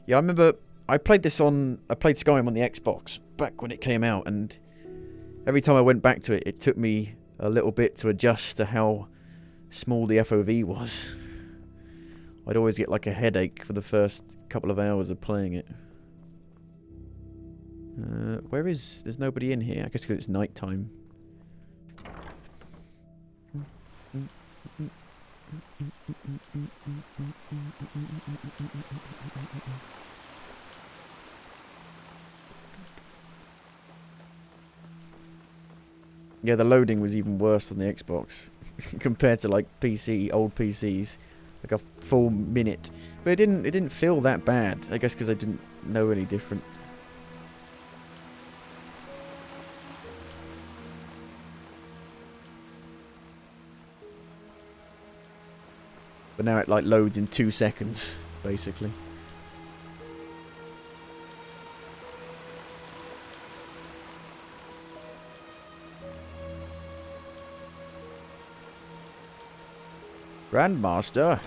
Yeah, I remember I played Skyrim on the Xbox back when it came out, and every time I went back to it, it took me a little bit to adjust to how small the FOV was. I'd always get like a headache for the first couple of hours of playing it. There's nobody in here. I guess because it's night time. Yeah, the loading was even worse on the Xbox compared to like old PCs, like a full minute. But it didn't feel that bad. I guess because I didn't know any different. But now it like loads in 2 seconds, basically. Grandmaster?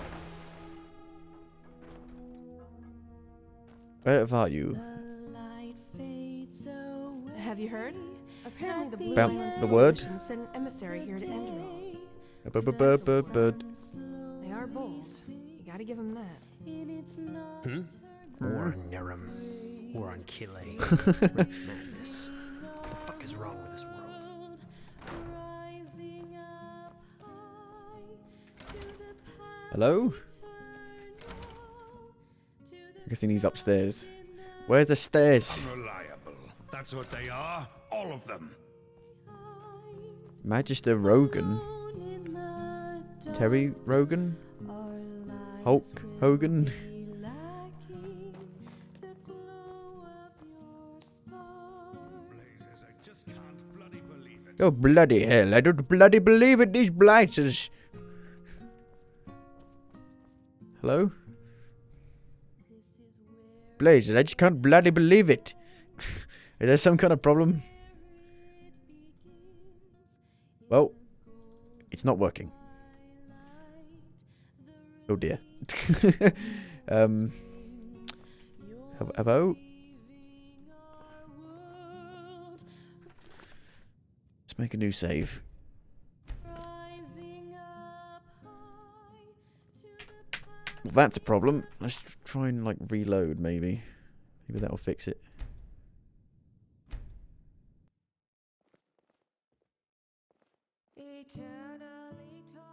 Where are you? Have you heard? Apparently the Blue About Islands the word? Coalition sent an emissary here to Enderal. Bird. They are bold. You gotta give them that. War on Nerum. War on Kile. Madness. What the fuck is wrong with this world? Hello? I'm guessing he's upstairs. Where's the stairs? Unreliable. That's what they are. All of them. Magister Rogan? Terry Rogan? Hulk Hogan? Oh bloody hell, I don't bloody believe it, these blighters. Hello? Blazes, I just can't bloody believe it. Is there some kind of problem? Well, it's not working. Oh dear. Hello? Let's make a new save. that's a problem. Let's try and, like, reload, maybe. Maybe that'll fix it.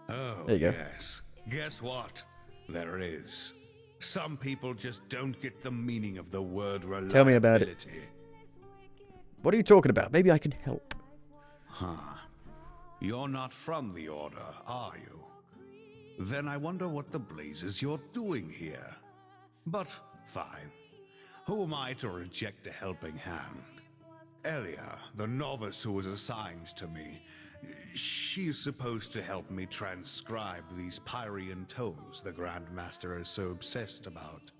Oh, There you go. yes. Guess what? There is. Some people just don't get the meaning of the word reliability. Tell me about it. What are you talking about? Maybe I can help. Huh. You're not from the Order, are you? Then I wonder what the blazes you're doing here. But, fine. Who am I to reject a helping hand? Elia, the novice who was assigned to me, she's supposed to help me transcribe these Pyrian tomes the Grand Master is so obsessed about.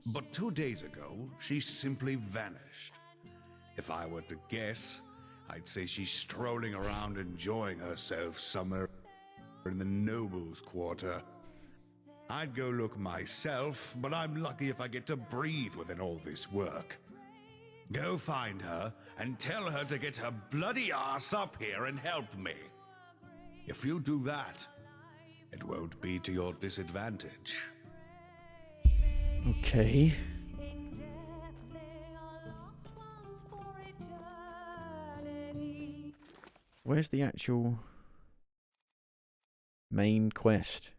But 2 days ago, she simply vanished. If I were to guess, I'd say she's strolling around enjoying herself somewhere in the Nobles' Quarter. I'd go look myself, but I'm lucky if I get to breathe within all this work. Go find her and tell her to get her bloody ass up here and help me. If you do that, it won't be to your disadvantage. Okay. Where's the actual main quest?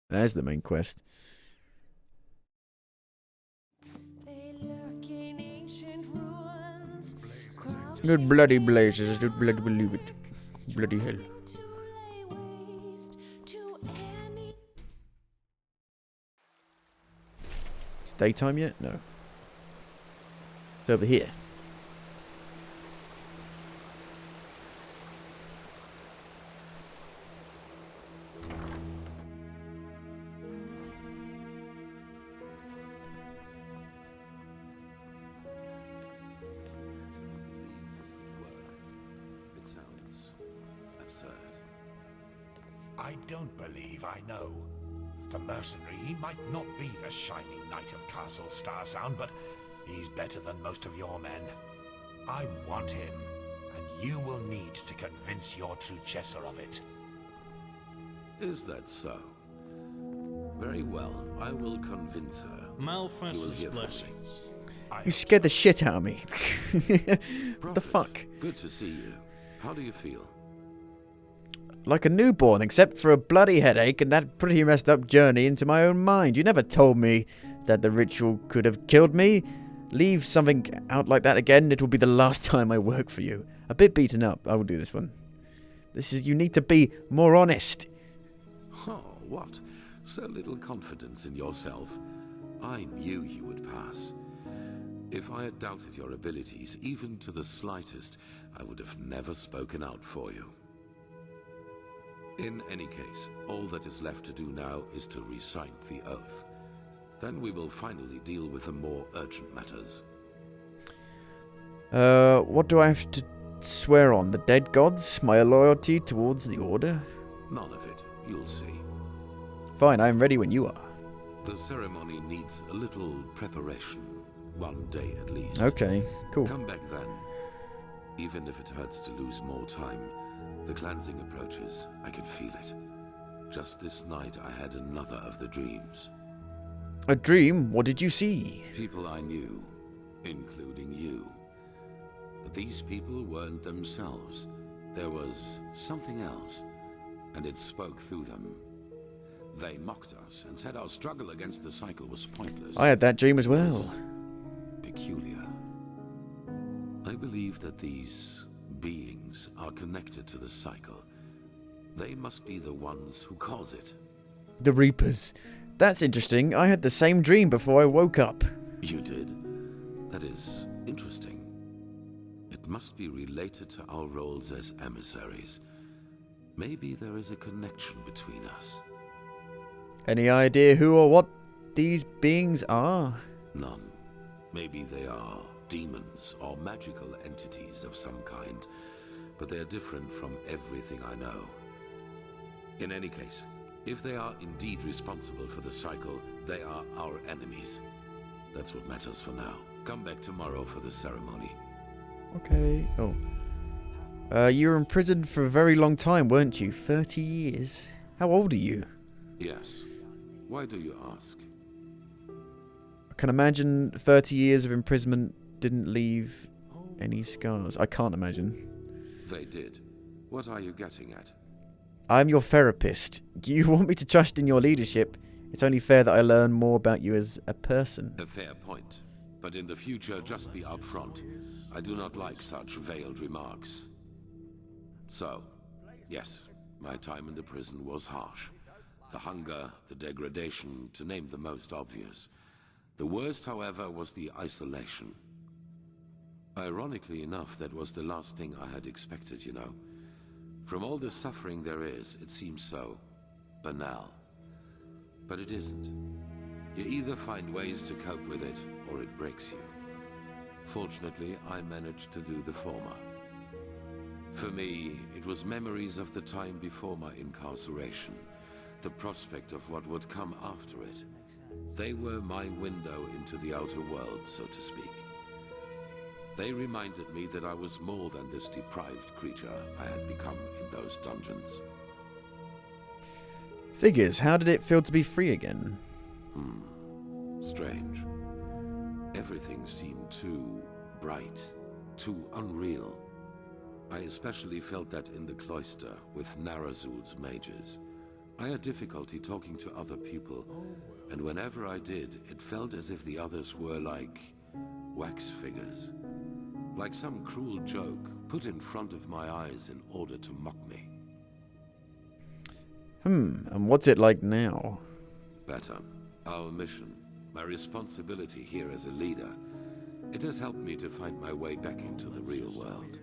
There's the main quest. Good bloody blazes, good bloody believe it. Bloody hell. It's daytime yet? No. It's over here. I don't believe I know. The mercenary, he might not be the shining knight of Castle Starsound, but he's better than most of your men. I want him, and you will need to convince your true Chesser of it. Is that so? Very well, I will convince her. Malfast's blessings. You scared the shit out of me. What the fuck? Good to see you. How do you feel? Like a newborn, except for a bloody headache and that pretty messed up journey into my own mind. You never told me that the ritual could have killed me. Leave something out like that again, it will be the last time I work for you. A bit beaten up. I will do this one. You need to be more honest. Oh, what? So little confidence in yourself. I knew you would pass. If I had doubted your abilities, even to the slightest, I would have never spoken out for you. In any case, all that is left to do now is to recite the oath. Then we will finally deal with the more urgent matters. What do I have to swear on? The dead gods? My loyalty towards the Order? None of it. You'll see. Fine, I am ready when you are. The ceremony needs a little preparation. 1 day at least. Okay, cool. Come back then. Even if it hurts to lose more time, the cleansing approaches. I can feel it. Just this night I had another of the dreams. A dream? What did you see? People I knew, including you. But these people weren't themselves. There was something else, and it spoke through them. They mocked us and said our struggle against the cycle was pointless. I had that dream as well. Peculiar. I believe that these beings are connected to the cycle. They must be the ones who cause it. The Reapers. That's interesting. I had the same dream before I woke up. You did? That is interesting. It must be related to our roles as emissaries. Maybe there is a connection between us. Any idea who or what these beings are? None. Maybe they are demons or magical entities of some kind, but they're different from everything I know. In any case, if they are indeed responsible for the cycle, they are our enemies. That's what matters for now. Come back tomorrow for the ceremony. Okay. Oh. You were imprisoned for a very long time, weren't you? 30 years. How old are you? Yes. Why do you ask? I can imagine 30 years of imprisonment didn't leave any scars. I can't imagine. They did. What are you getting at? I'm your therapist. Do you want me to trust in your leadership? It's only fair that I learn more about you as a person. A fair point. But in the future, just be upfront. I do not like such veiled remarks. So, yes, my time in the prison was harsh. The hunger, the degradation, to name the most obvious. The worst, however, was the isolation. Ironically enough, that was the last thing I had expected, you know. From all the suffering there is, it seems so banal. But it isn't. You either find ways to cope with it, or it breaks you. Fortunately, I managed to do the former. For me, it was memories of the time before my incarceration, the prospect of what would come after it. They were my window into the outer world, so to speak. They reminded me that I was more than this deprived creature I had become in those dungeons. Figures, how did it feel to be free again? Strange. Everything seemed too bright, too unreal. I especially felt that in the cloister with Narazul's mages. I had difficulty talking to other people, and whenever I did, it felt as if the others were like wax figures. Like some cruel joke put in front of my eyes in order to mock me. And what's it like now? Better. Our mission, my responsibility here as a leader, it has helped me to find my way back into the real world.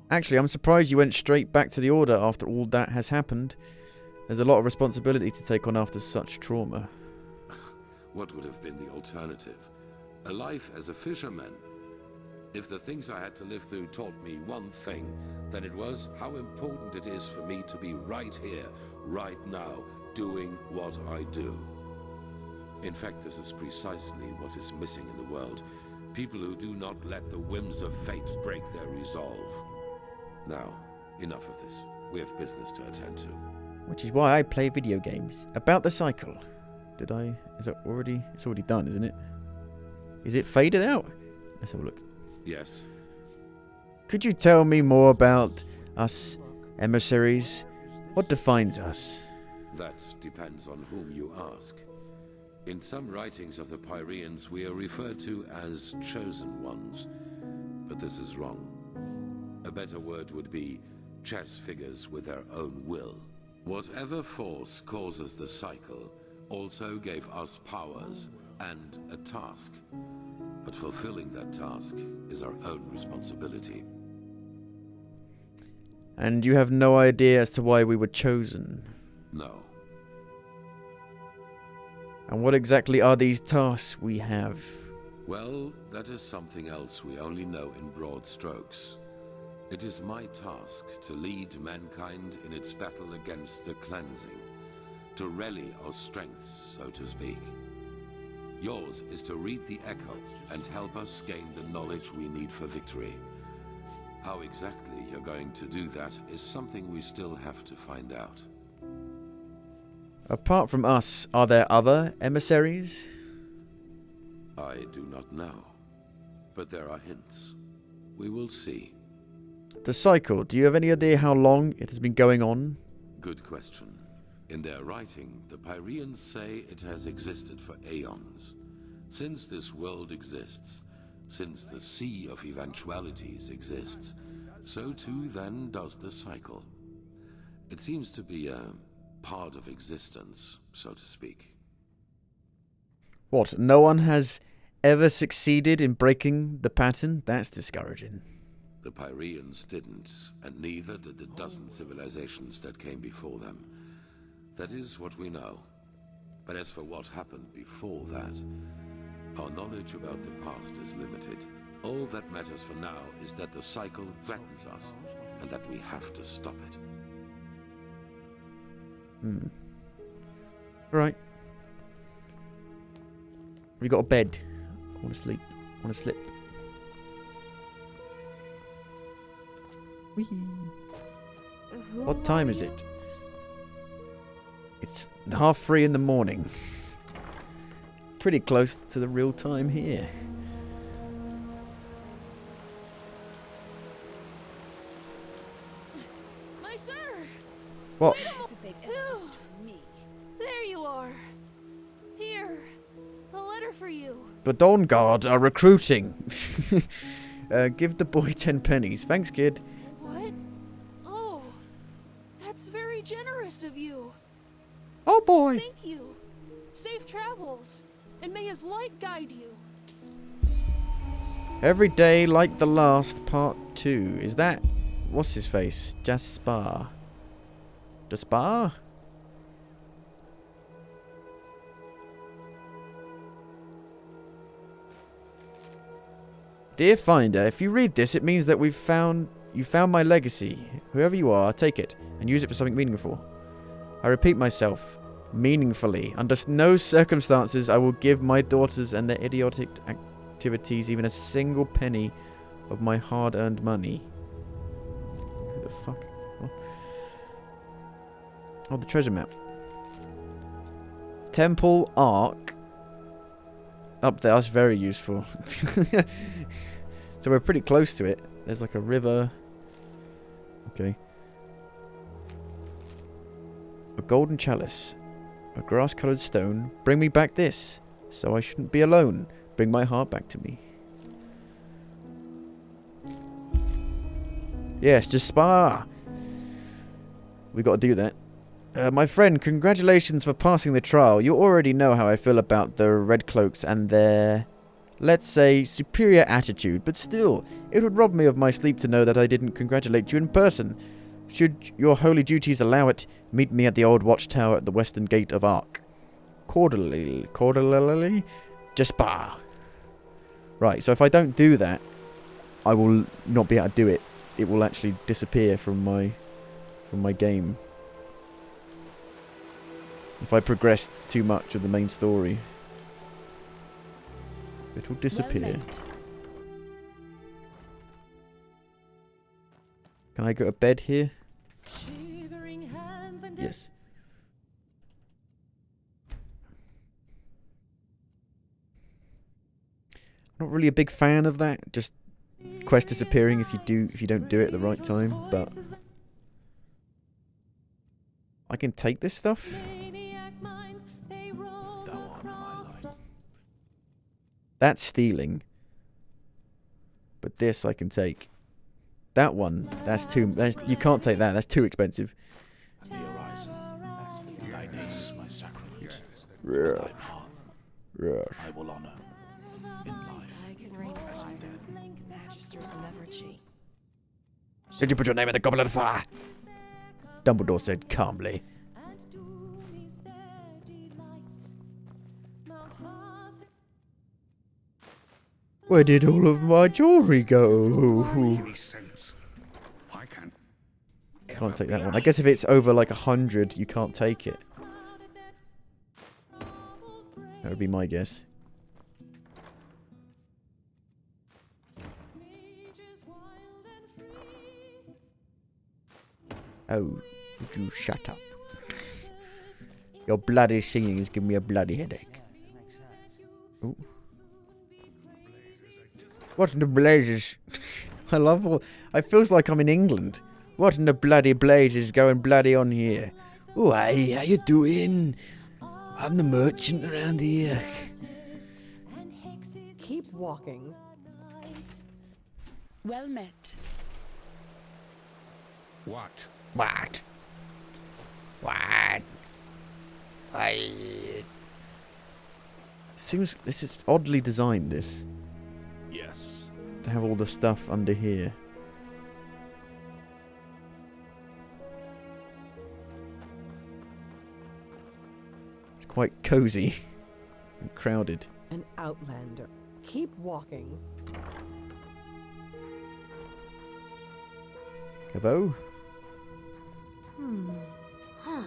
Actually, I'm surprised you went straight back to the Order after all that has happened. There's a lot of responsibility to take on after such trauma. What would have been the alternative? A life as a fisherman? If the things I had to live through taught me one thing, then it was how important it is for me to be right here, right now, doing what I do. In fact, this is precisely what is missing in the world. People who do not let the whims of fate break their resolve. Now, enough of this. We have business to attend to. Which is why I play video games. About the cycle. Did I? Is it already? It's already done, isn't it? Is it faded out? Let's have a look. Yes. Could you tell me more about us emissaries? What defines us? That depends on whom you ask. In some writings of the Pyreans, we are referred to as chosen ones. But this is wrong. A better word would be chess figures with their own will. Whatever force causes the cycle also gave us powers and a task. But fulfilling that task is our own responsibility. And you have no idea as to why we were chosen? No. And what exactly are these tasks we have? Well, that is something else we only know in broad strokes. It is my task to lead mankind in its battle against the cleansing, to rally our strengths, so to speak. Yours is to read the echo and help us gain the knowledge we need for victory. How exactly you're going to do that is something we still have to find out. Apart from us, are there other emissaries? I do not know, but there are hints. We will see. The cycle, do you have any idea how long it has been going on? Good question. In their writing, the Pyreans say it has existed for aeons. Since this world exists, since the sea of eventualities exists, so too then does the cycle. It seems to be a part of existence, so to speak. What, no one has ever succeeded in breaking the pattern? That's discouraging. The Pyreans didn't, and neither did the dozen civilizations that came before them. That is what we know. But as for what happened before that, Our knowledge about the past is limited. All that matters for now is that the cycle threatens us, and that we have to stop it. Right. We got a bed. I want to sleep. I want to slip. Whee. What time is it? It's 3:30 in the morning. Pretty close to the real time here. My sir! What? As if they'd ever listen to me. There you are. Here. A letter for you. The Dawn Guard are recruiting. Give the boy 10 pennies. Thanks, kid. What? Oh. That's very generous of you. Oh, boy. Thank you. Safe travels. And may his light guide you. Every day like the last, part 2. Is that... What's his face? Jaspar. Jaspar? Dear Finder, if you read this, it means that you found my legacy. Whoever you are, take it and use it for something meaningful. I repeat myself, meaningfully. Under no circumstances I will give my daughters and their idiotic activities even a single penny of my hard-earned money. Who the fuck? What? Oh, the treasure map. Temple Ark. Up there, that's very useful. So we're pretty close to it. There's like a river. Okay. A golden chalice. A grass-coloured stone. Bring me back this. So I shouldn't be alone. Bring my heart back to me. Yes, just spa. We got to do that. My friend, congratulations for passing the trial. You already know how I feel about the Red Cloaks and their, let's say, superior attitude. But still, it would rob me of my sleep to know that I didn't congratulate you in person. Should your holy duties allow it, meet me at the old watchtower at the western gate of Ark. Cordially? Jaspar. Right, so if I don't do that, I will not be able to do it. It will actually disappear from my game. If I progress too much of the main story, it will disappear. Can I go to bed here? Yes. Not really a big fan of that. Just quest disappearing if you don't do it at the right time. But I can take this stuff. That's stealing. But this I can take. That one, you can't take that. That's too expensive. Thy name is my sacrament. Yeah. I will honor in life. I can read Magisters never cheat. Did you put your name in the goblet of fire? Dumbledore said calmly. Where did all of my jewelry go? Can't take that one. I guess if it's over like 100, you can't take it. That would be my guess. Oh, would you shut up? Your bloody singing is giving me a bloody headache. Ooh. What in the blazes? I love all... It feels like I'm in England. What in the bloody blazes going bloody on here? Oh, hey, how you doing? I'm the merchant around here. Keep walking. Well met. What? What? Seems this is oddly designed, this. Yes. To have all the stuff under here. It's quite cozy and crowded. An outlander. Keep walking. Hello? Huh.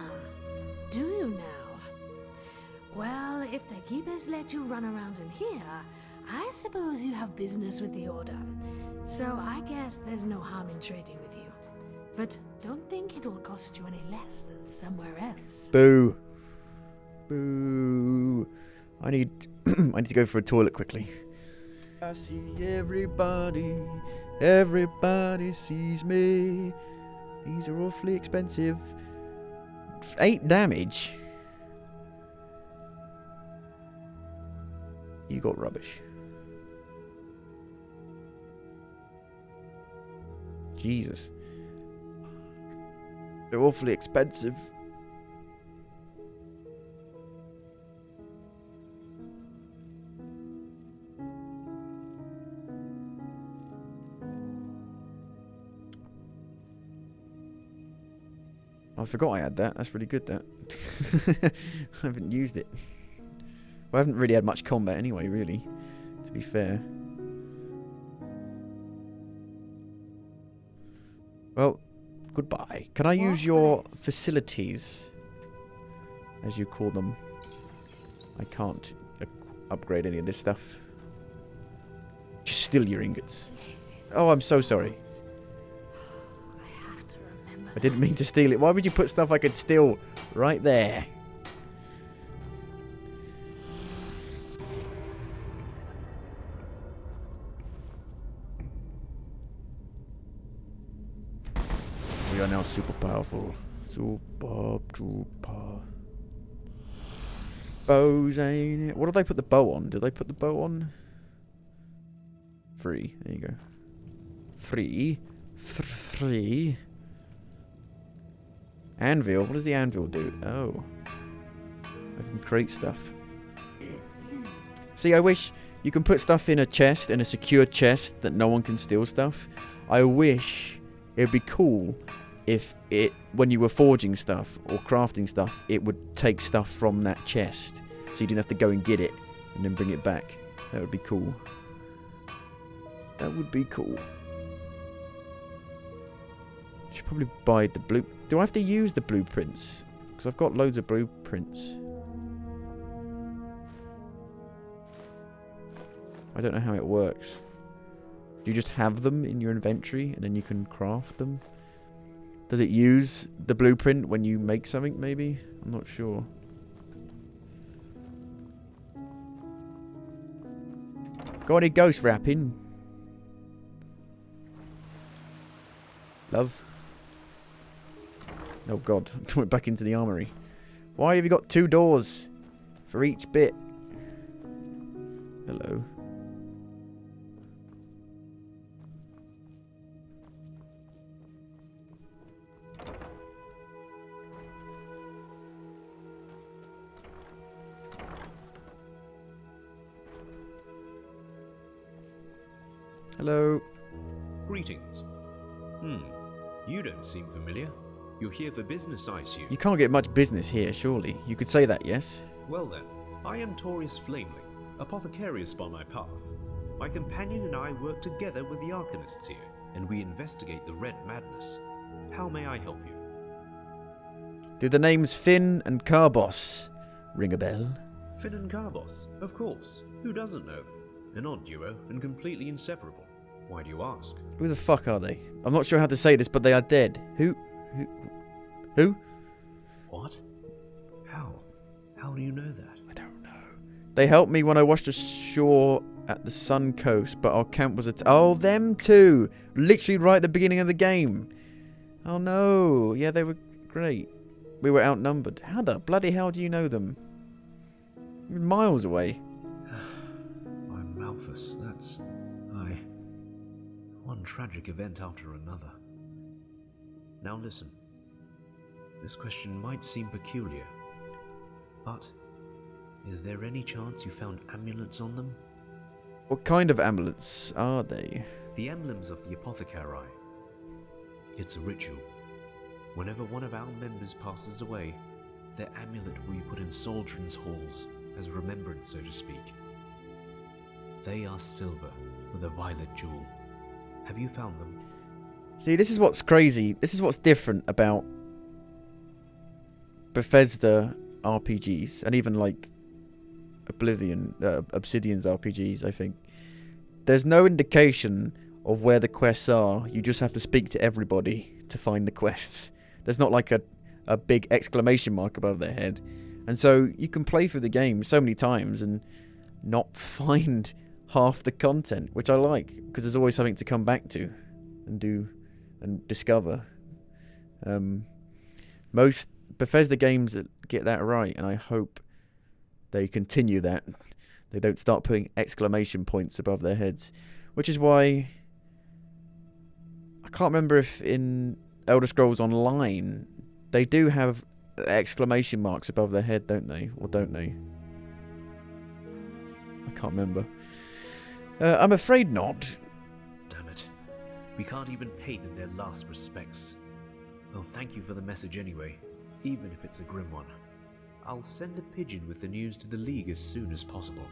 Do you now? Well, if the keepers let you run around in here, I suppose you have business with the Order. So I guess there's no harm in trading with you. But don't think it'll cost you any less than somewhere else. Boo. Boo. I need I need to go for a toilet quickly. I see everybody. Everybody sees me. These are awfully expensive. 8 damage. You got rubbish. Jesus. They're awfully expensive. I forgot I had that. That's really good, that. I haven't used it. Well, I haven't really had much combat anyway, really, to be fair. Well, goodbye. Can I use your facilities, as you call them? I can't upgrade any of this stuff. Just steal your ingots. Oh, I'm so sorry. I didn't mean to steal it. Why would you put stuff I could steal right there? We are now super powerful. Super. Bows, ain't it? What did I put the bow on? Did I put the bow on? 3. There you go. 3. 3. Anvil? What does the anvil do? Oh. I can create stuff. See, I wish you can put stuff in a chest, in a secure chest, that no one can steal stuff. I wish it'd be cool if it, when you were forging stuff or crafting stuff, it would take stuff from that chest. So you didn't have to go and get it and then bring it back. That would be cool. That would be cool. Should probably buy the blue. Do I have to use the blueprints? Because I've got loads of blueprints. I don't know how it works. Do you just have them in your inventory and then you can craft them? Does it use the blueprint when you make something, maybe? I'm not sure. Got any ghost wrapping? Love? Oh god, I went back into the armory. Why have you got 2 doors for each bit? Hello. Hello. Greetings. You don't seem familiar. You're here for business, I assume. You can't get much business here, surely. You could say that, yes? Well then, I am Taurius Flameling, Apothecary upon my path. My companion and I work together with the Arcanists here, and we investigate the Red Madness. How may I help you? Do the names Finn and Carbos ring a bell? Finn and Carbos, of course. Who doesn't know them? An odd duo and completely inseparable. Why do you ask? Who the fuck are they? I'm not sure how to say this, but they are dead. Who? What? How? How do you know that? I don't know. They helped me when I washed ashore at the Sun Coast, but our camp was oh, them two! Literally right at the beginning of the game. Oh no. Yeah, they were great. We were outnumbered. How the bloody hell do you know them? Miles away. I'm Malthus. That's... One tragic event after another. Now listen. This question might seem peculiar, but is there any chance you found amulets on them? What kind of amulets are they? The emblems of the Apothecary. It's a ritual. Whenever one of our members passes away, their amulet will be put in Saldrin's halls, as remembrance, so to speak. They are silver with a violet jewel. Have you found them? See, this is what's crazy. This is what's different about Bethesda RPGs, and even like Obsidian's RPGs, I think. There's no indication of where the quests are. You just have to speak to everybody to find the quests. There's not like a big exclamation mark above their head. And so you can play through the game so many times and not find half the content, which I like, because there's always something to come back to and do and discover. Most Bethesda games that get that right, and I hope they continue that. They don't start putting exclamation points above their heads, which is why I can't remember if in Elder Scrolls Online they do have exclamation marks above their head, don't they? Or don't they? I can't remember. I'm afraid not. Damn it. We can't even pay them their last respects. Well, thank you for the message anyway, even if it's a grim one. I'll send a pigeon with the news to the League as soon as possible.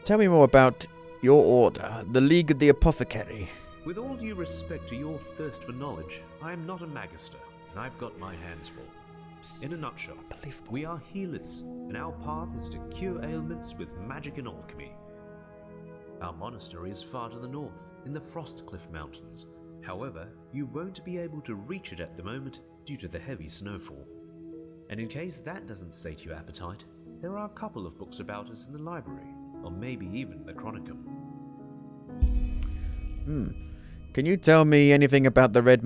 Tell me more about your order, the League of the Apothecary. With all due respect to your thirst for knowledge, I am not a magister, and I've got my hands full. In a nutshell, we are healers, and our path is to cure ailments with magic and alchemy. Our monastery is far to the north, in the Frostcliff Mountains. However, you won't be able to reach it at the moment due to the heavy snowfall. And in case that doesn't sate your appetite, there are a couple of books about us in the library, or maybe even the Chronicum. Can you tell me anything about the Red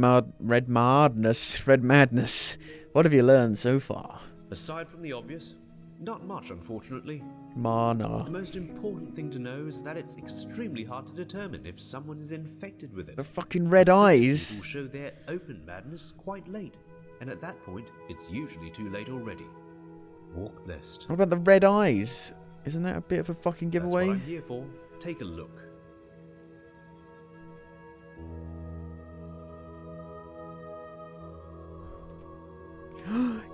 Madness? What have you learned so far? Aside from the obvious, not much, unfortunately. Mana. The most important thing to know is that it's extremely hard to determine if someone is infected with it. The fucking red eyes. People show their open madness quite late, and at that point, it's usually too late already. Walk blessed. What about the red eyes? Isn't that a bit of a fucking giveaway? That's what I'm here for. Take a look.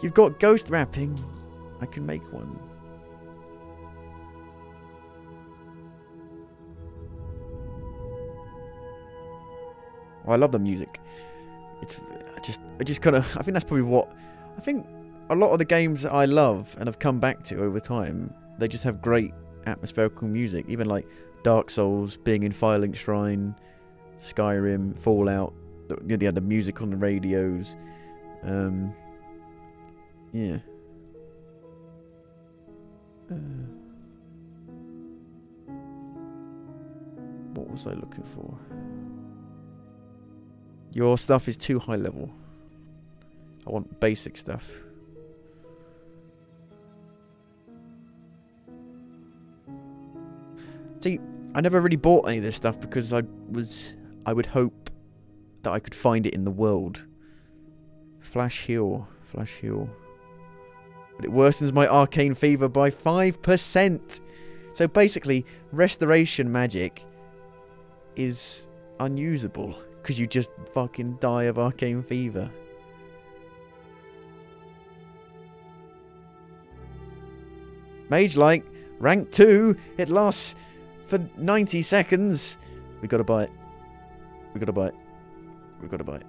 You've got ghost wrapping. I can make one. Oh, I love the music. I just kind of, I think that's probably what, I think a lot of the games that I love and have come back to over time, they just have great atmospherical music. Even like Dark Souls, being in Firelink Shrine, Skyrim, Fallout, the music on the radios. Yeah. What was I looking for? Your stuff is too high level. I want basic stuff. See, I never really bought any of this stuff because I would hope that I could find it in the world. Flash heal. But it worsens my arcane fever by 5%. So basically, restoration magic is unusable because you just fucking die of arcane fever. Mage like, rank 2, it lasts for 90 seconds. We gotta buy it. We gotta buy it. We gotta buy it.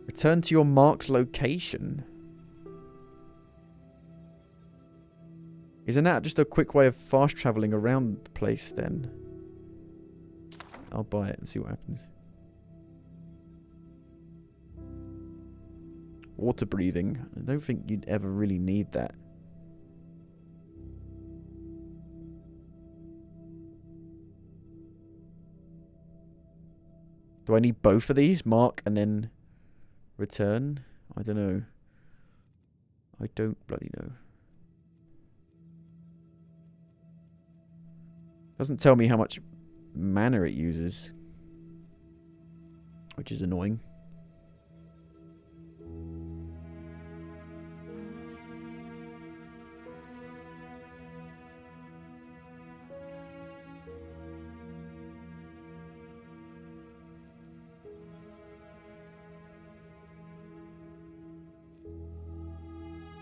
Return to your marked location. Isn't that just a quick way of fast travelling around the place then? I'll buy it and see what happens. Water breathing. I don't think you'd ever really need that. Do I need both of these? Mark and then return? I don't know. I don't bloody know. Doesn't tell me how much mana it uses, which is annoying.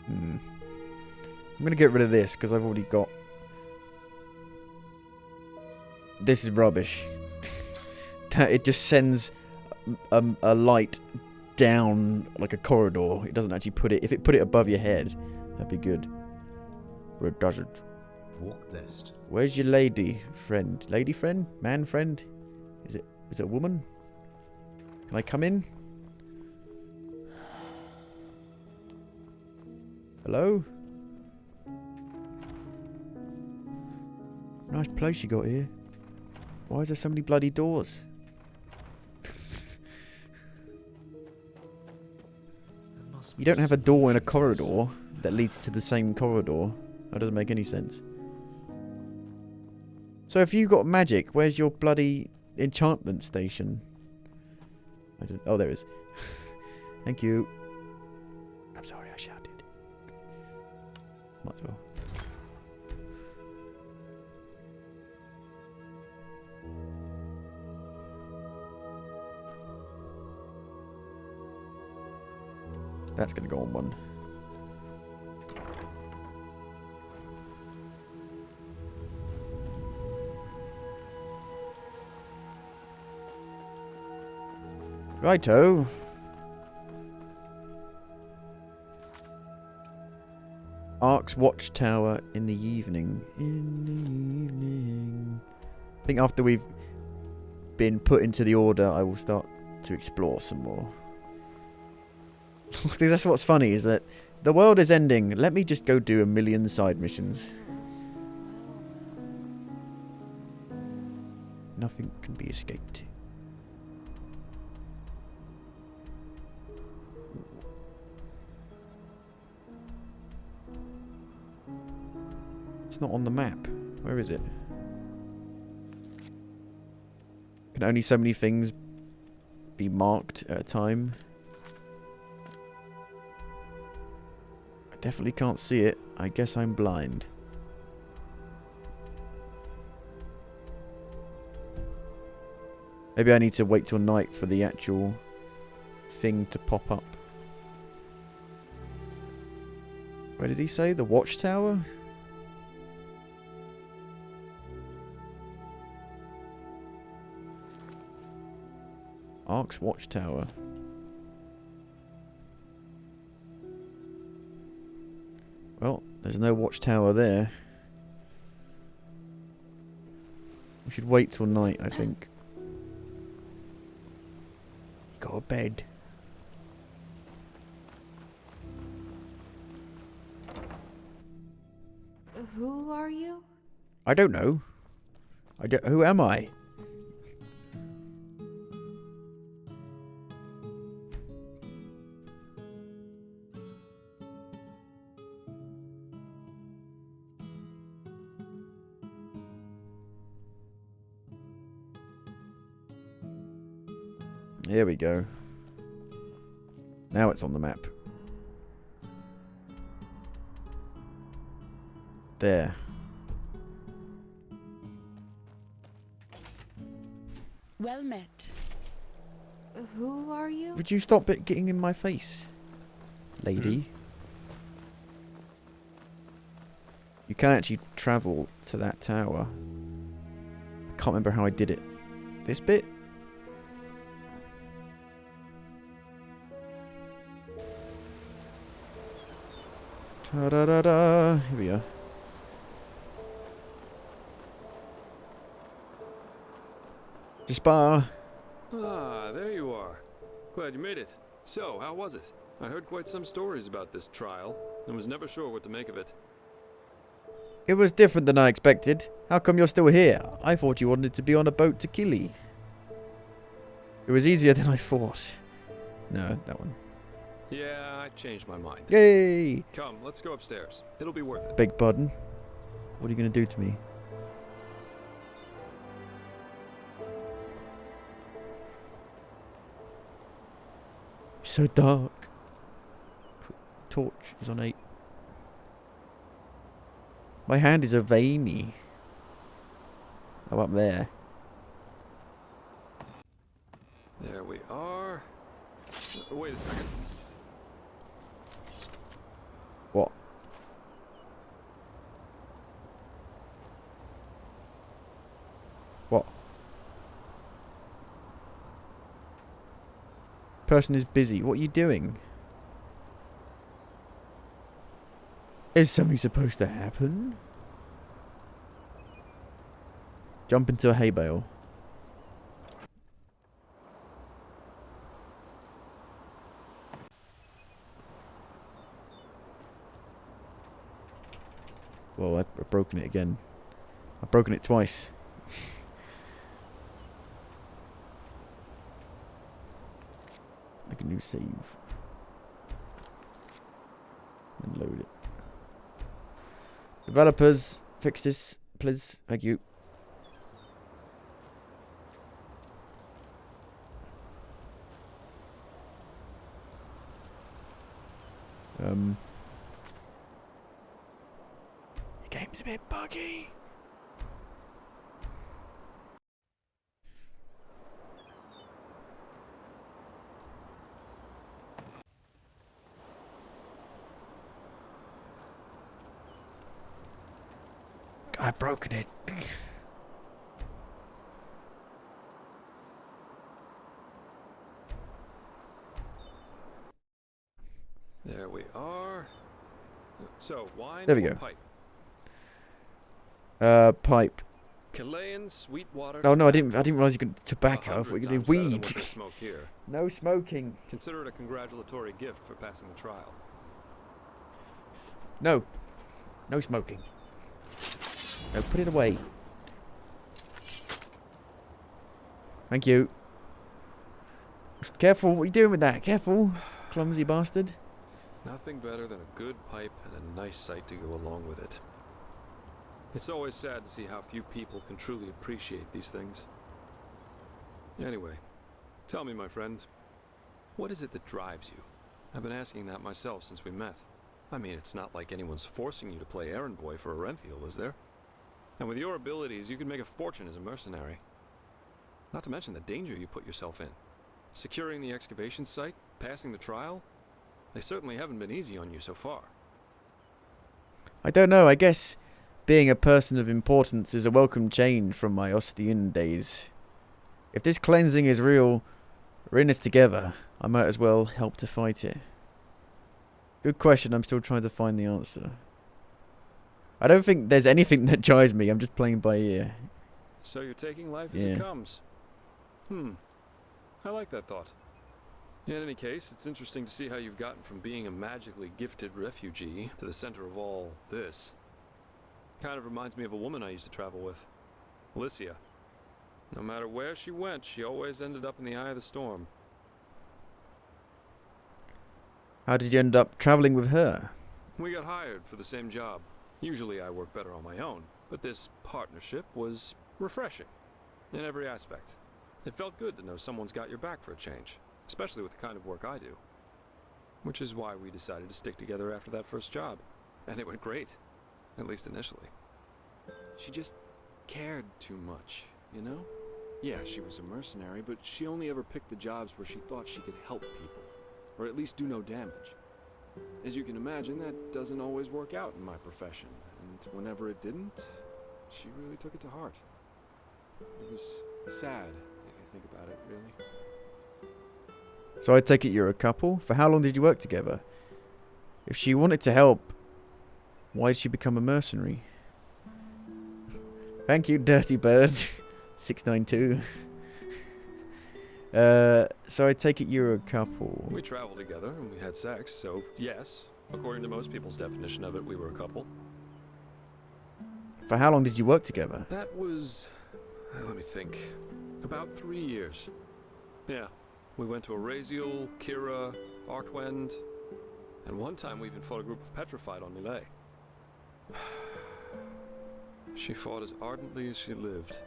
I'm going to get rid of this because I've already got... This is rubbish. It just sends a light down like a corridor. It doesn't actually put it... If it put it above your head, that'd be good. But it doesn't. Walk list. Where's your lady friend? Lady friend? Man friend? Is it a woman? Can I come in? Hello? Nice place you got here. Why is there so many bloody doors? You don't have a door in a corridor that leads to the same corridor. That doesn't make any sense. So if you got magic, where's your bloody enchantment station? Oh, there is. Thank you. I'm sorry I shouted. Might as well. That's going to go on one. Righto. Ark's watchtower in the evening. In the evening. I think after we've been put into the order, I will start to explore some more. That's what's funny, is that the world is ending. Let me just go do a million side missions. Nothing can be escaped. It's not on the map. Where is it? Can only so many things be marked at a time? I definitely can't see it. I guess I'm blind. Maybe I need to wait till night for the actual thing to pop up. Where did he say? The watchtower? Ark's watchtower. Well, there's no watchtower there. We should wait till night, I think. Got a bed. Who are you? I don't know. Who am I? Here we go. Now it's on the map. There. Well met. Who are you? Would you stop getting in my face, lady? You can actually travel to that tower. I can't remember how I did it. This bit? Ta-da-da-da. Here we are. Spa. Ah, there you are. Glad you made it. So, how was it? I heard quite some stories about this trial, and was never sure what to make of it. It was different than I expected. How come you're still here? I thought you wanted to be on a boat to Kili. It was easier than I thought. No, that one. Yeah, I changed my mind. Yay! Come, let's go upstairs. It'll be worth it. Beg pardon? What are you going to do to me? It's so dark. Torch is on 8. My hand is a veiny. Oh, up there. There we are. Wait a second. What? person is busy. What are you doing? Is something supposed to happen? Jump into a hay bale. Whoa, I've broken it again. I've broken it twice. Make a new save. And load it. Developers, fix this, please. Thank you. Your game's a bit buggy. I've broken it. There we are. So, wine There we or go. pipe? Pipe. Chilean Sweetwater. Oh no, I didn't realize you could tobacco. I thought you could do 100 times better than weed. what they smoke here. No smoking. Consider it a congratulatory gift for passing the trial. No. No smoking. No, put it away. Thank you. Careful, what are you doing with that? Careful, clumsy bastard. Nothing better than a good pipe and a nice sight to go along with it. It's always sad to see how few people can truly appreciate these things. Anyway, tell me, my friend, what is it that drives you? I've been asking that myself since we met. I mean, it's not like anyone's forcing you to play errand boy for Arenthiel, is there? And with your abilities, you could make a fortune as a mercenary. Not to mention the danger you put yourself in. Securing the excavation site, passing the trial, they certainly haven't been easy on you so far. I don't know, I guess being a person of importance is a welcome change from my Ostian days. If this cleansing is real, we're in this together. I might as well help to fight it. Good question, I'm still trying to find the answer. I don't think there's anything that drives me, I'm just playing by ear. So you're taking life as it comes. I like that thought. In any case, it's interesting to see how you've gotten from being a magically gifted refugee to the center of all this. Kind of reminds me of a woman I used to travel with, Alicia. No matter where she went, she always ended up in the eye of the storm. How did you end up traveling with her? We got hired for the same job. Usually I work better on my own, but this partnership was refreshing in every aspect. It felt good to know someone's got your back for a change, especially with the kind of work I do. Which is why we decided to stick together after that first job. And it went great, at least initially. She just cared too much, you know? Yeah, she was a mercenary, but she only ever picked the jobs where she thought she could help people, or at least do no damage. As you can imagine, that doesn't always work out in my profession, and whenever it didn't, she really took it to heart. It was sad, if you think about it, really. So I take it you're a couple? For how long did you work together? If she wanted to help, why did she become a mercenary? Thank you, Dirty Bird. 692. So I take it you're a couple. We traveled together and we had sex, so yes, according to most people's definition of it, we were a couple. For how long did you work together? That was, let me think, about 3 years. Yeah, we went to Araziel, Kira, Artwend, and one time we even fought a group of petrified on Millet. She fought as ardently as she lived.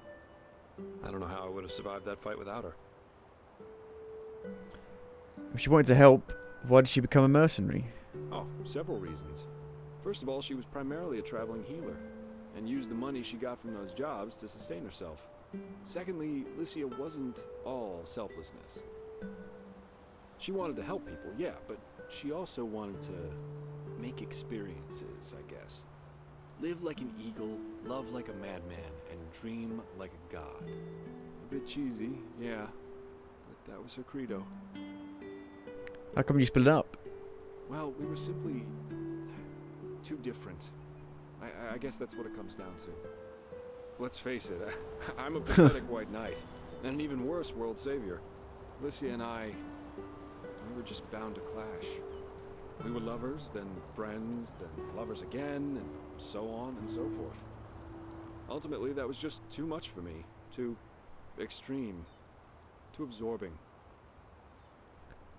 I don't know how I would have survived that fight without her. If she wanted to help, why did she become a mercenary? Oh, several reasons. First of all, she was primarily a traveling healer, and used the money she got from those jobs to sustain herself. Secondly, Lycia wasn't all selflessness. She wanted to help people, yeah, but she also wanted to make experiences, I guess. Live like an eagle, love like a madman, and dream like a god. A bit cheesy, yeah, but that was her credo. How come you split up? Well, we were simply too different. I guess that's what it comes down to. Let's face it, I'm a pathetic white knight, and an even worse world savior. Alicia and I, we were just bound to clash. We were lovers, then friends, then lovers again, and so on and so forth. Ultimately, that was just too much for me. Too extreme. Too absorbing.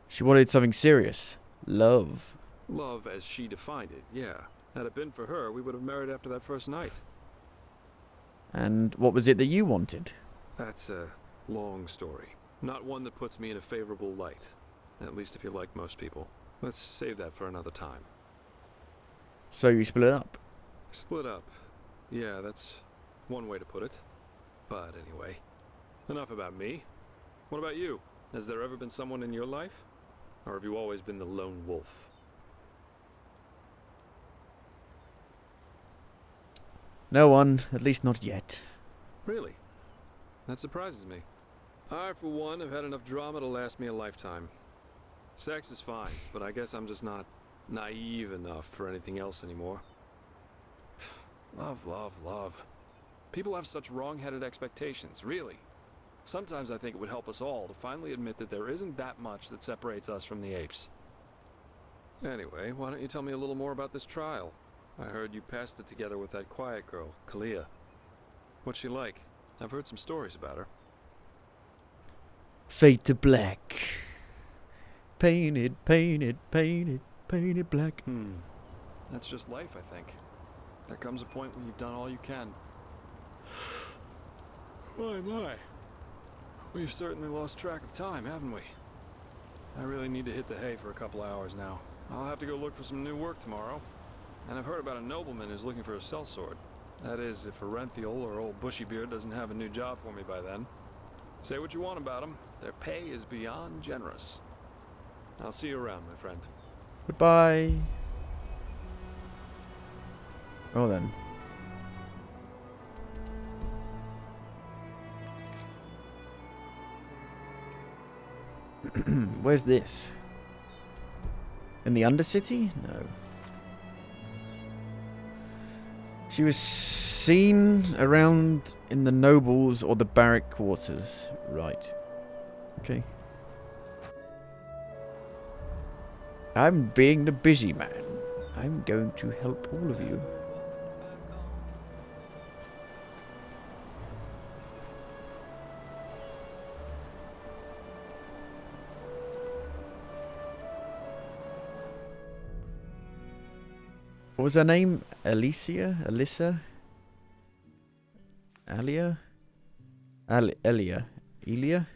She wanted something serious. Love. Love as she defined it, yeah. Had it been for her, we would have married after that first night. And what was it that you wanted? That's a long story. Not one that puts me in a favorable light. At least if you're like most people. Let's save that for another time. So you split up? Split up. Yeah, that's one way to put it. But anyway, enough about me. What about you? Has there ever been someone in your life? Or have you always been the lone wolf? No one, at least not yet. Really? That surprises me. I, for one, have had enough drama to last me a lifetime. Sex is fine, but I guess I'm just not naive enough for anything else anymore. Love, love, love. People have such wrong-headed expectations, really. Sometimes I think it would help us all to finally admit that there isn't that much that separates us from the apes. Anyway, why don't you tell me a little more about this trial? I heard you passed it together with that quiet girl, Kalia. What's she like? I've heard some stories about her. Fade to black. Painted, painted, painted, painted black. That's just life, I think. There comes a point when you've done all you can. My. We've certainly lost track of time, haven't we? I really need to hit the hay for a couple hours now. I'll have to go look for some new work tomorrow. And I've heard about a nobleman who's looking for a sellsword. That is, if Arenthiel or old Bushybeard doesn't have a new job for me by then. Say what you want about them. Their pay is beyond generous. I'll see you around, my friend. Goodbye. Oh then. Where's this? In the Undercity? No. She was seen around in the nobles or the barrack quarters. Right. Okay. I'm being the busy man. I'm going to help all of you. What was her name? Alicia? Alyssa? Alia? Elia? Elia?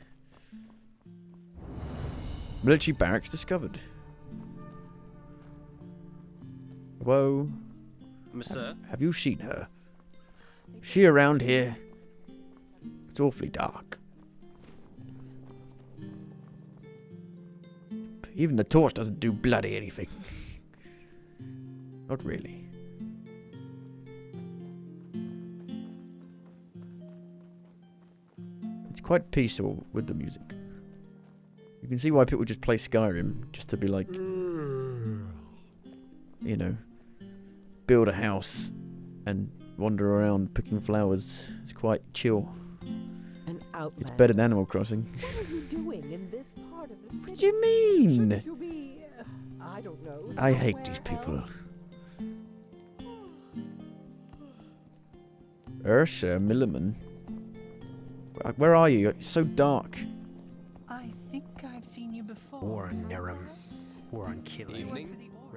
Military barracks discovered. Whoa. Sir? Have you seen her? Is she around here? It's awfully dark. Even the torch doesn't do bloody anything. Not really. It's quite peaceful with the music. You can see why people just play Skyrim, just to be like, you know, build a house and wander around picking flowers. It's quite chill. An outlander. It's better than Animal Crossing. What are you doing in this part of the city? What do you mean? Shouldn't you be, I don't know. I hate these people. Else? Ursha Milliman. Where are you? It's so dark. I think I've seen you before. War on Nerum. War on killing.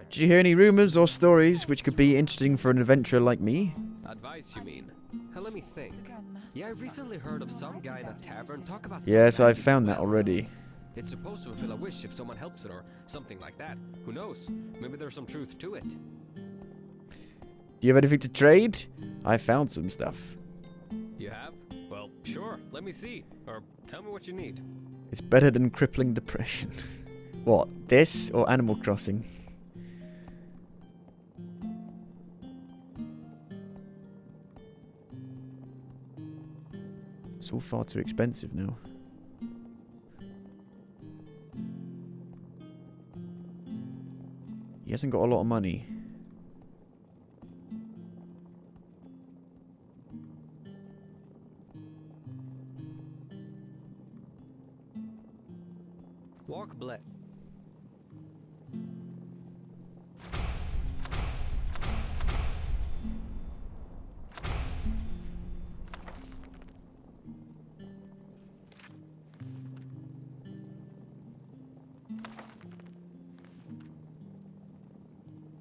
Did you hear any rumors or stories which could be interesting for an adventurer like me? Advice, you mean? Let me think. Yeah, I recently heard of some guy in a tavern talk about. Yes, I've found that already. It's supposed to fulfill a wish if someone helps it or something like that. Who knows? Maybe there's some truth to it. Do you have anything to trade? I found some stuff. You have? Well, sure. Let me see. Or tell me what you need. It's better than crippling depression. What, this or Animal Crossing? It's all far too expensive now. hasn't got a lot of money. Walk black.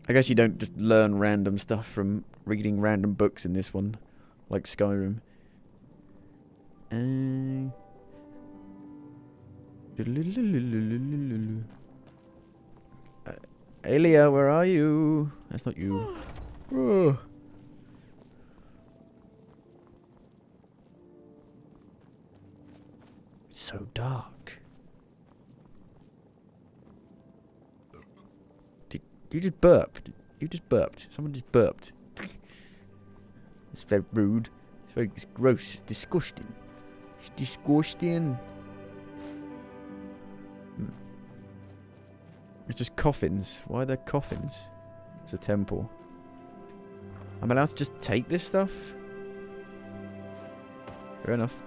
I guess you don't just learn random stuff from reading random books in this one, like Skyrim. Alia, where are you? That's not you. Oh. It's so dark. You just burped. You just burped. Someone just burped. It's very rude. It's gross. It's disgusting. It's disgusting. It's just coffins. Why are there coffins? It's a temple. I'm allowed to just take this stuff? Fair enough.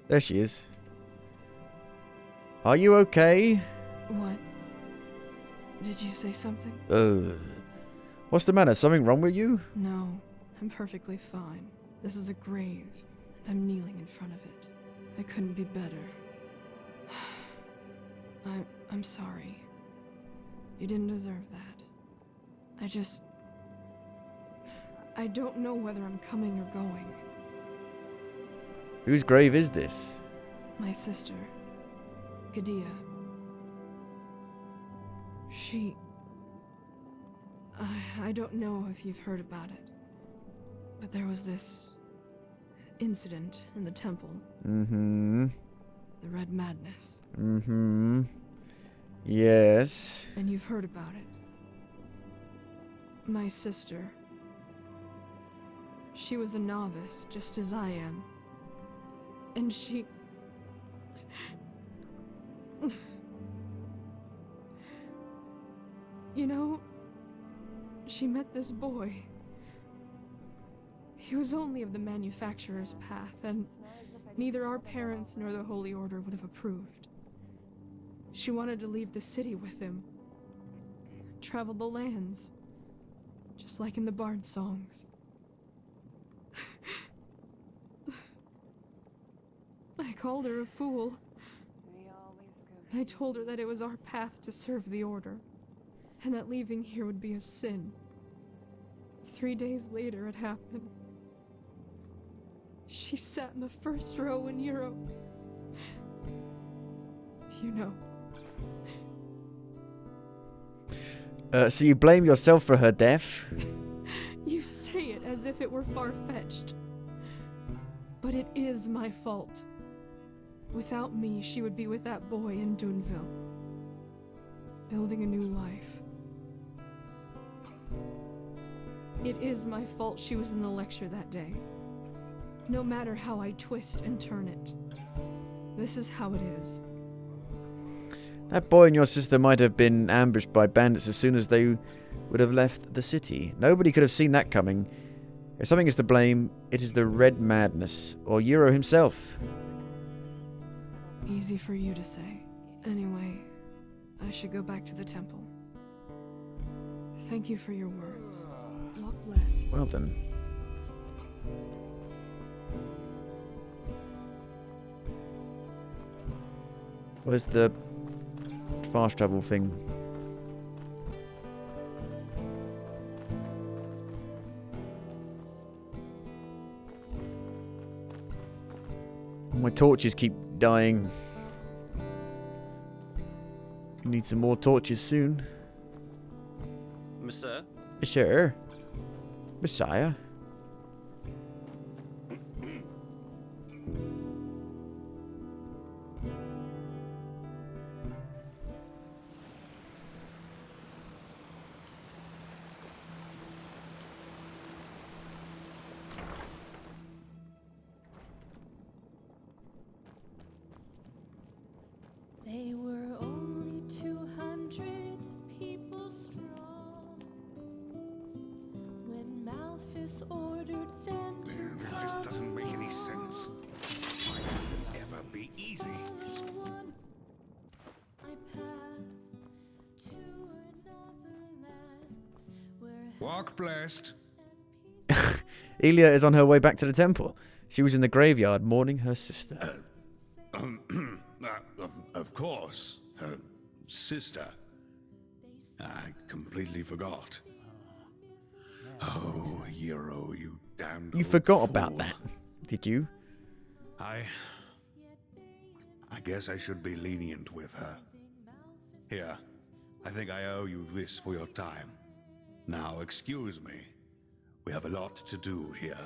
There she is. Are you okay? What? Did you say something? What's the matter? Something wrong with you? No, I'm perfectly fine. This is a grave, and I'm kneeling in front of it. I couldn't be better. I'm sorry. You didn't deserve that. I don't know whether I'm coming or going. Whose grave is this? My sister, Kadia. I don't know if you've heard about it, but there was this incident in the temple. Mm-hmm. The Red Madness. Mm-hmm. Yes. And you've heard about it. My sister. She was a novice, just as I am. And she... You know, she met this boy. He was only of the manufacturer's path, and neither our parents nor the Holy Order would have approved. She wanted to leave the city with him. Travel the lands. Just like in the Bard songs. I called her a fool. I told her that it was our path to serve the Order, and that leaving here would be a sin. 3 days later, it happened. She sat in the first row in Europe. You know. So you blame yourself for her death? You say it as if it were far-fetched. But it is my fault. Without me, she would be with that boy in Dunville. Building a new life. It is my fault she was in the lecture that day. No matter how I twist and turn it. This is how it is. That boy and your sister might have been ambushed by bandits as soon as they would have left the city. Nobody could have seen that coming. If something is to blame, it is the Red Madness, or Euro himself. Easy for you to say. Anyway, I should go back to the temple. Thank you for your words. Walk less. Well then. Where's the fast travel thing? My torches keep dying. Need some more torches soon. Monsieur? Sure. Messiah. They were only 200 people strong when Malphus ordered them to Man, this just doesn't make any sense. Why could it ever be easy? Walk blessed. Elia is on her way back to the temple. She was in the graveyard mourning her sister. Of course. Her sister. I completely forgot. Oh, Hero, you damned You old forgot fool. about that, did you? I guess I should be lenient with her. Here, I think I owe you this for your time. Now, excuse me. We have a lot to do here.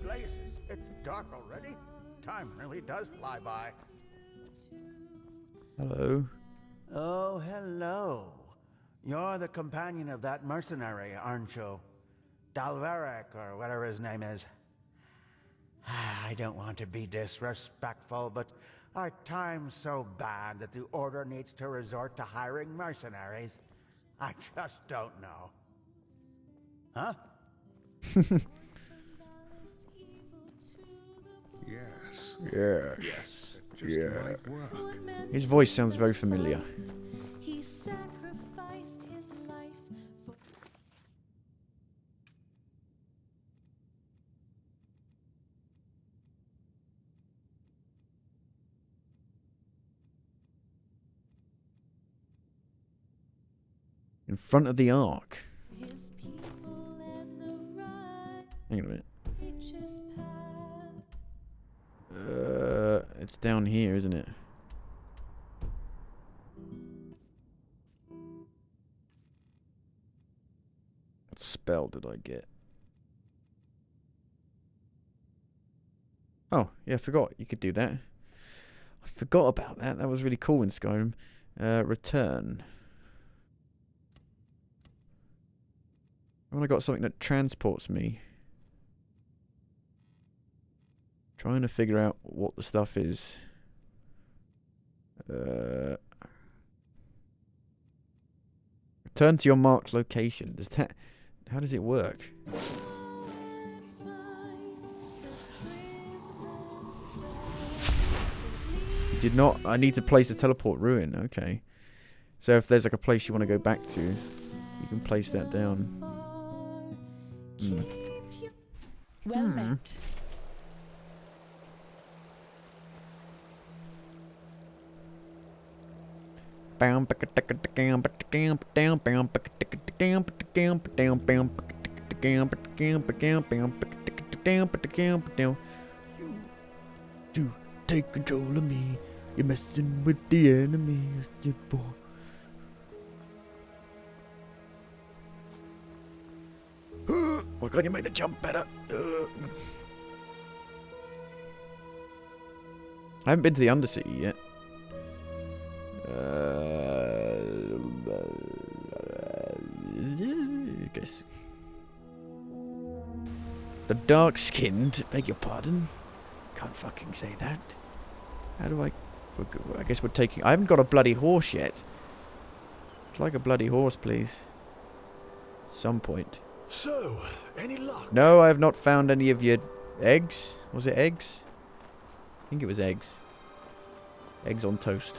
Blazes, it's dark already. Time really does fly by. Hello. Oh, hello. You're the companion of that mercenary, aren't you? Dalveric, or whatever his name is. I don't want to be disrespectful, but are times so bad that the Order needs to resort to hiring mercenaries? I just don't know. Huh? Yes. Yeah. Yes. Just Yeah. might work. His voice sounds very familiar. He sacrificed his life for In front of the ark. his people and the right Hang on a minute. righteous path. It's down here, isn't it? What spell did I get? Oh, yeah, I forgot. You could do that. I forgot about that. That was really cool in Skyrim. Return. When I got something that transports me. Trying to figure out what the stuff is. Return to your marked location. Does that? How does it work? You did not. I need to place a teleport ruin. Okay. So if there's like a place you want to go back to, you can place that down. Well met. You do take control of me. You're messing with the enemy. You boy. Why can't you make the jump better? I haven't been to the Undercity yet. I guess. The dark-skinned, beg your pardon? Can't fucking say that. How do I guess we're taking... I haven't got a bloody horse yet. I'd like a bloody horse, please. At some point. So, any luck? No, I have not found any of your eggs. Was it eggs? I think it was eggs. Eggs on toast.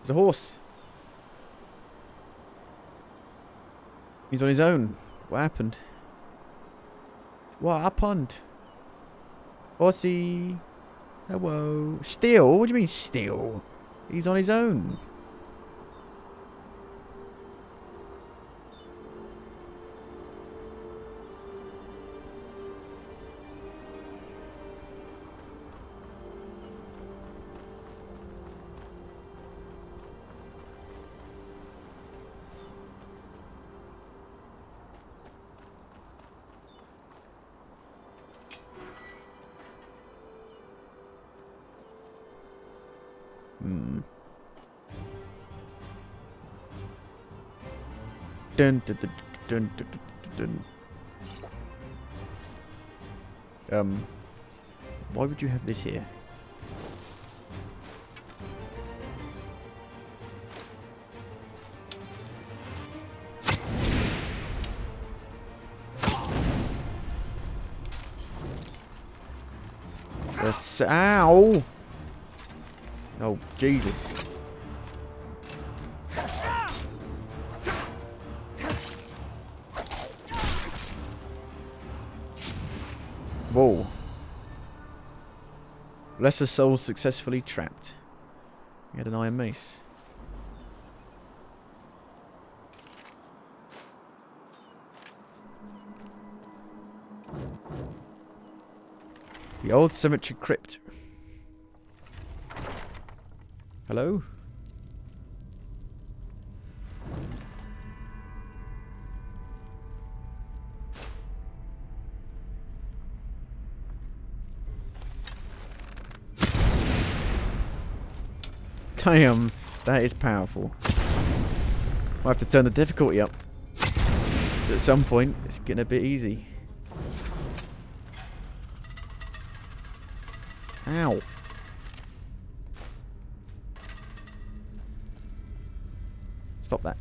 There's a horse. He's on his own. What happened? What happened? Horsey. Hello. Still? What do you mean still? He's on his own. Dun, dun, dun, dun, dun, dun, dun. Why would you have this here? Ow! Oh, Jesus. Whoa. Lesser soul successfully trapped. We had an iron mace. The old cemetery crypt. Hello? Damn, that is powerful. I'll have to turn the difficulty up. At some point, it's getting a bit easy. Ow. Stop that.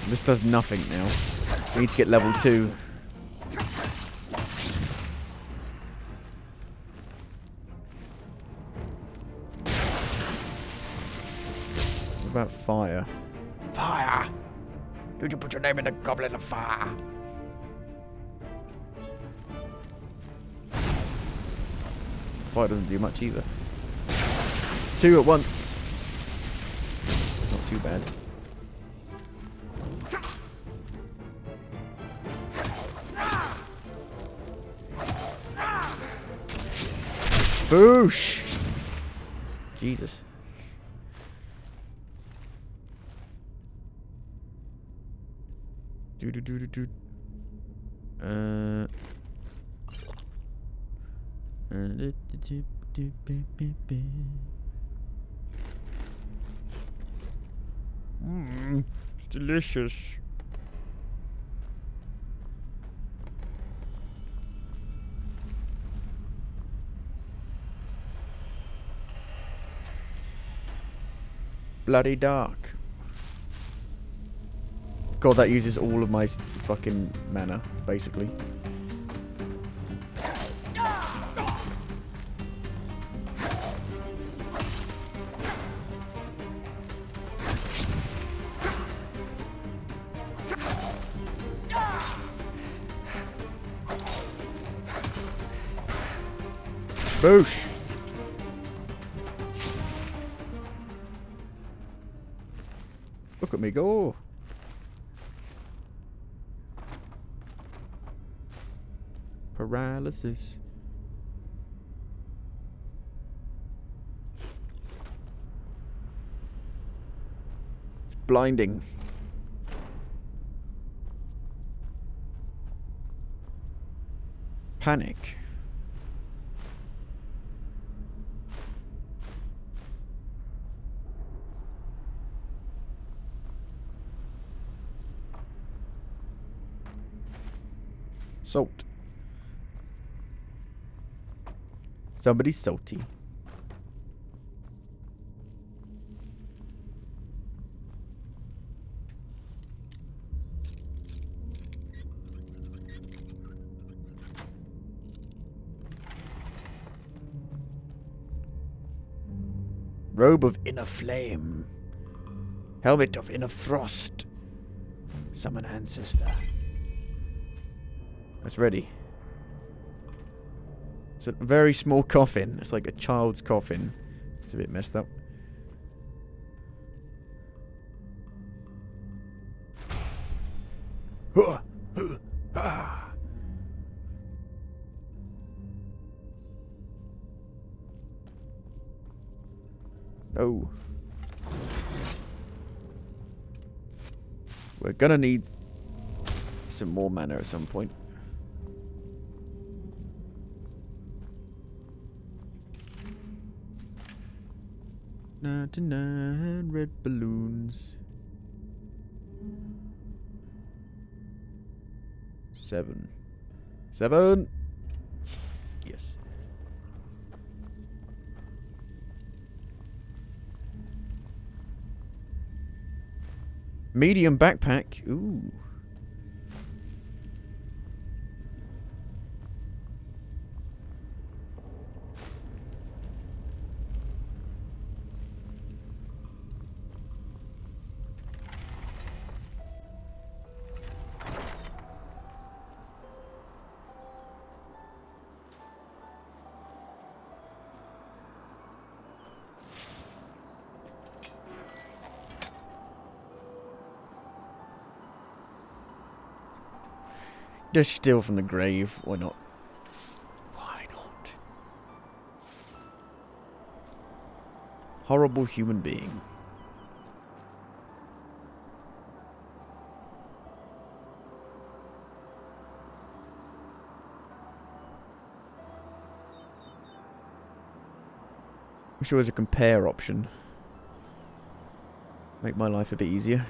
This does nothing now. We need to get level 2. What about fire? Fire! Did you put your name in the goblet of fire? Fire doesn't do much either. 2 at once. Not too bad. Boosh! Jesus. Do do do do do. It's delicious. Bloody dark. God, that uses all of my fucking mana, basically. Boosh! Look at me go! Paralysis. It's blinding. Panic. Salt. Somebody's salty. Robe of inner flame. Helmet of inner frost. Summon ancestor. That's ready. It's a very small coffin. It's like a child's coffin. It's a bit messed up. No. we're gonna need some more mana at some point. Nine red balloons. 7. 7. Yes. Medium backpack. Ooh. Just steal from the grave. Why not? Why not? Horrible human being. Wish there was a compare option. Make my life a bit easier.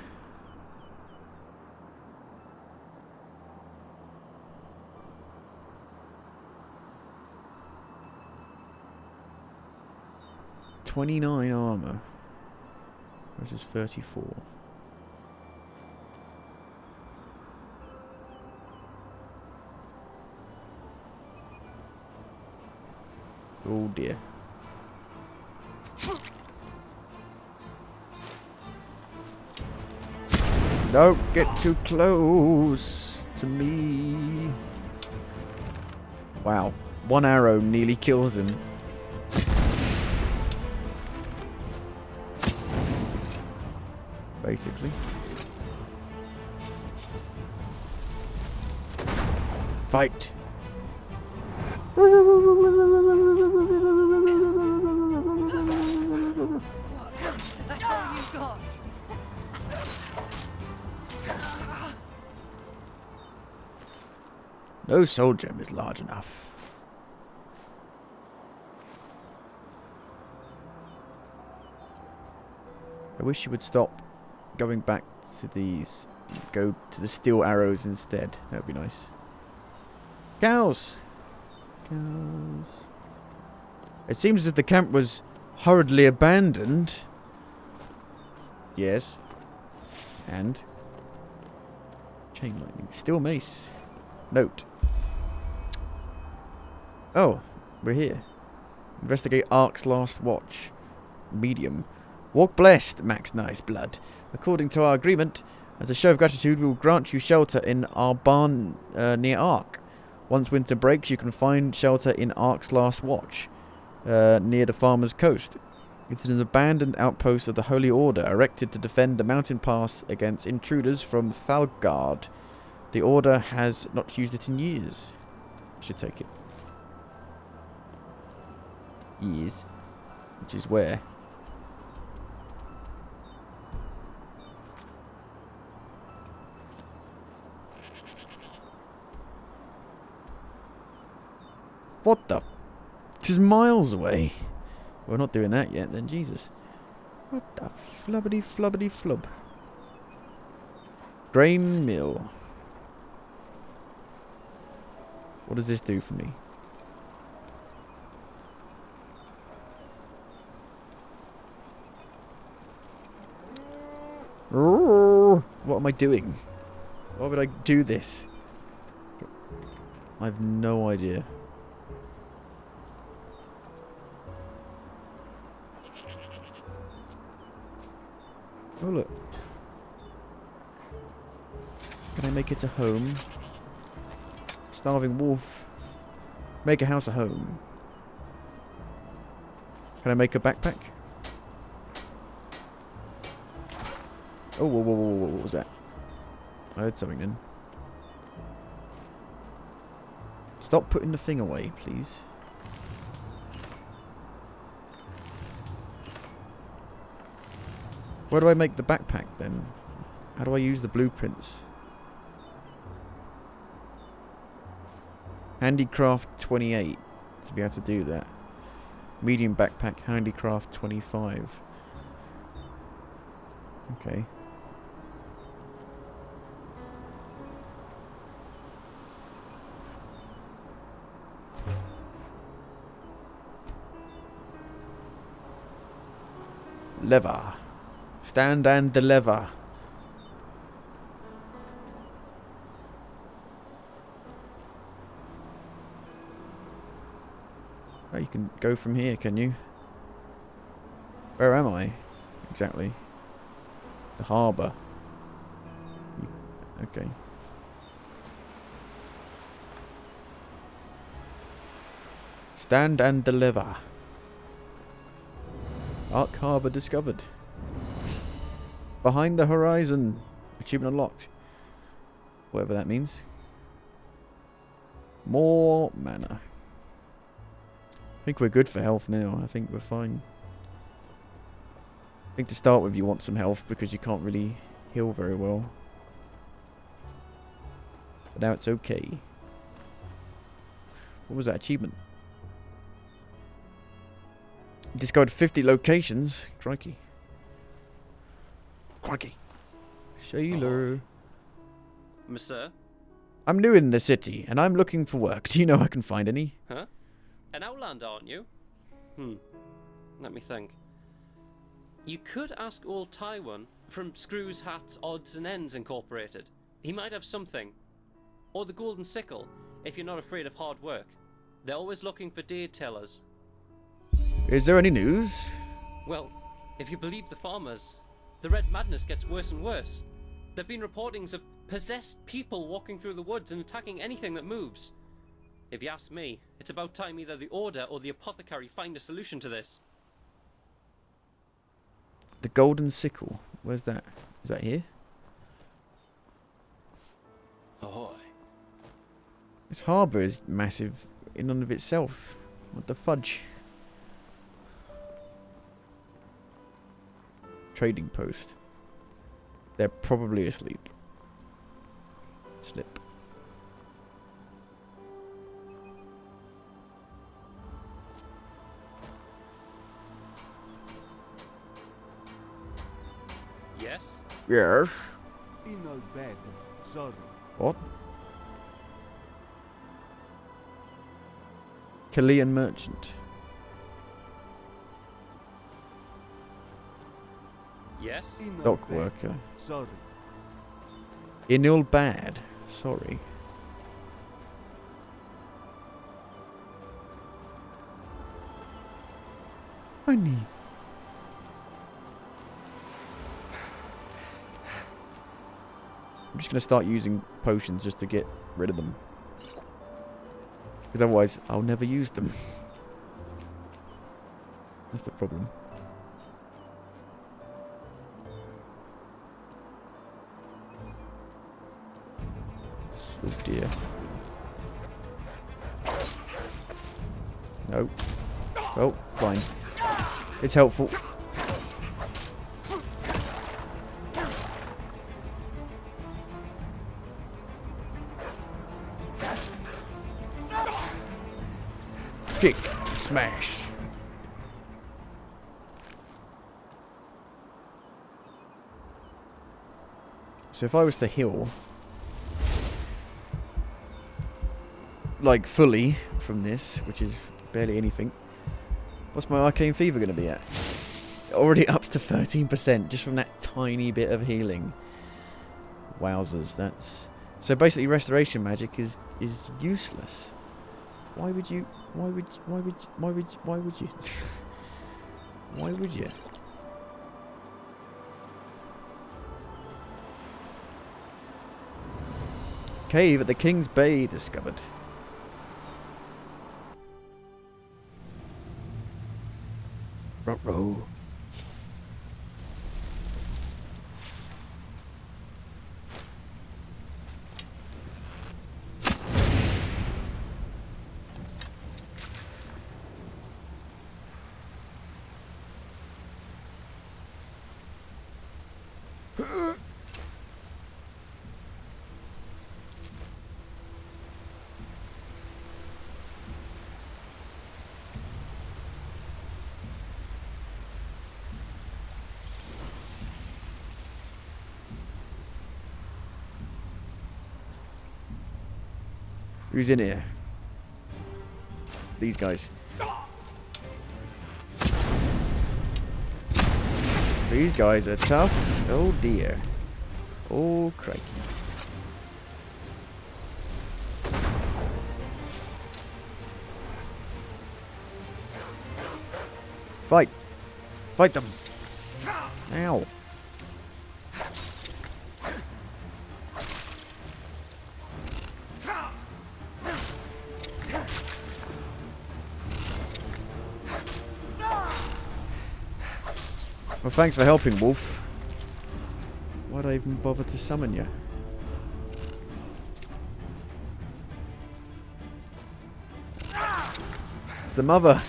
$29 armor versus 34. Oh dear. Don't get too close to me. Wow. One arrow nearly kills him. Basically. Fight. That's all you got. No soul gem is large enough. I wish you would stop going back to these. Go to the steel arrows instead. That would be nice. Cows! Cows. It seems as if the camp was hurriedly abandoned. Yes. And? Chain lightning. Steel mace. Note. Oh, we're here. Investigate Ark's last watch. Medium. Walk blessed, Max Nice Blood. According to our agreement, as a show of gratitude, we will grant you shelter in our barn near Ark. Once winter breaks, you can find shelter in Ark's last watch, near the farmer's coast. It is an abandoned outpost of the Holy Order, erected to defend the mountain pass against intruders from Thalgard. The Order has not used it in years. I should take it. Years. Which is where? What the? This is miles away. We're not doing that yet then, Jesus. What the flubbity flubbity flub? Grain mill. What does this do for me? What am I doing? Why would I do this? I have no idea. Oh look. Can I make it a home? Starving wolf. Make a house a home. Can I make a backpack? Oh, whoa, whoa, whoa, whoa, what was that? I heard something then. Stop putting the thing away, please. Where do I make the backpack then? How do I use the blueprints? Handicraft 28 to be able to do that. Medium backpack, handicraft 25. Okay. Lever. Stand and deliver. Oh, you can go from here, can you? Where am I? Exactly. The harbour. Okay. Stand and deliver. Ark Harbour discovered. Behind the horizon. Achievement unlocked. Whatever that means. More mana. I think we're good for health now. I think we're fine. I think to start with you want some health because you can't really heal very well. But now it's okay. What was that achievement? Discovered 50 locations. Crikey. Crikey. Sailor. Monsieur? I'm new in the city, and I'm looking for work. Do you know I can find any? Huh? An outlander, aren't you? Let me think. You could ask old Taiwan from Screws, Hats, Odds and Ends Incorporated. He might have something. Or the Golden Sickle, if you're not afraid of hard work. They're always looking for day tellers. Is there any news? Well, if you believe the farmers, the Red Madness gets worse and worse. There have been reportings of possessed people walking through the woods and attacking anything that moves. If you ask me, it's about time either the Order or the Apothecary find a solution to this. The Golden Sickle. Where's that? Is that here? Ahoy. This harbour is massive in and of itself. What the fudge? Trading post. They're probably asleep. Slip. Yes? Yes. In no bed, sorry. What? Chilean merchant. Yes? Dock worker. Sorry. Inil bad. Sorry. Honey. I'm just going to start using potions just to get rid of them. Because otherwise, I'll never use them. That's the problem. Oh dear. No. Oh, fine. It's helpful. Kick. Smash. So if I was to heal, like fully from this, which is barely anything, what's my arcane fever going to be at? It already ups to 13% just from that tiny bit of healing. Wowzers, that's... So basically restoration magic is useless. Why would you? Why would you? Why would you? Cave at the King's Bay discovered. Ruh-roh. Who's in here? These guys. These guys are tough. Oh dear. Oh crikey. Fight! Fight them! Ow! Well, thanks for helping, Wolf. Why'd I even bother to summon you? It's the mother!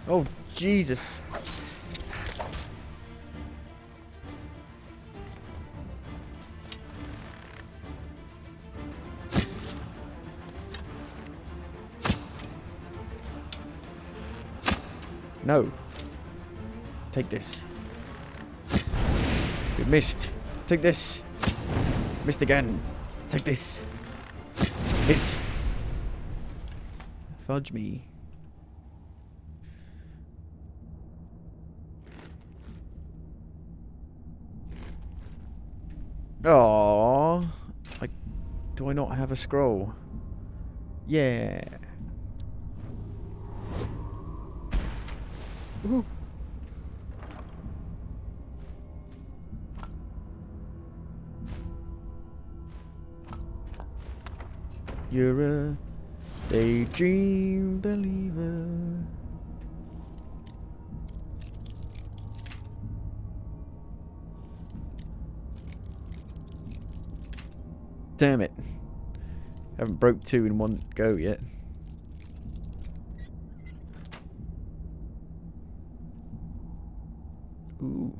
Oh, Jesus! No. Take this. You missed. Take this. Missed again. Take this. Hit. Fudge me. Aww. Do I not have a scroll? Yeah. Ooh. You're a daydream believer. Damn it. Haven't broke 2 in one go yet. Ooh.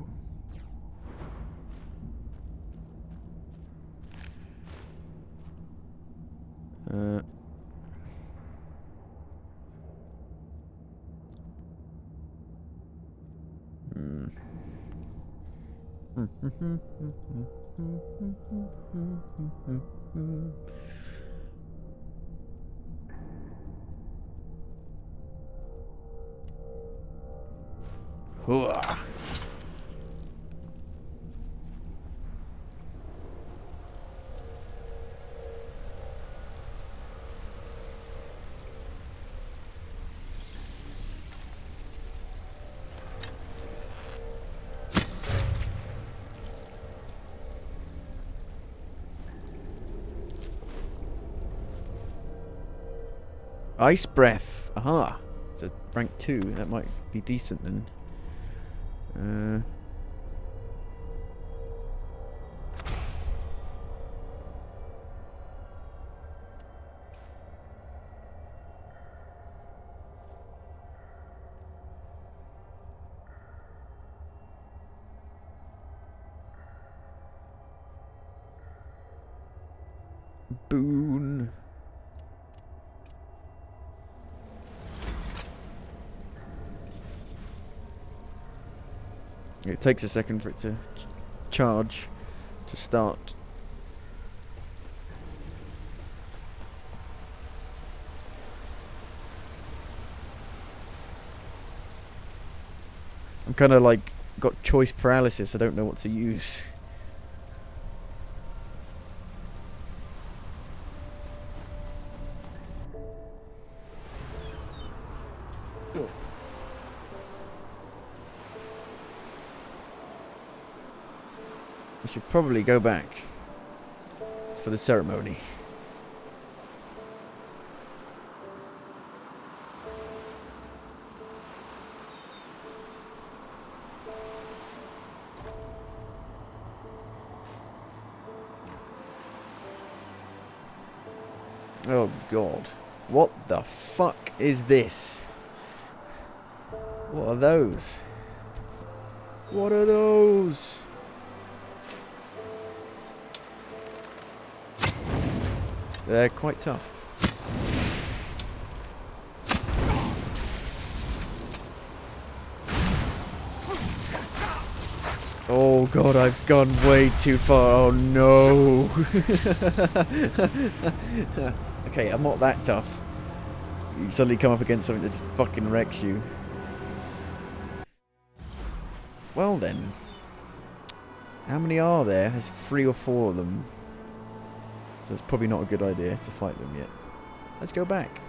Hooah. Ice breath. Aha. It's a rank 2. That might be decent then. Boon. It takes a second for it to charge to start. I'm kind of like got choice paralysis. I don't know what to use. We should probably go back for the ceremony. Oh God. What the fuck is this? What are those? What are those? They're quite tough. Oh God, I've gone way too far. Oh no. Okay, I'm not that tough. You suddenly come up against something that just fucking wrecks you. Well then. How many are there? There's 3 or 4 of them. So it's probably not a good idea to fight them yet. Let's go back.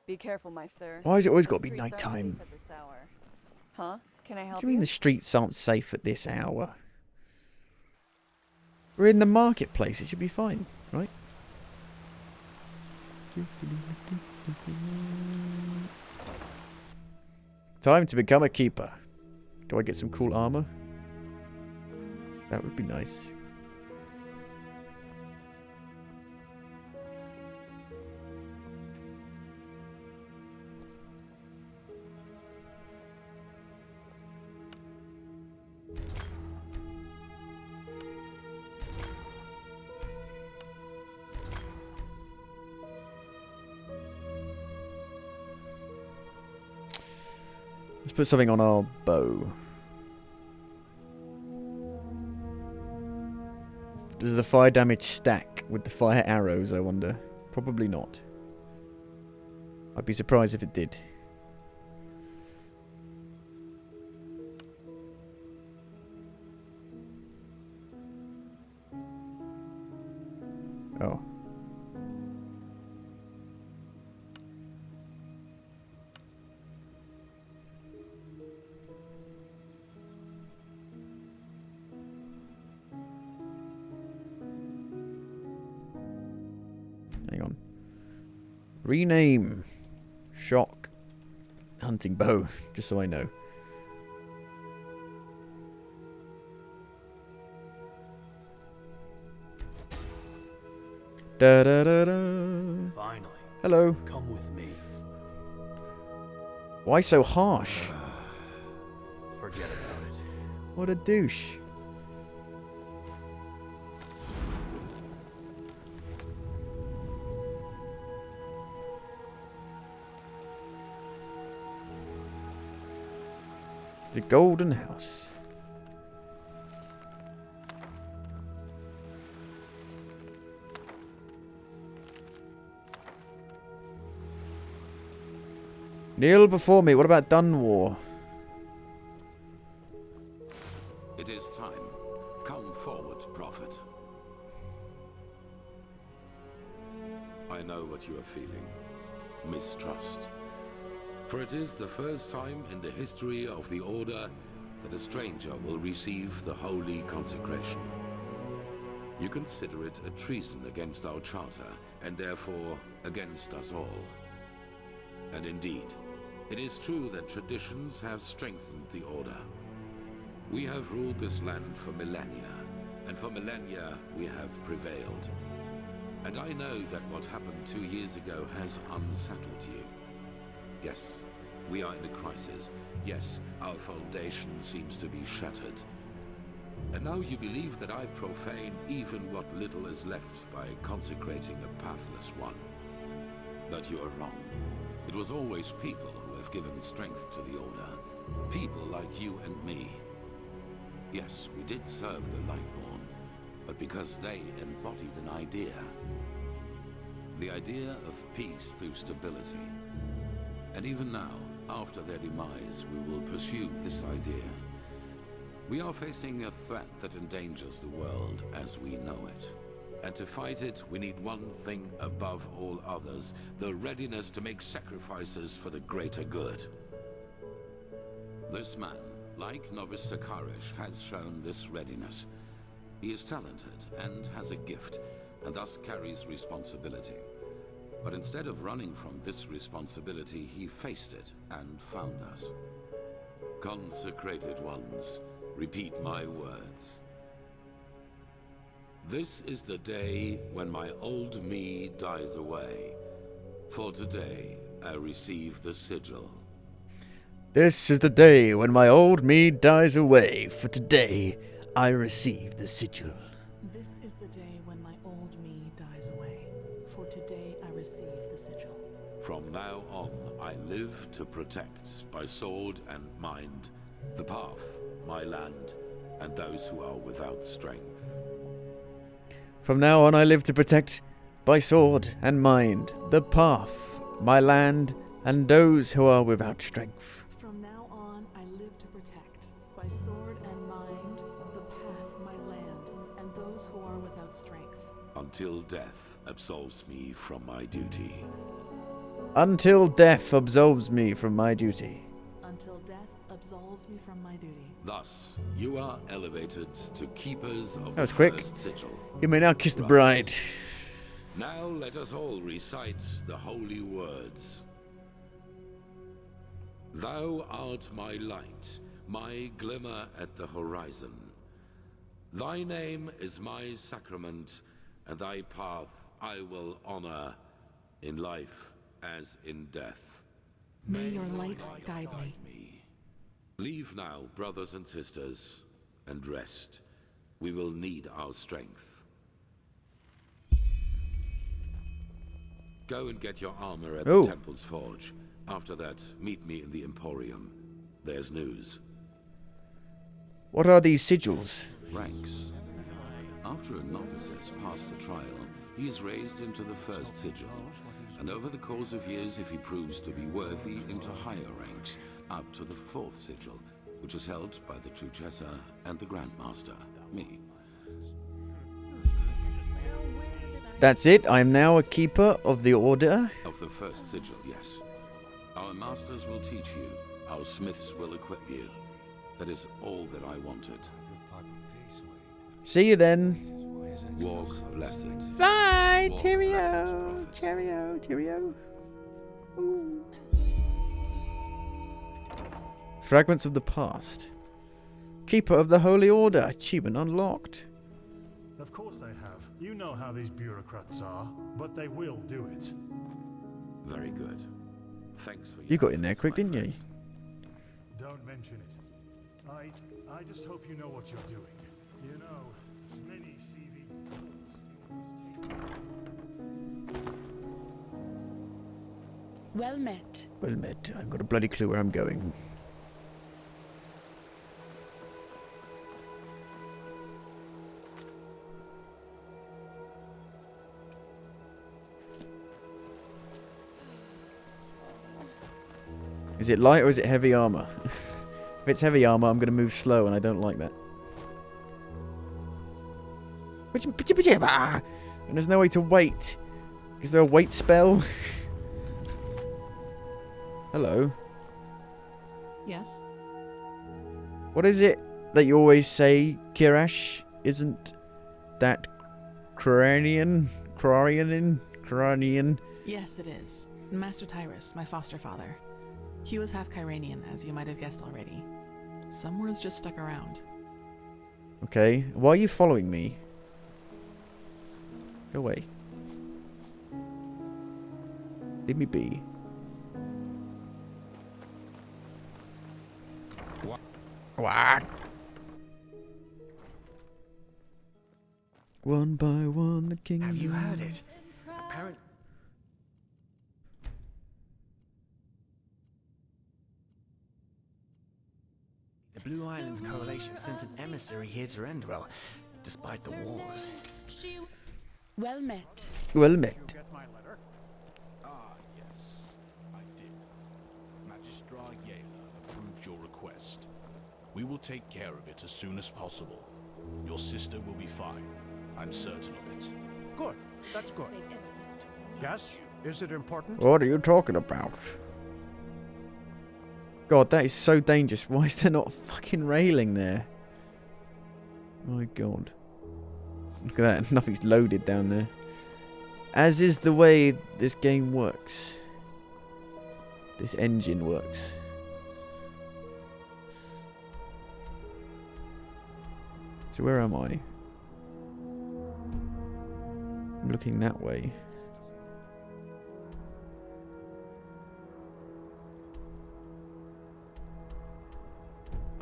Be careful, my sir. Why has it always The got to be streets aren't nighttime? safe at this hour. Huh? Can I help What do you mean the streets aren't safe at this hour? We're in the marketplace. It should be fine, right? Time to become a keeper. Do I get some cool armor? That would be nice. Let's put something on our bow. Does the fire damage stack with the fire arrows, I wonder? Probably not. I'd be surprised if it did. Oh. Hang on. Rename. Shock. Hunting bow. Just so I know. Da da da da. Finally. Hello. Come with me. Why so harsh? Forget about it. What a douche. The Golden House. Kneel before me. What about Dunwar? It is time. Come forward, prophet. I know what you are feeling. Mistrust. For it is the first time in the history of the Order that a stranger will receive the holy consecration. You consider it a treason against our charter, and therefore against us all. And indeed, it is true that traditions have strengthened the Order. We have ruled this land for millennia, and for millennia we have prevailed. And I know that what happened 2 years ago has unsettled you. Yes, we are in a crisis. Yes, our foundation seems to be shattered. And now you believe that I profane even what little is left by consecrating a pathless one. But you are wrong. It was always people who have given strength to the Order. People like you and me. Yes, we did serve the Lightborn, but because they embodied an idea. The idea of peace through stability. And even now, after their demise, we will pursue this idea. We are facing a threat that endangers the world as we know it. And to fight it, we need one thing above all others, the readiness to make sacrifices for the greater good. This man, like Novice Sakarish, has shown this readiness. He is talented and has a gift, and thus carries responsibility. But instead of running from this responsibility, he faced it and found us. Consecrated ones, repeat my words. This is the day when my old me dies away. For today, I receive the sigil. This is the day when my old me dies away. For today, I receive the sigil. This is the day when my old me dies away. For today I receive the sigil. From now on, I live to protect, by sword and mind, the path, my land, and those who are without strength. From now on, I live to protect, by sword and mind, the path, my land, and those who are without strength. From now on, I live to protect, by sword and mind, the path, my land, and those who are without strength. Until death absolves me from my duty. Until death absolves me from my duty. Until death absolves me from my duty. Thus, you are elevated to keepers of That the was quick. first sigil. You may now kiss the bride. Now let us all recite the holy words. Thou art my light, my glimmer at the horizon. Thy name is my sacrament, and thy path I will honor, in life as in death. May your light guide me. Leave now, brothers and sisters, and rest. We will need our strength. Go and get your armor at the temple's forge. After that, meet me in the Emporium. There's news. What are these sigils? Ranks. After a novice has passed the trial, he is raised into the first sigil, and over the course of years, if he proves to be worthy, into higher ranks, up to the fourth sigil, which is held by the Duchessa and the Grandmaster, me. That's it. I am now a keeper of the order. Of the first sigil, yes. Our masters will teach you. Our smiths will equip you. That is all that I wanted. See you then. Walk blessed. Bye, Walk cheerio, cheerio, cheerio. Ooh. Fragments of the past. Keeper of the Holy Order. Achievement unlocked. Of course they have. You know how these bureaucrats are, but they will do it. Very good. Thanks for your You got in there efforts, quick, my didn't you? friend. Don't mention it. I just hope you know what you're doing. You know, many CV Well met. Well met. I've got a bloody clue where I'm going. Is it light or is it heavy armor? If it's heavy armor, I'm going to move slow, and I don't like that. And there's no way to wait. Is there a wait spell? Hello. Yes? What is it that you always say, Kirash? Isn't that Cranian? Yes, it is. Master Tyrus, my foster father. He was half Kyranian, as you might have guessed already. Some words just stuck around. Okay. Why are you following me? Go away. Leave me be. What? One by one, the king. Have you heard it? Apparently. The Blue Islands Coalition sent an emissary here to Enderal, despite the wars. Well met. Well met. Get my letter? Ah, yes, I did. Magistra Yela approved your request. We will take care of it as soon as possible. Your sister will be fine. I'm certain of it. Good. That's good. Yes? Is it important? What are you talking about? God, that is so dangerous. Why is there not a fucking railing there? My God. Look at that. Nothing's loaded down there. As is the way this game works. This engine works. So where am I? I'm looking that way.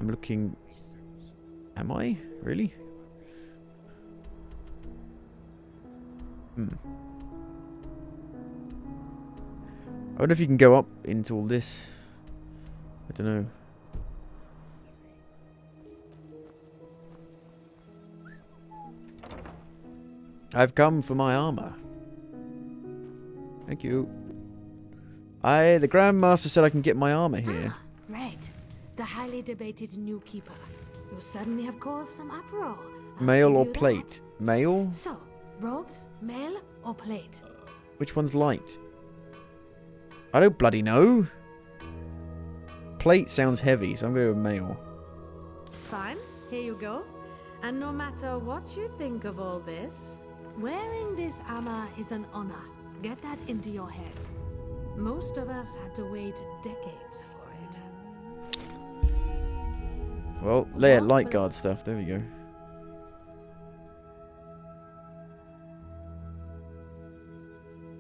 I'm looking... Am I? Really? I wonder if you can go up into all this. I don't know. I've come for my armor. Thank you. The Grand Master said I can get my armor here. Right. The highly debated new keeper. You suddenly have caused some uproar. Mail or plate? Mail? So, robes, mail, or plate? Which one's light? I don't bloody know. Plate sounds heavy, so I'm going to go with mail. Fine, here you go. And no matter what you think of all this, wearing this armor is an honor. Get that into your head. Most of us had to wait decades for it. Well, layer light guard stuff. There we go.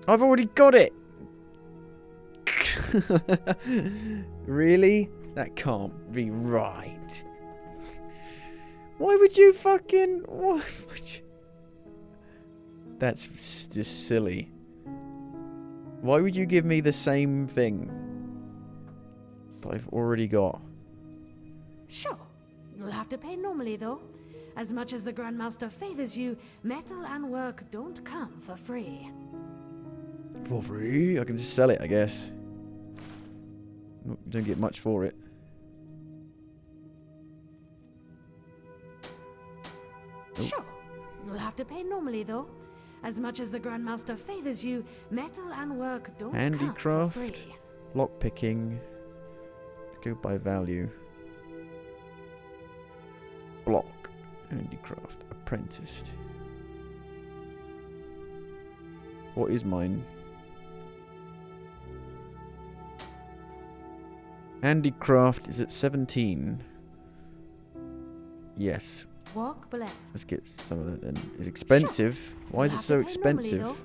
I've already got it. Really? That can't be right. Why would you fucking... Why would you... That's just silly. Why would you give me the same thing that I've already got? Sure. You'll have to pay normally, though. As much as the Grandmaster favors you, metal and work don't come for free. For free? I can just sell it, I guess. You don't get much for it. Oh. Sure. You'll have to pay normally, though. As much as the Grandmaster favors you, metal and work don't come for Handicraft, free. lockpicking. Go by value. Block, handicraft, apprenticed. What is mine? Handicraft is at 17. Yes. Walk blessed. Let's get some of that then. It's expensive. Sure. Why is You'll it have so to pay normally, expensive? though.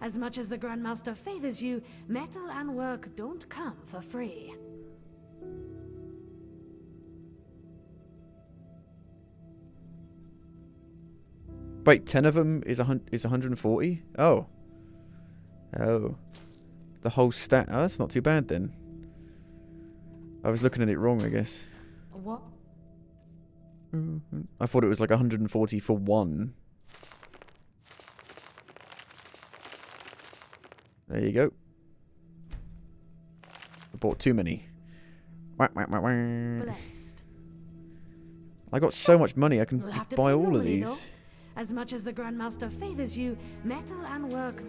As much as the Grandmaster favors you, metal and work don't come for free. Wait, 10 of them is 140? Oh. Oh. The whole stat. Oh, that's not too bad then. I was looking at it wrong, I guess. What? I thought it was like 140 for one. There you go. I bought too many. Blessed. I got so much money I can You'll have to buy pay all of normally, these. though. As much as the Grandmaster favors you, metal and work.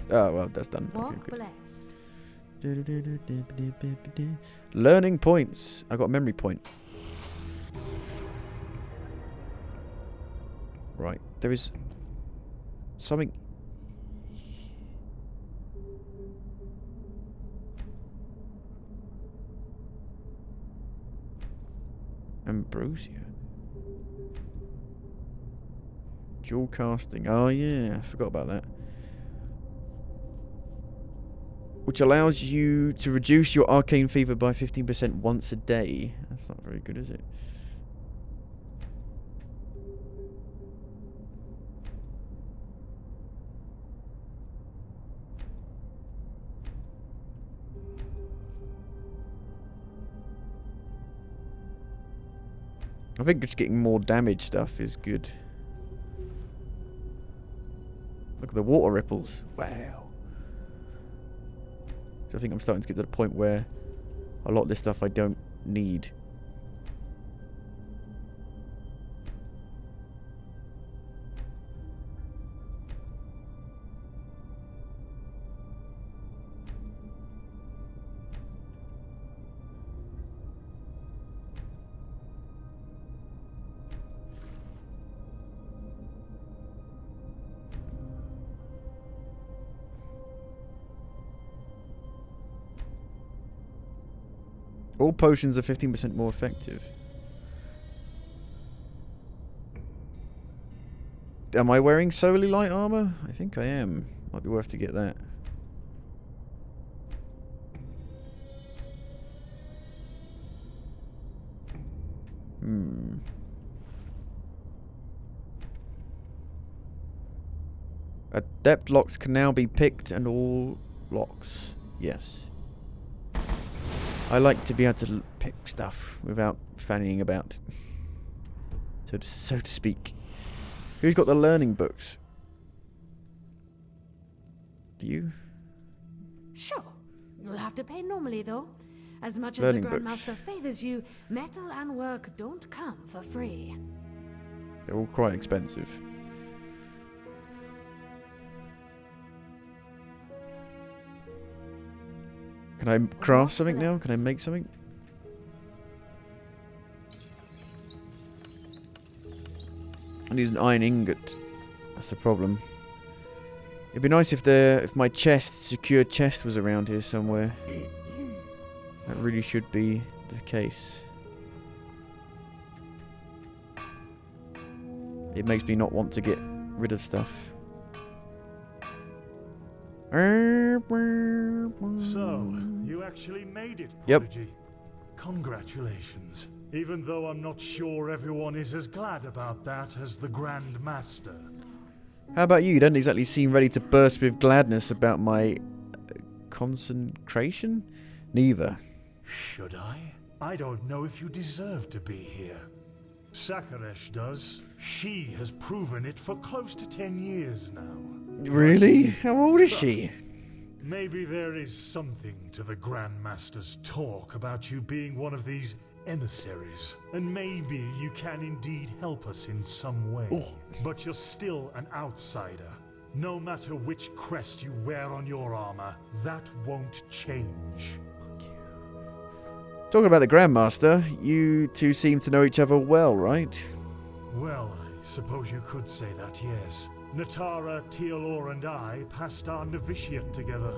Oh, well, that's done. Walk Okay, good. blessed. Learning points. I got a memory point. Right. There is something. Ambrosia. Dual casting. Oh, yeah. I forgot about that. Which allows you to reduce your arcane fever by 15% once a day. That's not very good, is it? I think just getting more damage stuff is good. Look at the water ripples. Wow. So I think I'm starting to get to the point where a lot of this stuff I don't need. All potions are 15% more effective. Am I wearing solely light armor? I think I am. Might be worth to get that. Adept locks can now be picked and all locks. Yes. I like to be able to pick stuff without fannying about. So to speak. Who's got the learning books? You? Sure. You'll have to pay normally, though. As much as Learning the books. Grandmaster favors you, metal and work don't come for free. They're all quite expensive. Can I craft something now? Can I make something? I need an iron ingot. That's the problem. It'd be nice if my secure chest was around here somewhere. That really should be the case. It makes me not want to get rid of stuff. So, you actually made it, Yep. Prodigy. Congratulations. Even though I'm not sure everyone is as glad about that as the Grand Master. How about you? You don't exactly seem ready to burst with gladness about my consecration? Neither. Should I? I don't know if you deserve to be here. Sakaresh does. She has proven it for close to 10 years now. Really? How old is she? Maybe there is something to the Grand Master's talk about you being one of these emissaries, and maybe you can indeed help us in some way. Ooh. But you're still an outsider. No matter which crest you wear on your armor, that won't change. Talking about the Grandmaster, you two seem to know each other well, right? Well, I suppose you could say that, yes. Natara, Tealor, and I passed our novitiate together.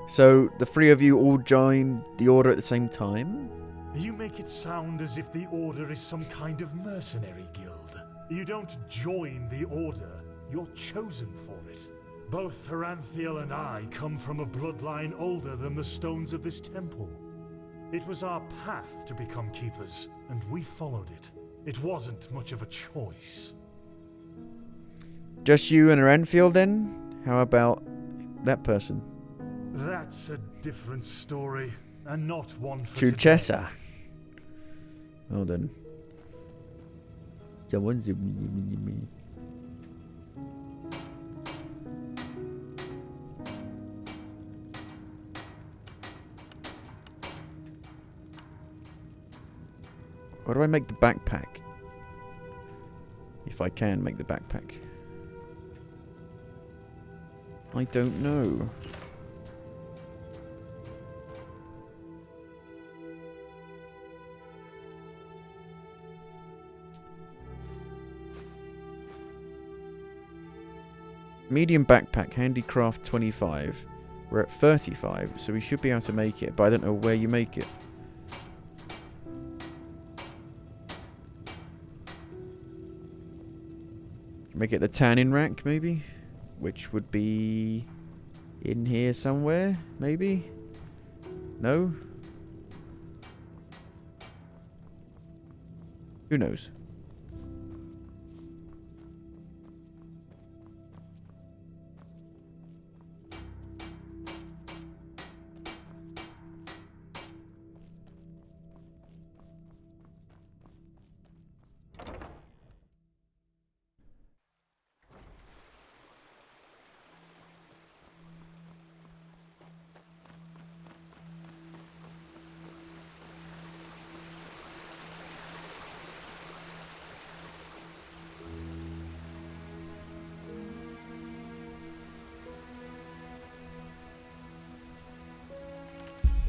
So, the three of you all joined the Order at the same time? You make it sound as if the Order is some kind of mercenary guild. You don't join the Order, you're chosen for it. Both Heranthiel and I come from a bloodline older than the stones of this temple. It was our path to become keepers, and we followed it. It wasn't much of a choice. Just you and Renfield then? How about that person? That's a different story, and not one for Chuchessa. today. Well then. Why do I make the backpack? If I can make the backpack. I don't know. Medium backpack, handicraft 25. We're at 35, so we should be able to make it, but I don't know where you make it. Make it the tanning rack, maybe? Which would be in here somewhere, maybe? No? Who knows?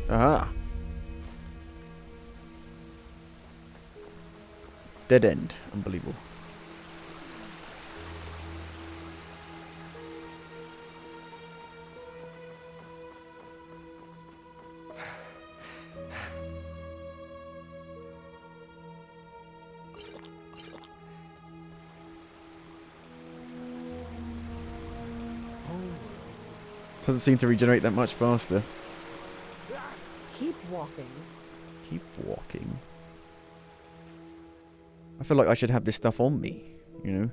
Aha. Dead end. Unbelievable. Doesn't seem to regenerate that much faster. Keep walking. Keep walking. I feel like I should have this stuff on me, you know?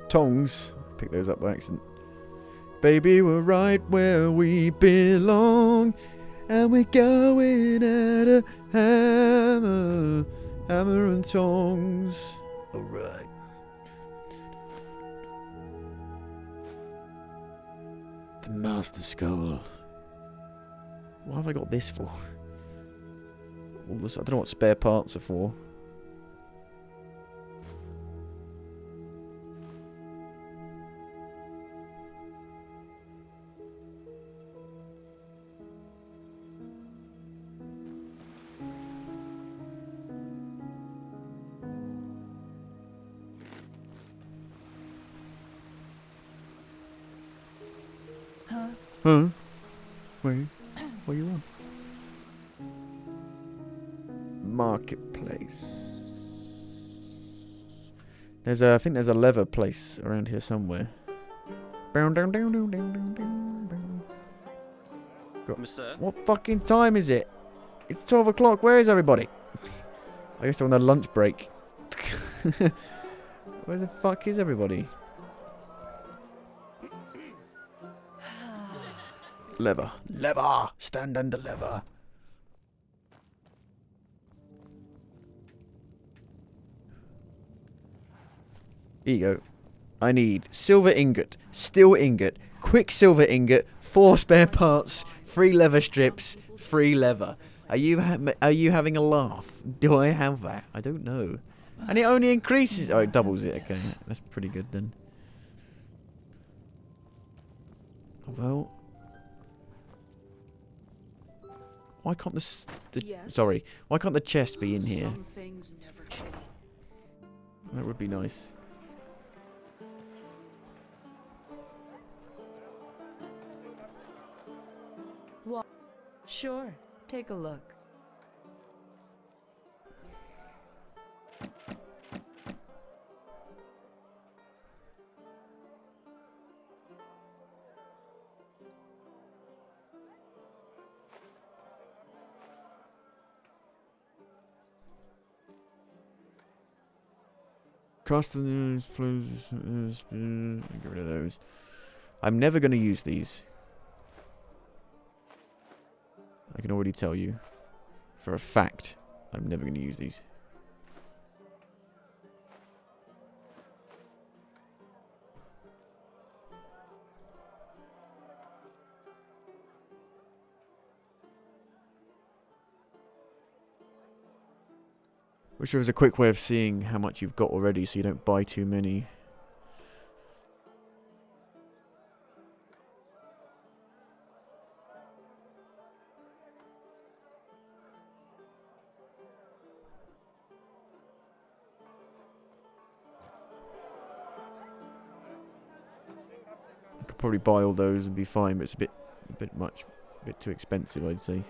Tongs. Pick those up by accident. Baby, we're right where we belong. And we're going at a hammer. Hammer and tongs. Alright. The Master Skull. What have I got this for? All this, I don't know what spare parts are for. Huh? Where you on? Marketplace. There's a, I think there's a leather place around here somewhere. What fucking time is it? It's 12 o'clock. Where is everybody? I guess they're on their lunch break. Where the fuck is everybody? Lever. Lever! Stand under lever. Here you go. I need silver ingot, steel ingot, quicksilver ingot, 4 spare parts, 3 leather strips, 3 leather. Are you having a laugh? Do I have that? I don't know. And it only increases. Oh, it doubles it. Okay, that's pretty good then. Well. Why can't sorry, why can't the chest be in here? Some things never change. That would be nice. What? Sure, take a look. Cast the news, please. Get rid of those. I'm never going to use these. I can already tell you. For a fact, I'm never going to use these. Wish there was a quick way of seeing how much you've got already so you don't buy too many. I could probably buy all those and be fine, but it's a bit too expensive, I'd say.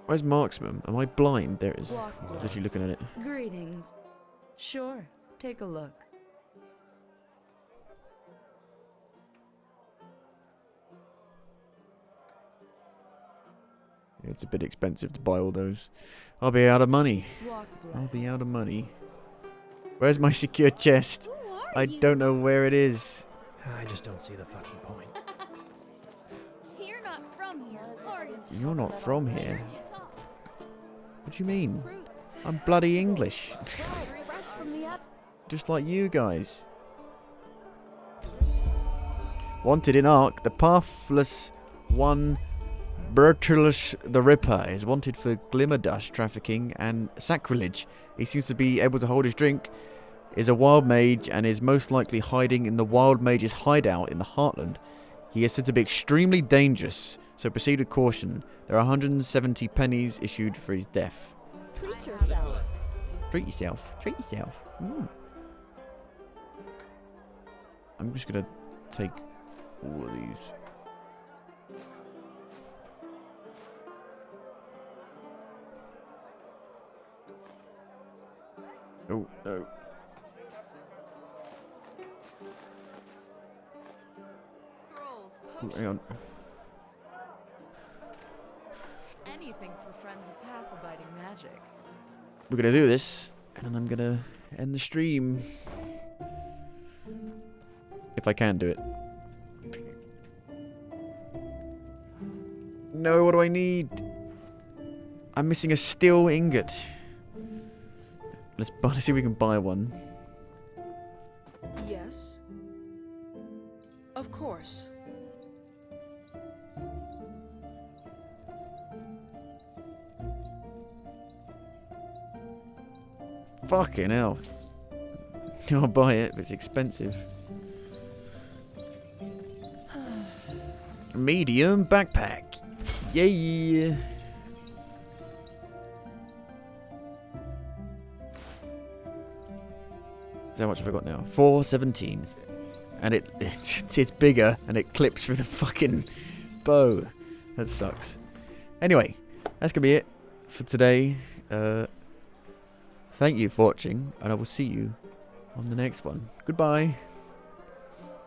Where's Marksman? Am I blind? There it is. I'm literally looking at it. Greetings. Sure, take a look. It's a bit expensive to buy all those. I'll be out of money. I'll be out of money. Where's my secure chest? I don't know where it is. I just don't see the fucking point. You're not from here, are you? You're not from here. What do you mean? I'm bloody English. Just like you guys. Wanted in Ark, the pathless one Bertulus the Ripper is wanted for glimmer dust trafficking and sacrilege. He seems to be able to hold his drink, is a wild mage, and is most likely hiding in the wild mage's hideout in the Heartland. He is said to be extremely dangerous, so proceed with caution. There are 170 pennies issued for his death. Treat yourself. Treat yourself. Treat yourself. I'm just gonna take all of these. Oh, no. Ooh, hang on. Anything for friends of path-abiding magic. We're gonna do this, and then I'm gonna end the stream. If I can do it. No, what do I need? I'm missing a steel ingot. Let's see if we can buy one. Yes. Of course. Fucking hell. I'll buy it, but it's expensive. Medium backpack. Yay! So how much have I got now? 417. And it's bigger and it clips through the fucking bow. That sucks. Anyway, that's gonna be it for today. Thank you for watching, and I will see you on the next one. Goodbye.